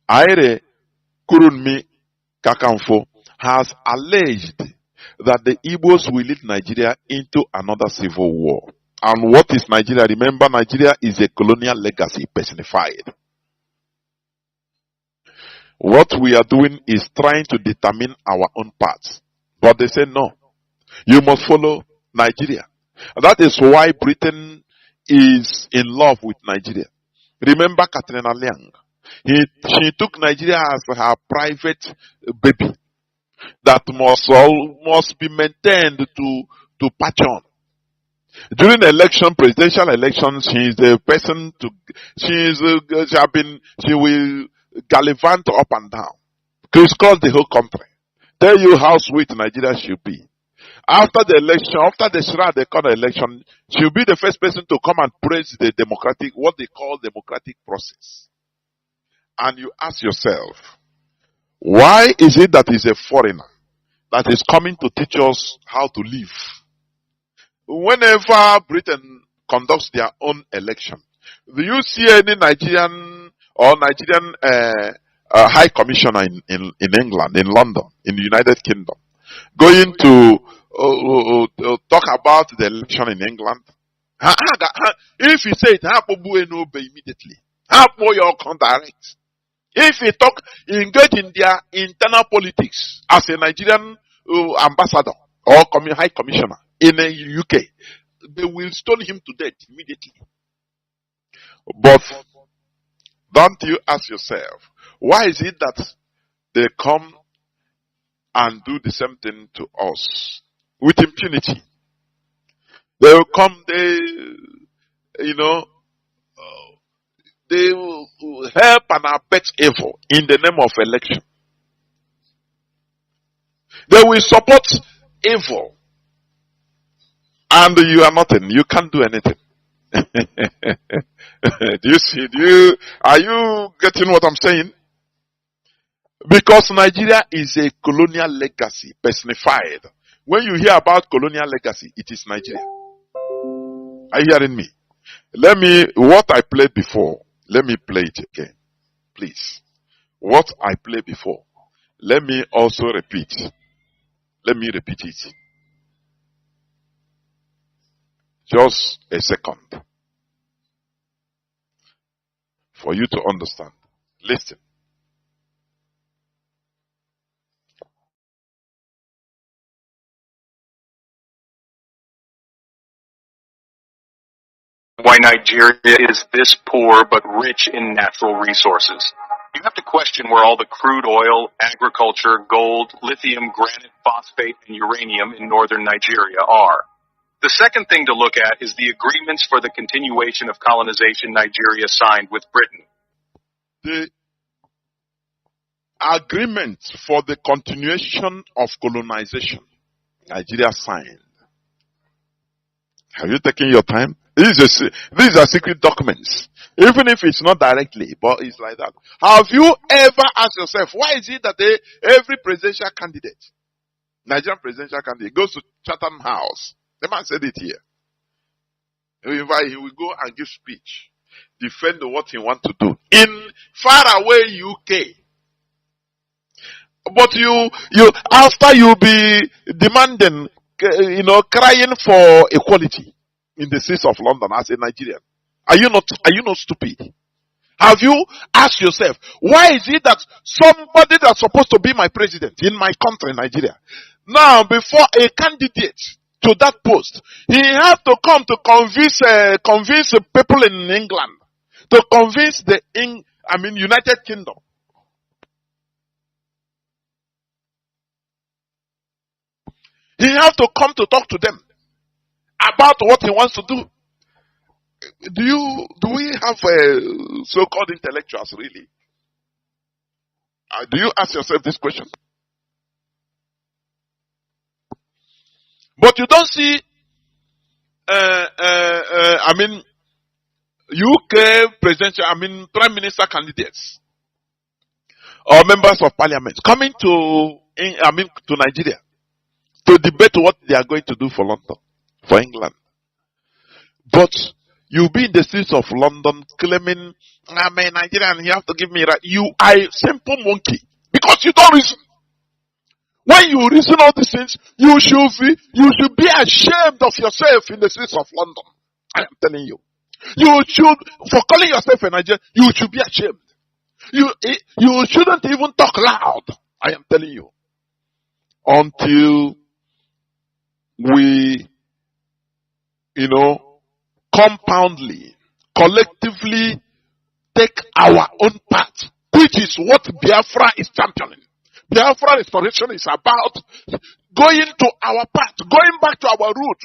Aire Kurunmi Kakamfo, has alleged that the Igbos will lead Nigeria into another civil war. And what is Nigeria? Remember, Nigeria is a colonial legacy personified. What we are doing is trying to determine our own path. But they say no. You must follow Nigeria. And that is why Britain is in love with Nigeria. Remember Katrina Liang? She took Nigeria as her private baby that must be maintained to patch on. During presidential elections, she is the person she will gallivant up and down, crisscross the whole country, tell you how sweet Nigeria should be. After the election, after the Shira Dekona election, she'll be the first person to come and praise the what they call democratic process. And you ask yourself, why is it that is a foreigner that is coming to teach us how to live? Whenever Britain conducts their own election, do you see any Nigerian high commissioner in England, in London, in the United Kingdom, going to talk about the election in England. If he say it, immediately. Your direct. If he engage in their internal politics as a Nigerian ambassador or high commissioner in the UK, they will stone him to death immediately. But don't you ask yourself, why is it that they come and do the same thing to us with impunity? They will come, they will help and abet evil in the name of election. They will support evil, and you are nothing. You can't do anything. Do you see? Are you getting what I'm saying? Because Nigeria is a colonial legacy personified. When you hear about colonial legacy, it is Nigeria. Are you hearing me? What I played before, let me play it again. Please. What I played before, let me also repeat. Let me repeat it. Just a second. For you to understand. Listen. Why Nigeria is this poor but rich in natural resources. You have to question where all the crude oil, agriculture, gold, lithium, granite, phosphate, and uranium in northern Nigeria are. The second thing to look at is the agreements for the continuation of colonization Nigeria signed with Britain. The agreement for the continuation of colonization Nigeria signed. Have you taken your time? These are secret documents. Even if it's not directly, but it's like that. Have you ever asked yourself, why is it that every presidential candidate, Nigerian presidential candidate, goes to Chatham House? The man said it here. He will go and give speech, defend what he wants to do in faraway UK. But after you be demanding, crying for equality in the streets of London as a Nigerian. Are you not stupid? Have you asked yourself, why is it that somebody that's supposed to be my president in my country, Nigeria, now before a candidate to that post, he has to come to convince people in England, to convince United Kingdom. He has to come to talk to them about what he wants to do. Do we have so-called intellectuals really? Do you ask yourself this question? But you don't see, UK presidential, prime minister candidates or members of parliament coming to Nigeria to debate what they are going to do for London, for England. But you'll be in the streets of London claiming, I'm a Nigerian, you have to give me right. You are a simple monkey because you don't reason. When you reason all these things, you should be ashamed of yourself in the streets of London. I am telling you. You should, for calling yourself a Nigerian, you should be ashamed. You shouldn't even talk loud. I am telling you. Until we, compoundly, collectively take our own part, which is what Biafra is championing. Biafra restoration is about going to our path, going back to our root,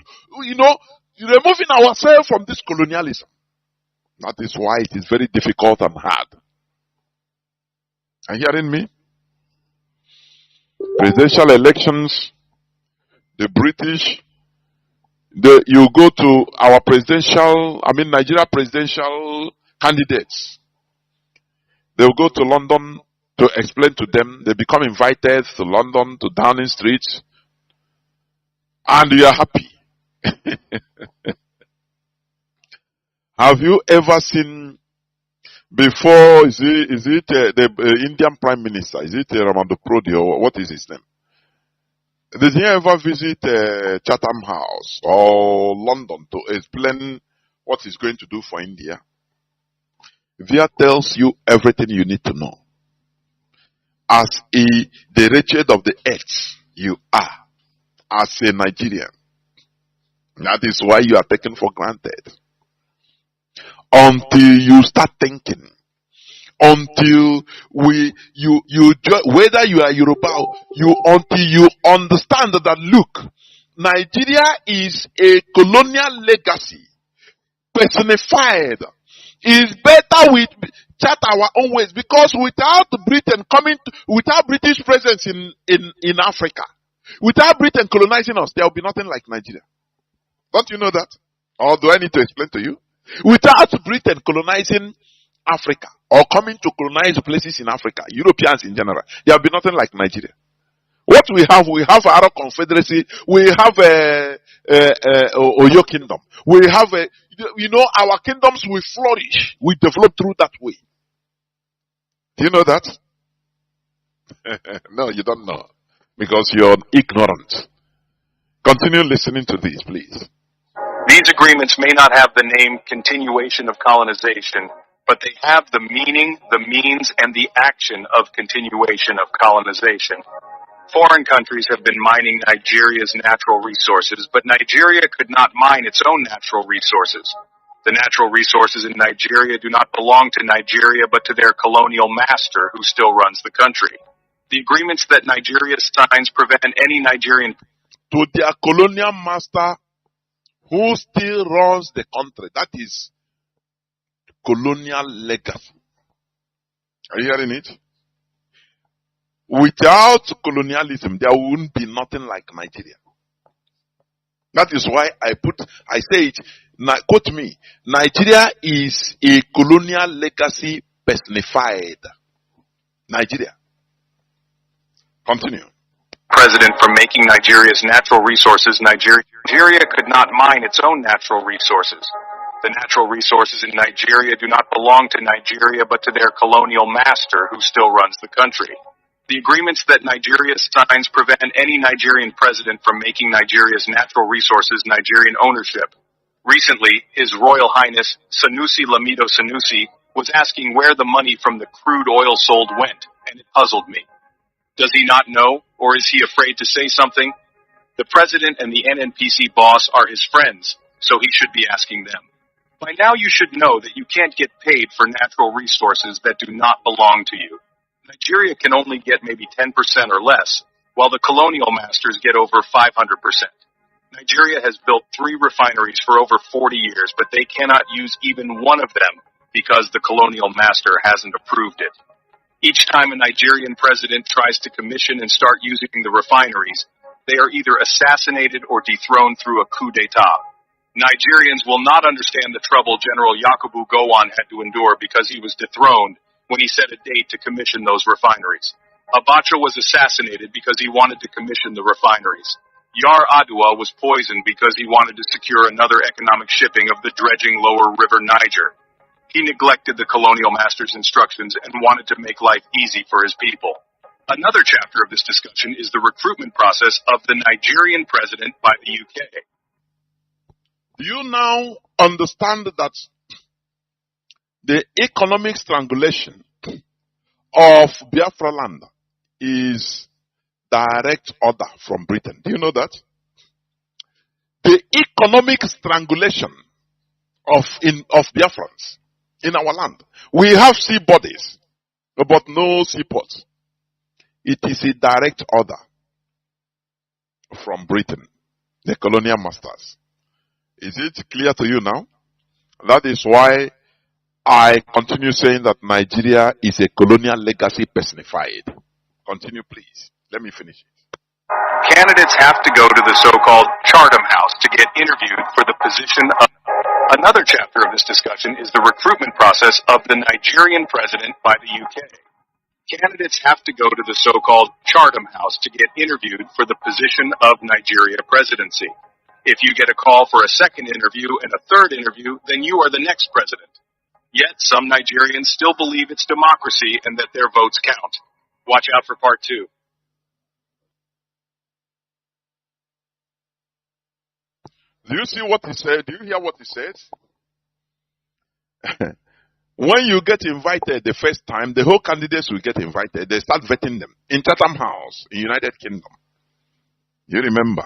removing ourselves from this colonialism. That is why it is very difficult and hard. Are you hearing me? Presidential elections, the British, you go to our Nigeria presidential candidates. They will go to London to explain to them. They become invited to London, to Downing Street, and you are happy. Have you ever seen before, is it the Indian Prime Minister? Is it Ramando Prodi or what is his name? Did he ever visit Chatham House or London to explain what he's going to do for India? Via tells you everything you need to know. As the wretched of the earth you are, as a Nigerian. That is why you are taken for granted. Until you start thinking. Until whether you are Yoruba, until you understand that look, Nigeria is a colonial legacy personified. Is better with chart our own ways, because without Britain without British presence in Africa, without Britain colonizing us, there will be nothing like Nigeria. Don't you know that? Or do I need to explain to you? Without Britain colonizing Africa or coming to colonize places in Africa, Europeans in general, there will be nothing like Nigeria. What we have Arab Confederacy, we have Oyo Kingdom, we have our kingdoms will flourish, we develop through that way. Do you know that? No, you don't know, because you're ignorant. Continue listening to these, please. These agreements may not have the name continuation of colonization, but they have the meaning, the means, and the action of continuation of colonization. Foreign countries have been mining Nigeria's natural resources, but Nigeria could not mine its own natural resources. The natural resources in Nigeria do not belong to Nigeria, but to their colonial master, who still runs the country. The agreements that Nigeria signs prevent any Nigerian... To their colonial master, who still runs the country. That is colonial legacy. Are you hearing it? Without colonialism, there wouldn't be nothing like Nigeria. That is why I say it, quote me, Nigeria is a colonial legacy personified. Nigeria. Continue. President from making Nigeria's natural resources. Nigeria could not mine its own natural resources. The natural resources in Nigeria do not belong to Nigeria, but to their colonial master, who still runs the country. The agreements that Nigeria signs prevent any Nigerian president from making Nigeria's natural resources Nigerian ownership. Recently, His Royal Highness Sanusi Lamido Sanusi was asking where the money from the crude oil sold went, and it puzzled me. Does he not know, or is he afraid to say something? The president and the NNPC boss are his friends, so he should be asking them. By now you should know that you can't get paid for natural resources that do not belong to you. Nigeria can only get maybe 10% or less, while the colonial masters get over 500%. Nigeria has built 3 refineries for over 40 years, but they cannot use even one of them because the colonial master hasn't approved it. Each time a Nigerian president tries to commission and start using the refineries, they are either assassinated or dethroned through a coup d'etat. Nigerians will not understand the trouble General Yakubu Gowon had to endure because he was dethroned when he set a date to commission those refineries. Abacha was assassinated because he wanted to commission the refineries. Yar Adua was poisoned because he wanted to secure another economic shipping of the dredging lower river Niger. He neglected the colonial master's instructions and wanted to make life easy for his people. Another chapter of this discussion is the recruitment process of the Nigerian president by the UK. Do you now understand that the economic strangulation of Biafra land is direct order from Britain? Do you know that? The economic strangulation of Biafrans in our land. We have sea bodies, but no seaports. It is a direct order from Britain, the colonial masters. Is it clear to you now? That is why I continue saying that Nigeria is a colonial legacy personified. Continue, please. Let me finish it. Candidates have to go to the so-called Chatham House to get interviewed for the position of... Another chapter of this discussion is the recruitment process of the Nigerian president by the UK. Candidates have to go to the so-called Chatham House to get interviewed for the position of Nigeria presidency. If you get a call for a second interview and a third interview, then you are the next president. Yet some Nigerians still believe it's democracy and that their votes count. Watch out for part 2. Do you see what he said? Do you hear what he says? When you get invited the first time, the whole candidates will get invited. They start vetting them in Chatham House in United Kingdom. You remember?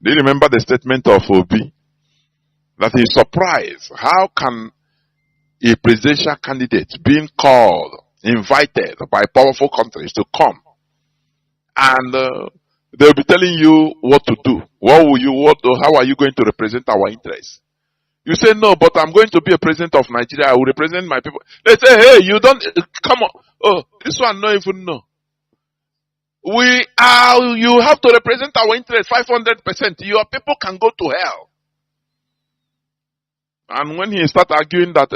Do you remember the statement of Obi? That he's surprised. How can a presidential candidate being called, invited by powerful countries to come, and they'll be telling you what to do? How are you going to represent our interests? You say, no, but I'm going to be a president of Nigeria. I will represent my people. They say, hey, you don't, come on. Oh, this one, no even know. You have to represent our interest 500%. Your people can go to hell. And when he start arguing that,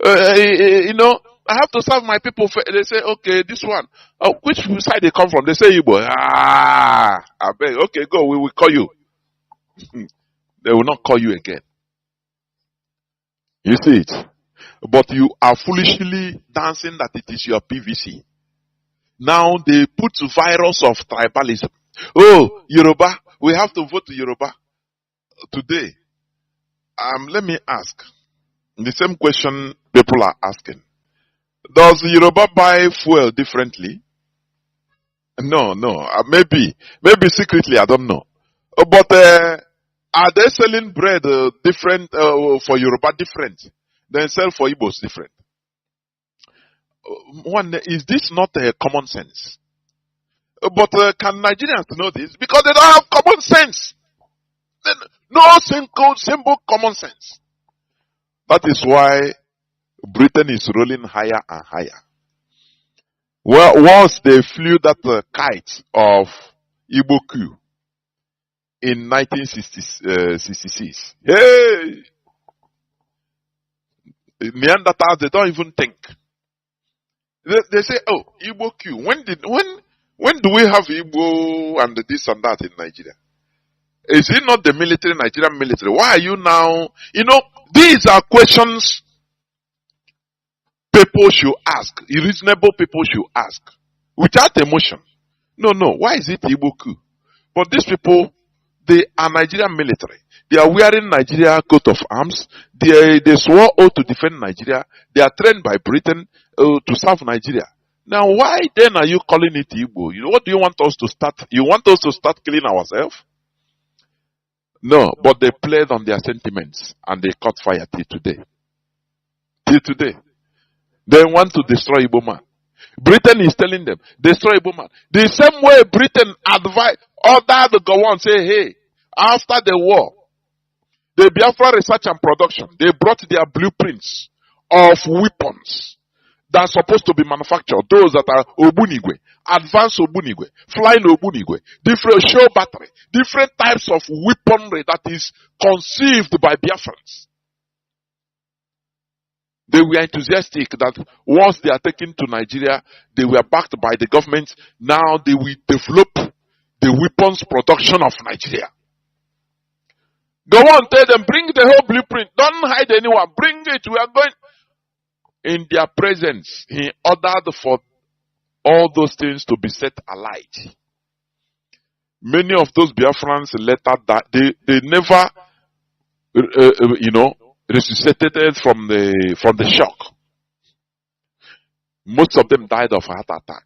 I have to serve my people. They say, okay, this one. Which side they come from? They say, Igbo. I beg. Okay, go. We will call you. They will not call you again. You see it? But you are foolishly dancing that it is your PVC. Now they put virus of tribalism. Oh, Yoruba, we have to vote to Yoruba today. Let me ask the same question people are asking. Does Yoruba buy fuel differently? No. Maybe secretly, I don't know. But are they selling bread different for Yoruba different? Then sell for Igbos different? One, is this not common sense? But can Nigerians know this? Because they don't have common sense. No simple common sense. That is why Britain is rolling higher and higher. Well, once they flew that kite of Igbo Q in 1966, hey, Neanderthals, they don't even think. They say, oh, Igbo Q. When do we have Igbo and this and that in Nigeria? Is it not the military, Nigerian military? Why are you now? These are questions people should ask. Reasonable people should ask. Without emotion. No. Why is it Igbo Q? But these people, they are Nigerian military. They are wearing Nigeria coat of arms. They swore oath to defend Nigeria. They are trained by Britain to serve Nigeria. Now, why then are you calling it Igbo? What do you want us to start? You want us to start killing ourselves? No, but they played on their sentiments and they caught fire till today. They want to destroy Igbo man. Britain is telling them, destroy Igbo man. The same way Britain ordered the Gowon, say, hey, after the war, the Biafra Research and Production, they brought their blueprints of weapons that are supposed to be manufactured. Those that are Obunigwe, advanced Obunigwe, flying Obunigwe, different show battery, different types of weaponry that is conceived by Biafrans. They were enthusiastic that once they are taken to Nigeria, they were backed by the government. Now they will develop the weapons production of Nigeria. Go on, tell them, bring the whole blueprint. Don't hide anyone. Bring it. We are going. In their presence, he ordered for all those things to be set alight. Many of those Biafrans later died. They never, resuscitated from the shock. Most of them died of heart attack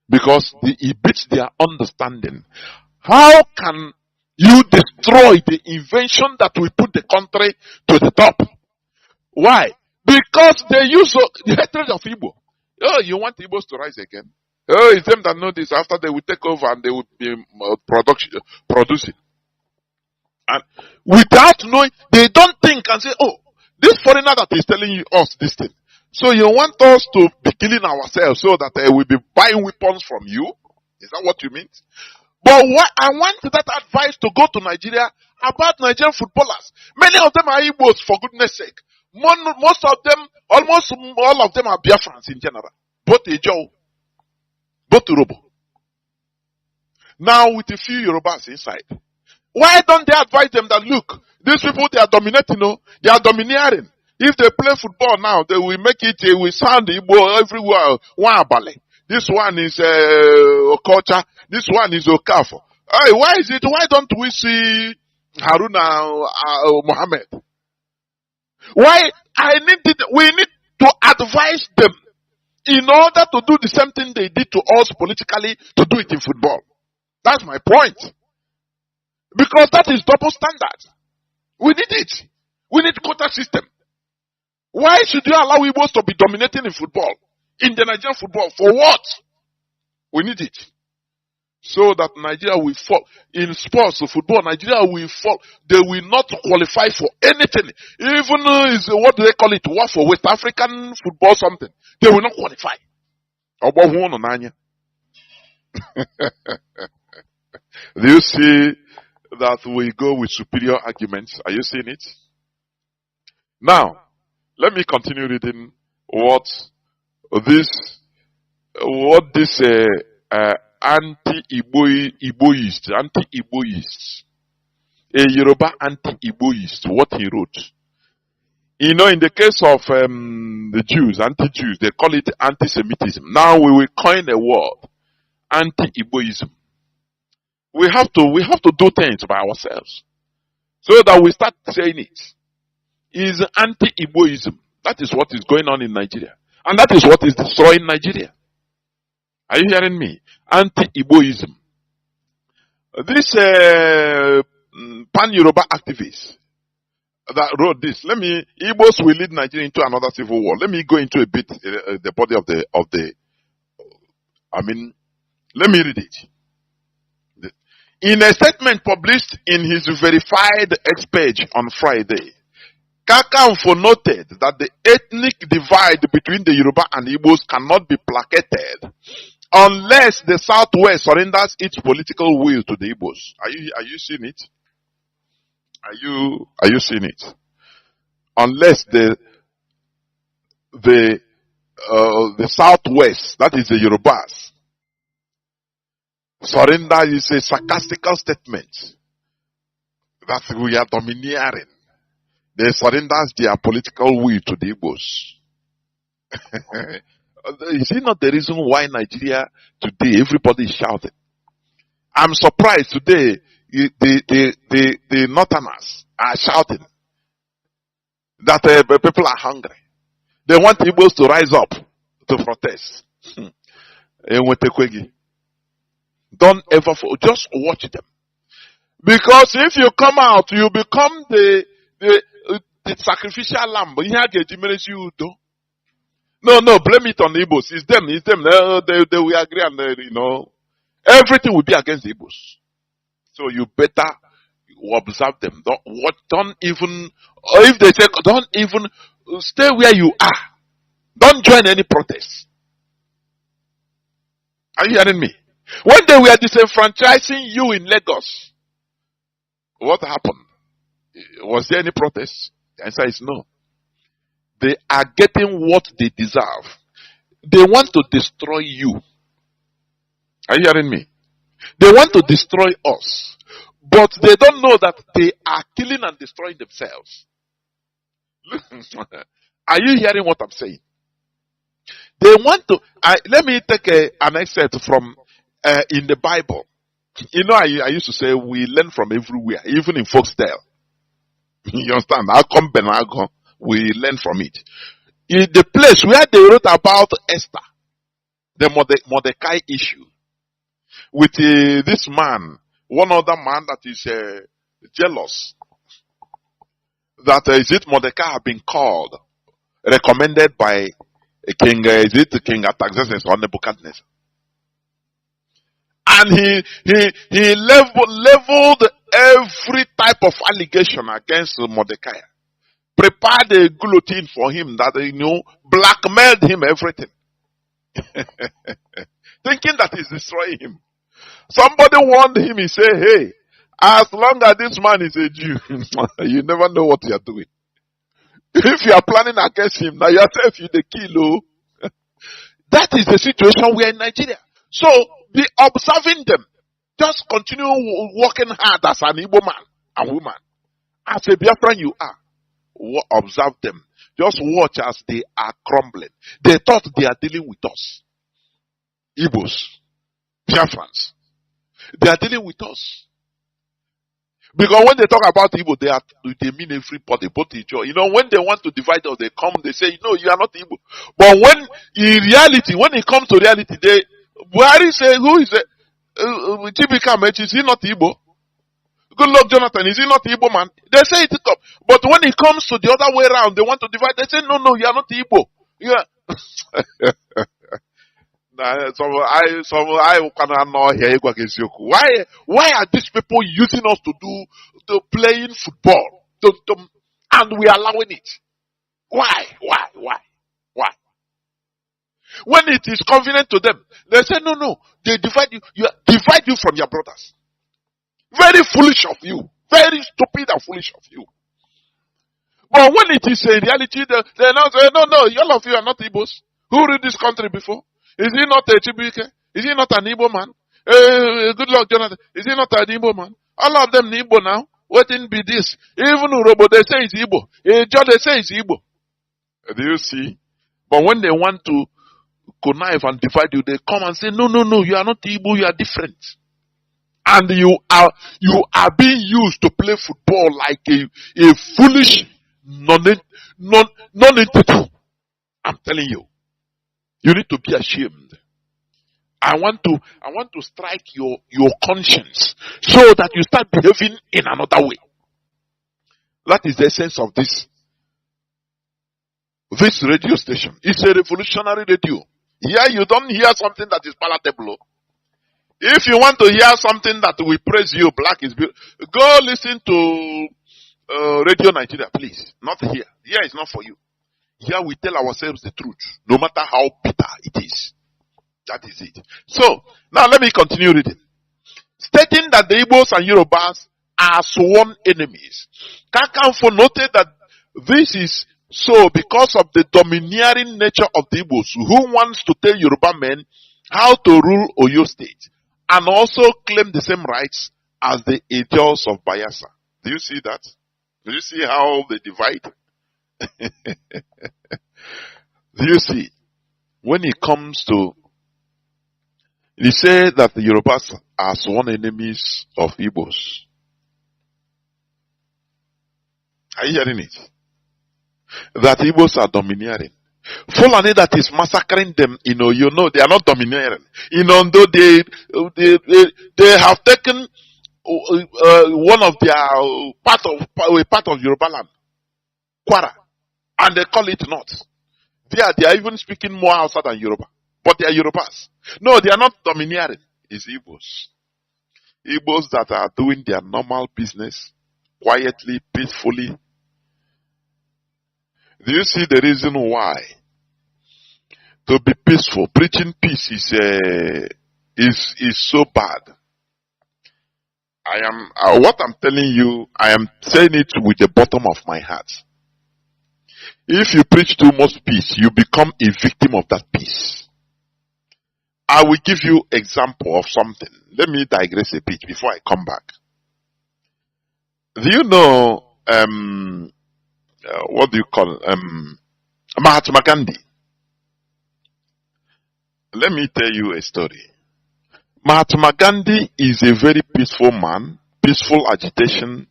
because it beats their understanding. How can you destroy the invention that will put the country to the top? Why? Because they use the hatred of Igbo. Oh, you want Igbos to rise again? Oh, it's them that know this. After they will take over and they will be producing. And without knowing, they don't think and say, oh, this foreigner that is telling us this thing. So you want us to be killing ourselves so that we'll be buying weapons from you? Is that what you mean? But I want that advice to go to Nigeria about Nigerian footballers. Many of them are Igbos, for goodness sake. Most of them, almost all of them are Biafrans in general. Both Ejo, both Urobo. Now with a few Yorubas inside. Why don't they advise them that, look, these people, they are dominating, they are domineering. If they play football now, they will make it, they will sound Igbo everywhere. One abale. This one is Okocha. This one is Okafo. Hey, why is it? Why don't we see Haruna Mohammed? Why? We need to advise them in order to do the same thing they did to us politically, to do it in football. That's my point. Because that is double standard. We need it. We need quota system. Why should you allow Igbos to be dominating in football? In the Nigerian football? For what? We need it. So that Nigeria will fall. In sports, football, Nigeria will fall. They will not qualify for anything. Even is what do they call it? What for West African football something. They will not qualify. Do you see that we go with superior arguments? Are you seeing it? Now, let me continue reading what this anti-Igboist, a Yoruba anti-Igboist, what he wrote. You know, in the case of the Jews, anti-Jews, they call it anti-Semitism. Now we will coin a word, anti-Igboism. We have to do things by ourselves, so that we start saying it. Is anti-Igboism. That is what is going on in Nigeria. And that is what is destroying Nigeria. Are you hearing me? Anti-Igboism. This pan-Yoruba activist that wrote this. Igbos will lead Nigeria into another civil war. Let me go into a bit the body of the. Let me read it. In a statement published in his verified X page on Friday, Kakanfo noted that the ethnic divide between the Yoruba and Igbos cannot be placated unless the Southwest surrenders its political will to the Igbos. Are you seeing it? Are you seeing it? Unless the Southwest, that is the Yorubas, surrender is a sarcastical statement that we are domineering. They surrenders their political will to the Igbos. Is it not the reason why Nigeria today everybody is shouting? I'm surprised today the Northerners are shouting that people are hungry. They want Igbos to rise up to protest. Don't ever just watch them. Because if you come out, you become the sacrificial lamb. No, blame it on the Igbos. It's them. They will agree and everything will be against the Igbos. So you better observe them. Don't even, or if they say, don't even stay where you are. Don't join any protest. Are you hearing me? When they were disenfranchising you in Lagos, what happened? Was there any protest? The answer is no. They are getting what they deserve. They want to destroy you. Are you hearing me? They want to destroy us. But they don't know that they are killing and destroying themselves. Are you hearing what I'm saying? They want to. Let me take an excerpt from in the Bible. You know, I used to say we learn from everywhere, even in folktale. You understand? How come Benago? We learn from it. In the place where they wrote about Esther, the Mordecai issue, with this man, one other man that is jealous, that is it Mordecai have been called, recommended by King Artaxerxes or Nebuchadnezzar. And he leveled every type of allegation against Mordecai. Prepared a guillotine for him that, blackmailed him everything. Thinking that he's destroying him. Somebody warned him, he said, hey, as long as this man is a Jew, you never know what you are doing. If you are planning against him, now yourself you the kill. That is the situation we are in Nigeria. So, be observing them. Just continue working hard as an Igbo man and woman. As a Biafran you are. observe them. Just watch as they are crumbling. They thought they are dealing with us. Igbos, Biafrans. They are dealing with us. Because when they talk about Igbo, they mean everybody, both each other. When they want to divide us, they come, they say, no, you are not Igbo. But when it comes to reality, Buhari say, who is it? Chibika Mechi, is he not Igbo? Good luck, Jonathan, is he not Igbo man? They say it up. But when it comes to the other way around, they want to divide, they say, no, you are not Igbo. Yeah. Why are these people using us to playing football? And we are allowing it? Why? When it is convenient to them, they say no. They divide you from your brothers. Very foolish of you. Very stupid and foolish of you. But when it is a reality, they now say, no, all of you are not Igbos. Who ruled this country before? Is he not a Chibike? Is he not an Igbo man? Good luck, Jonathan. Is he not an Igbo man? All of them Igbo now. Waiting be this. Even Urobo, they say it's Igbo. John, they say it's Igbo. Do you see? But when they want to connive and divide you, they come and say, no, you are not Igbo, you are different. And you are being used to play football like a foolish non-entity. I'm telling you. You need to be ashamed. I want to strike your conscience so that you start behaving in another way. That is the essence of this radio station. It's a revolutionary radio. Here you don't hear something that is palatable. If you want to hear something that will praise you, black is beautiful, go listen to Radio Nigeria, please. Not here. Here is not for you. Here we tell ourselves the truth, no matter how bitter it is. That is it. So, now let me continue reading. Stating that the Igbos and Yorubas are sworn enemies. Kakanfo noted that this is so because of the domineering nature of the Igbos, who wants to tell Yoruba men how to rule Oyo State, and also claim the same rights as the Ejos of Bayelsa. Do you see that? Do you see how they divide? Do you see? When it comes to, they say that the Yorubas are sworn enemies of Igbos. Are you hearing it? That Igbos are domineering. Fulani that is massacring them, they are not domineering. Though they have taken one of their part of Yoruba land, Kwara, and they call it North. They are even speaking more Hausa than Yoruba, but they are Yorubas. No, they are not domineering. It's Igbos. Igbos that are doing their normal business quietly, peacefully. Do you see the reason why? To be peaceful, preaching peace is so bad. What I'm telling you, I am saying it with the bottom of my heart. If you preach too much peace, you become a victim of that peace. I will give you example of something. Let me digress a bit before I come back. Do you know, what do you call, Mahatma Gandhi? Let me tell you a story. Mahatma Gandhi is a very peaceful man, peaceful agitation.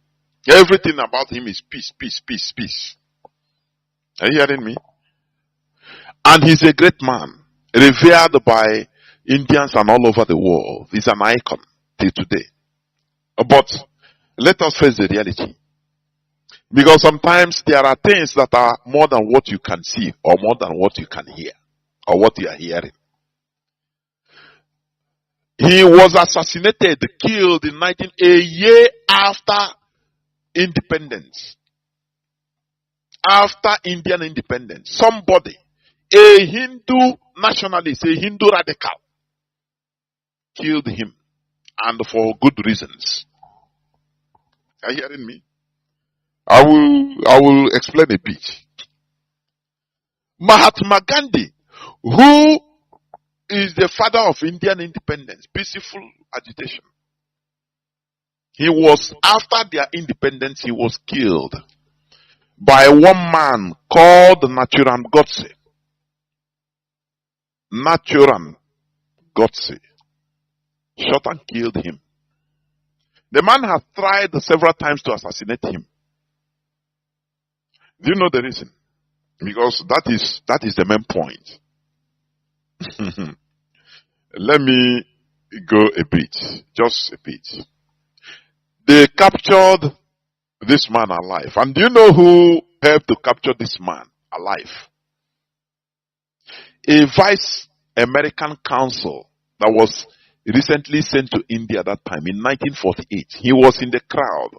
Everything about him is peace, peace, peace, peace. Are you hearing me? And he's a great man, revered by Indians and all over the world. He's an icon till today. But let us face the reality. Because sometimes there are things that are more than what you can see, or more than what you can hear, or what you are hearing. He was assassinated, killed in a year after independence. After Indian independence. Somebody, a Hindu nationalist, a Hindu radical, killed him. And for good reasons. Are you hearing me? I will explain a bit. Mahatma Gandhi, who is the father of Indian independence, peaceful agitation. He was, after their independence, he was killed by one man called Naturan Godse. Naturan Godse shot and killed him. The man has tried several times to assassinate him. Do you know the reason? Because that is the main point. Let me go a bit, just a bit. They captured this man alive. And do you know who helped to capture this man alive? A vice American consul that was recently sent to India at that time in 1948. He was in the crowd,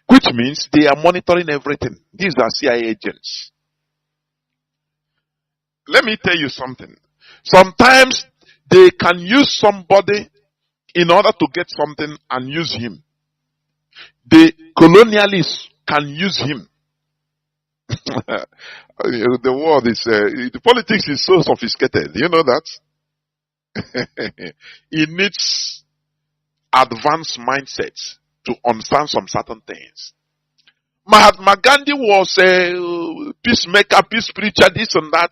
which means they are monitoring everything. These are CIA agents. Let me tell you something. Sometimes they can use somebody in order to get something and use him. The colonialists can use him. The world is, the politics is so sophisticated. You know that? It needs advanced mindsets to understand some certain things. Mahatma Gandhi was a peacemaker, peace preacher, this and that,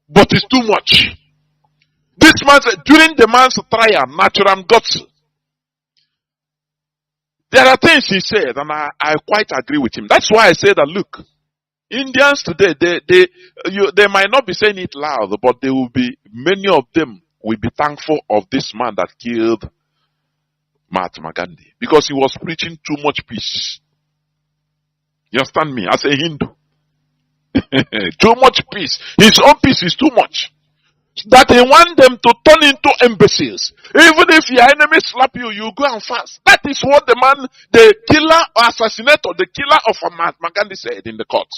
but it's too much. This man, during the man's trial, Natural Guts, there are things he said, and I quite agree with him. That's why I say that, look, Indians today, they might not be saying it loud, but they will be, many of them will be thankful of this man that killed Mahatma Gandhi, because he was preaching too much peace. You understand me? As a Hindu. Too much peace. His own peace is too much. That he want them to turn into imbeciles. Even if your enemy slap you, you go and fast. That is what the man, the killer or assassinator, the killer of Mahatma Gandhi said in the court.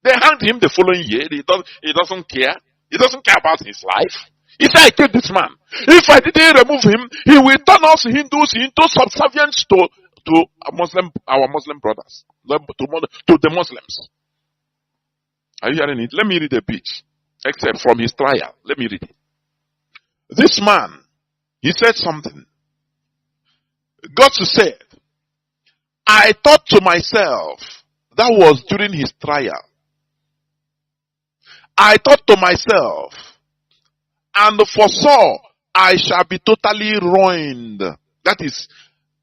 They hanged him the following year. He doesn't care. He doesn't care about his life. He said, I killed this man. If I didn't remove him, he will turn us Hindus into subservience to our Muslim brothers, to the Muslims. Are you hearing it? Let me read a bit, except from his trial. Let me read it. This man, he said something. God said, I thought to myself, that was during his trial. I thought to myself, and foresaw I shall be totally ruined. That is,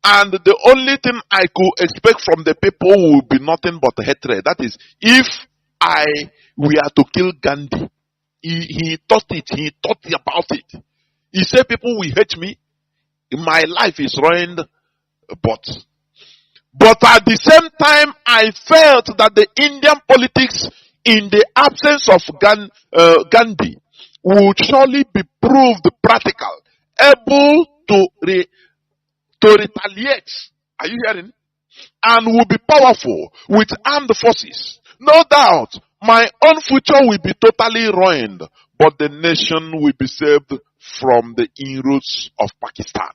and the only thing I could expect from the people would be nothing but hatred. That is, if I were to kill Gandhi, he thought it, he thought about it. He said people will hate me, my life is ruined, but at the same time, I felt that the Indian politics, in the absence of Gandhi, would surely be proved practical, able to retaliate. Are you hearing? And will be powerful with armed forces. No doubt, my own future will be totally ruined, but the nation will be saved from the inroads of Pakistan.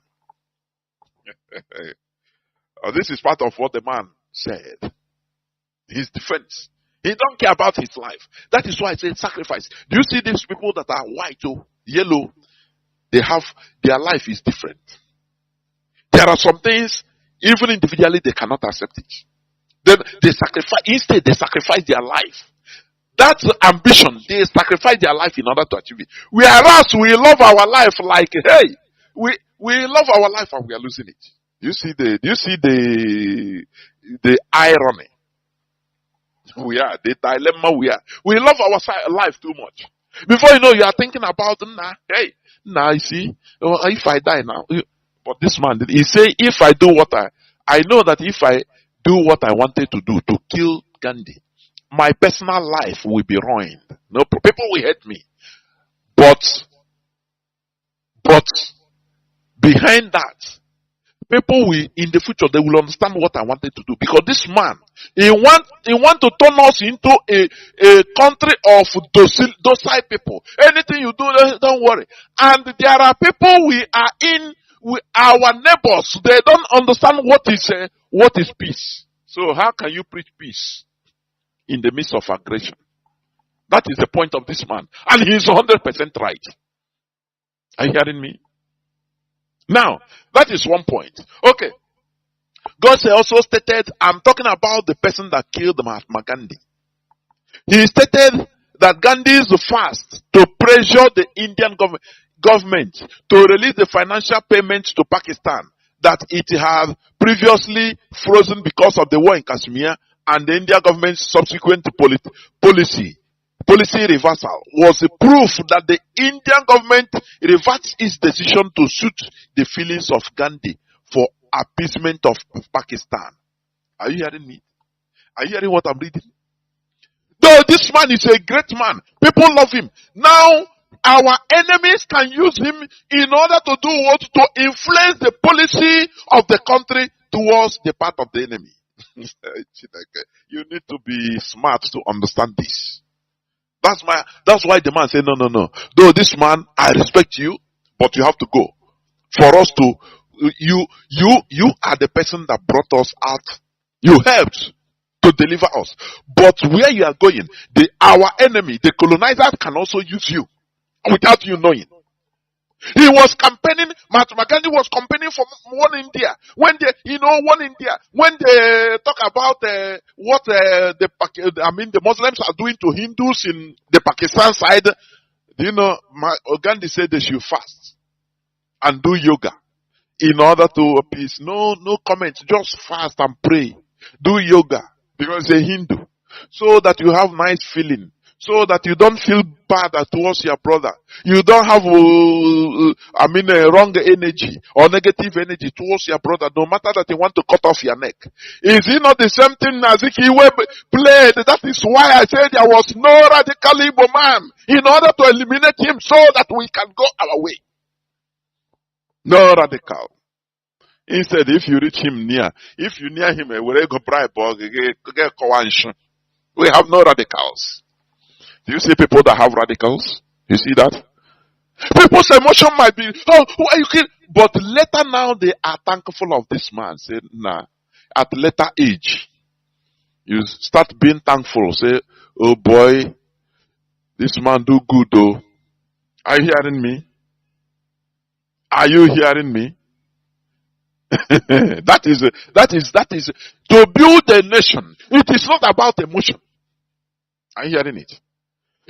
This is part of what the man said. His defense. He don't care about his life. That is why I say sacrifice. Do you see these people that are white or yellow? Their life is different. There are some things, even individually, they cannot accept it. Then they sacrifice, instead they sacrifice their life. That's ambition. They sacrifice their life in order to achieve it. Whereas we love our life like, hey, we love our life and we are losing it. Do you see the irony? We are, the dilemma we are. We love our life too much. Before you know, you are thinking about, you see, if I die now. But this man, he say, if I do what I know that if I do what I wanted to do, to kill Gandhi, my personal life will be ruined. No, people will hate me. But behind that, people will, in the future, they will understand what I wanted to do. Because this man, he want to turn us into a country of docile people. Anything you do, don't worry. And there are people we are in, our neighbors, they don't understand what is peace. So how can you preach peace in the midst of aggression? That is the point of this man. And he is 100% right. Are you hearing me? Now, that is one point. Okay. God also stated, I'm talking about the person that killed Mahatma Gandhi. He stated that Gandhi's fast to pressure the Indian government to release the financial payments to Pakistan that it had previously frozen because of the war in Kashmir and the Indian government's subsequent policy reversal was a proof that the Indian government reversed its decision to suit the feelings of Gandhi for appeasement of Pakistan. Are you hearing me? Are you hearing what I'm reading? Though this man is a great man, people love him. Now, our enemies can use him in order to do what? To influence the policy of the country towards the part of the enemy. You need to be smart to understand this. That's why the man said, no. Though this man, I respect you, but you have to go. For us to, you are the person that brought us out. You helped to deliver us. But where you are going, our enemy, the colonizer, can also use you without you knowing. He was campaigning, Mahatma Gandhi was campaigning for one India. When they talk about what the Muslims are doing to Hindus in the Pakistan side, Gandhi said they should fast and do yoga in order to appease. No comments, just fast and pray. Do yoga because you're a Hindu, so that you have nice feeling. So that you don't feel bad towards your brother. You don't have, wrong energy or negative energy towards your brother, no matter that you want to cut off your neck. Is it not the same thing as Ikiwe played? That is why I said there was no radical Igbo man in order to eliminate him so that we can go our way. No radical. Instead, if you reach him near, if you near him, we have no radicals. Do you see people that have radicals? You see that? People's emotion might be, why you kill? But later now they are thankful of this man. Say, nah. At later age, you start being thankful. Say, oh boy, this man do good though. Are you hearing me? Are you hearing me? That is to build a nation. It is not about emotion. Are you hearing it?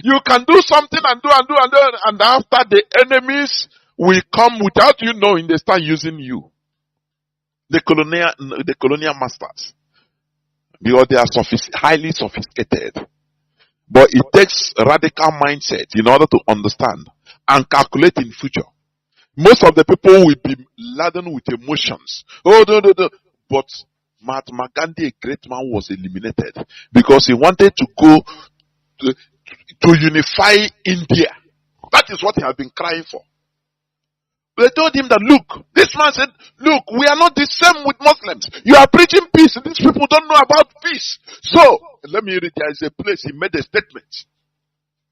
You can do something and do, and after the enemies will come without you knowing, they start using you. The colonial masters. Because they are highly sophisticated. But it takes radical mindset in order to understand and calculate in future. Most of the people will be laden with emotions. Oh, no. But Mahatma Gandhi, a great man, was eliminated because he wanted to go to unify India. That is what he has been crying for. They told him that, look, this man said, look, we are not the same with Muslims. You are preaching peace. These people don't know about peace. So, let me read. There is a place he made a statement.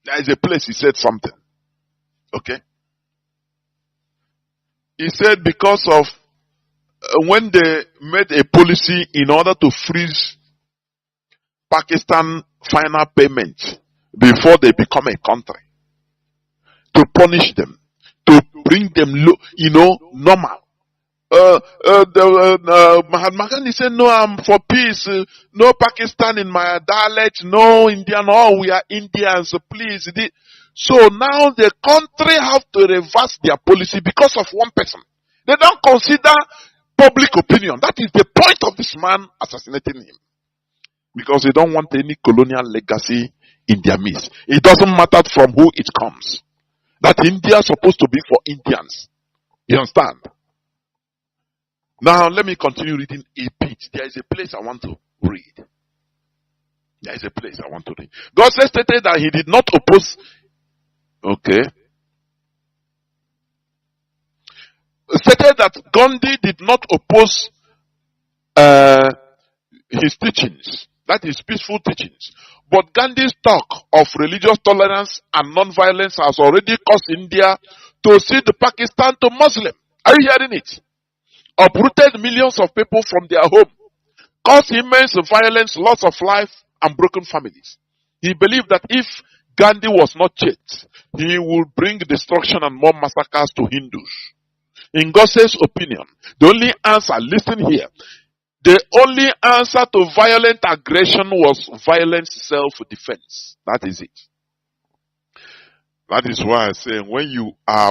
There is a place he said something. Okay? He said because of when they made a policy in order to freeze Pakistan final payment before they become a country, to punish them, to bring them normal. Mahatma Gandhi said, no, I'm for peace. No Pakistan in my dialect. No Indian. Oh, we are Indians. Please. So now the country have to reverse their policy because of one person. They don't consider public opinion. That is the point of this man assassinating him. Because they don't want any colonial legacy in their midst. It doesn't matter from who it comes. That India is supposed to be for Indians. You understand? Now let me continue reading a bit. There is a place I want to read. There is a place I want to read. God stated that he did not oppose. Okay. Stated that Gandhi did not oppose his teachings. That is peaceful teachings. But Gandhi's talk of religious tolerance and non-violence has already caused India to cede Pakistan to Muslim. Are you hearing it? Uprooted millions of people from their home, caused immense violence, loss of life, and broken families. He believed that if Gandhi was not checked, he would bring destruction and more massacres to Hindus. In God's opinion, the only answer, listen here, The only answer to violent aggression was violent self-defense. That is it. That is why I say when you are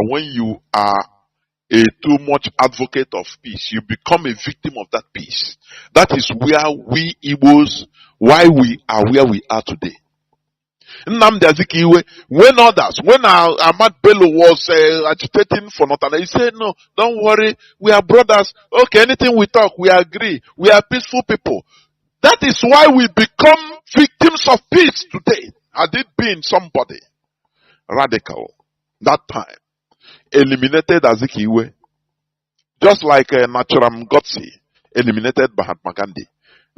a too much advocate of peace, you become a victim of that peace. That is where we Igbos, why we are where we are today. Nnamdi Azikiwe, when Ahmad Bello was agitating for Northern, he said, no, don't worry, we are brothers. Okay, anything we talk, we agree. We are peaceful people. That is why we become victims of peace today. Had it been somebody radical that time, eliminated Azikiwe, just like Naturam Gotsi eliminated Mahatma Gandhi,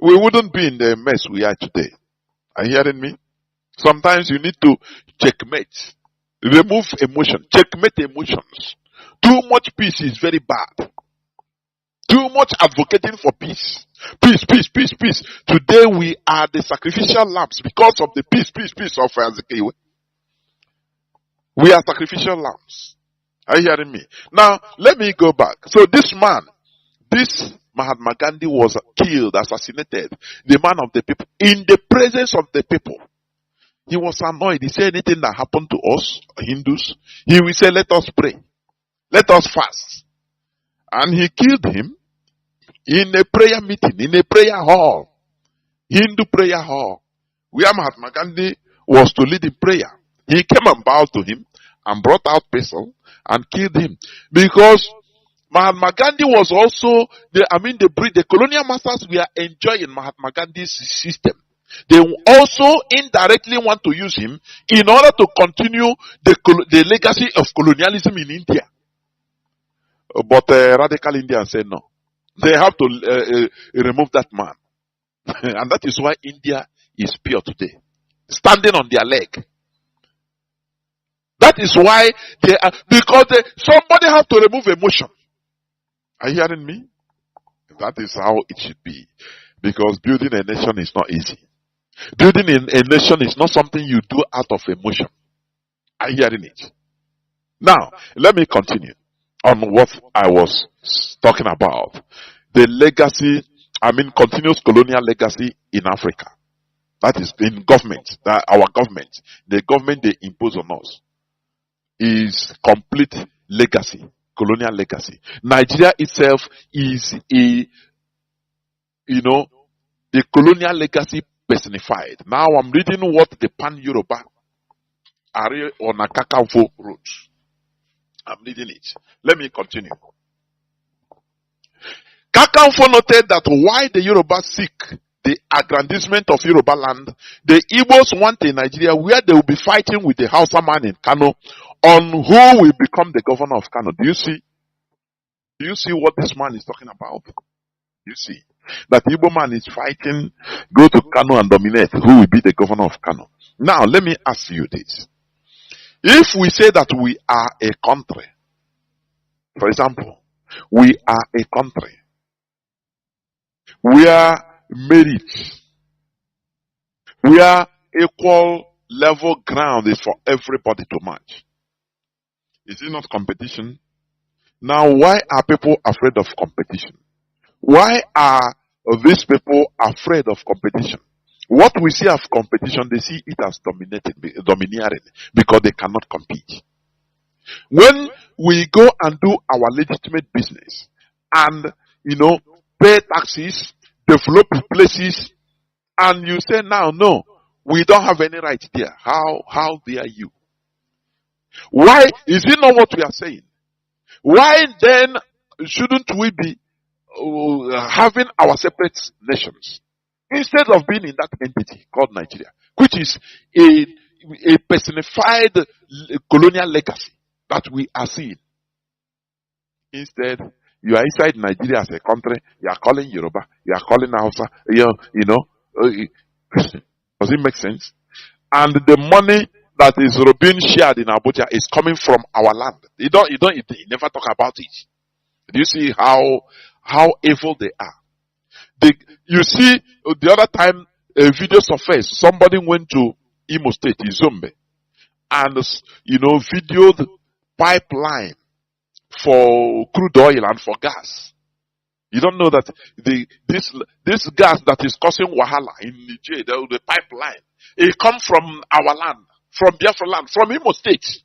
we wouldn't be in the mess we are today. Are you hearing me? Sometimes you need to checkmate, remove emotion, checkmate emotions. Too much peace is very bad. Too much advocating for peace. Peace, peace, peace, peace. Today we are the sacrificial lambs because of the peace, peace, peace of Ezekiel. We are sacrificial lambs. Are you hearing me? Now, let me go back. So this man, this Mahatma Gandhi was killed, assassinated, the man of the people, in the presence of the people. He was annoyed. He said anything that happened to us, Hindus, he will say, let us pray. Let us fast. And he killed him in a prayer meeting, in a prayer hall. Hindu prayer hall. Where Mahatma Gandhi was to lead in prayer. He came and bowed to him and brought out pistol and killed him. Because Mahatma Gandhi was also, the colonial masters were enjoying Mahatma Gandhi's system. They also indirectly want to use him in order to continue the legacy of colonialism in India. But radical Indians say no. They have to remove that man. And that is why India is pure today. Standing on their leg. That is why somebody have to remove emotion. Are you hearing me? That is how it should be. Because building a nation is not easy. Building a nation is not something you do out of emotion. Are you hearing it? Now, let me continue on what I was talking about. The legacy, continuous colonial legacy in Africa. That is in government, our government. The government they impose on us is complete legacy, colonial legacy. Nigeria itself is a colonial legacy personified. Now I'm reading what the Pan-Yoruba Are on Akakavo wrote. I'm reading it. Let me continue. Kakanfo noted that while the Yoruba seek the aggrandizement of Yoruba land, the Igbos want a Nigeria where they will be fighting with the Hausa man in Kano on who will become the governor of Kano. Do you see? Do you see what this man is talking about? You see that the Igbo man is fighting, go to Kano and dominate. Who will be the governor of Kano? Now, let me ask you this. If we say that we are a country, for example, we are a country where merit, where equal level ground is for everybody to match. Is it not competition? Now, why are people afraid of competition? Why are these people afraid of competition? What we see as competition, they see it as domineering because they cannot compete. When we go and do our legitimate business and, pay taxes, develop places, and you say now, no, we don't have any right there. How dare you? Why is it not what we are saying? Why then shouldn't we be having our separate nations instead of being in that entity called Nigeria, which is a personified colonial legacy that we are seeing? Instead, you are inside Nigeria as a country, you are calling Yoruba, you are calling Hausa, does it make sense? And the money that is being shared in Abuja is coming from our land. You never talk about it. Do you see how evil they are? You see, the other time, a video surfaced. Somebody went to Imo State, Izombe, and videoed pipeline for crude oil and for gas. You don't know that this gas that is causing wahala in Niger, the pipeline, it comes from our land, from Biafra land, from Imo State.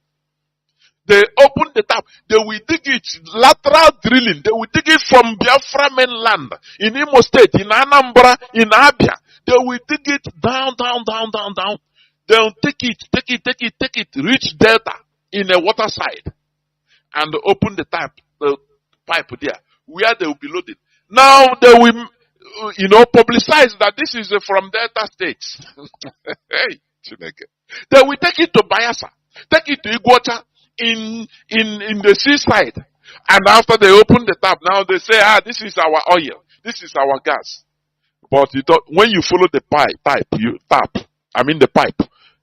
They open the tap, they will dig it, lateral drilling, they will dig it from Biafra mainland, in Imo State, in Anambra, in Abia. They will dig it down. They'll take it, reach Delta in a water side, and open the pipe there, where they will be loaded. Now they will, publicize that this is from Delta states. Hey, Chineke. They will take it to Bayelsa, take it to Iguacha in the seaside, and after they open the tap, now they say, this is our oil, this is our gas. But when you follow the pipe,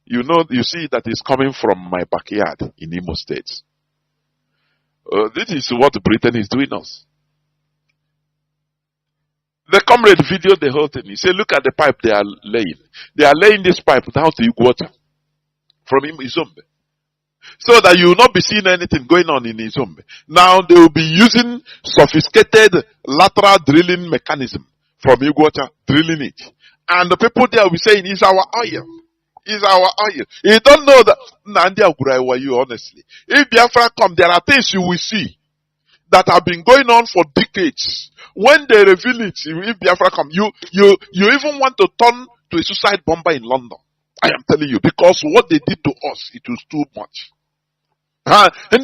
you see that it's coming from my backyard in Imo State. This is what Britain is doing us. The comrade videoed the whole thing. He said, look at the pipe they are laying. They are laying this pipe down to Iguacha from Izombe. So that you will not be seeing anything going on in Izombe. Now they will be using sophisticated lateral drilling mechanism from Iguacha, drilling it. And the people there will be saying, it's our oil. It's our oil. You don't know that. Nandia you honestly. If Biafra come, there are things you will see that have been going on for decades. When they reveal it, if Biafra come, you even want to turn to a suicide bomber in London. I am telling you, because what they did to us, it was too much. I am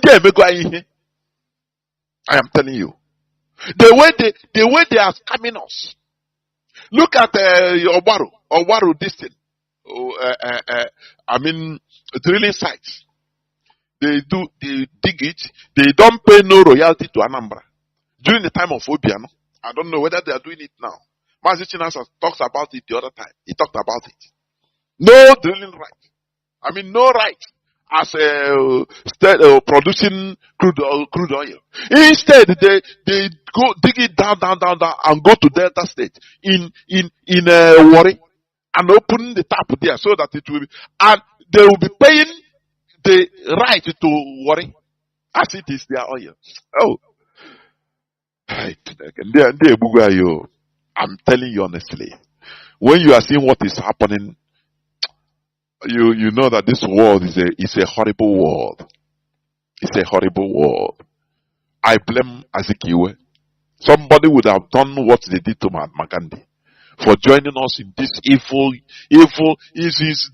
telling you. The way they are scamming us. Look at Obaru this thing. Drilling sites. They dig it. They don't pay no royalty to Anambra. During the time of Obiano, I don't know whether they are doing it now. Mazi Ukachi talks about it the other time. He talked about it. No drilling right. No right as producing crude oil. Instead, they go dig it down and go to Delta State in Warri and open the tap there so that it will be, and they will be paying the right to Warri as it is their oil. Oh, I'm telling you honestly, when you are seeing what is happening, you know that this world is a horrible world. It's a horrible world. I blame Azikiwe. Somebody would have done what they did to Mahatma Gandhi for joining us in this evil is his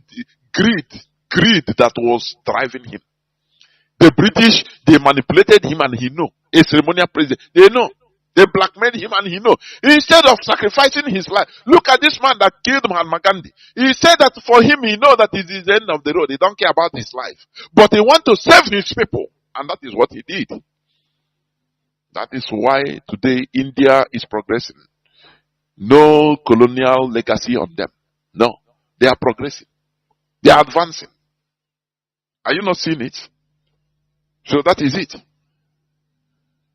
greed that was driving him. The British, they manipulated him and he knew. A ceremonial president, they know. They blackmailed him and he knew. Instead of sacrificing his life, look at this man that killed Mahatma Gandhi. He said that for him, he knows that it is the end of the road. He don't care about his life. But he wants to save his people. And that is what he did. That is why today India is progressing. No colonial legacy on them. No. They are progressing. They are advancing. Are you not seeing it? So that is it.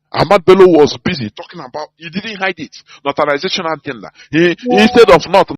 Ahmad Bello was busy talking about, he didn't hide it, naturalization agenda. Instead of not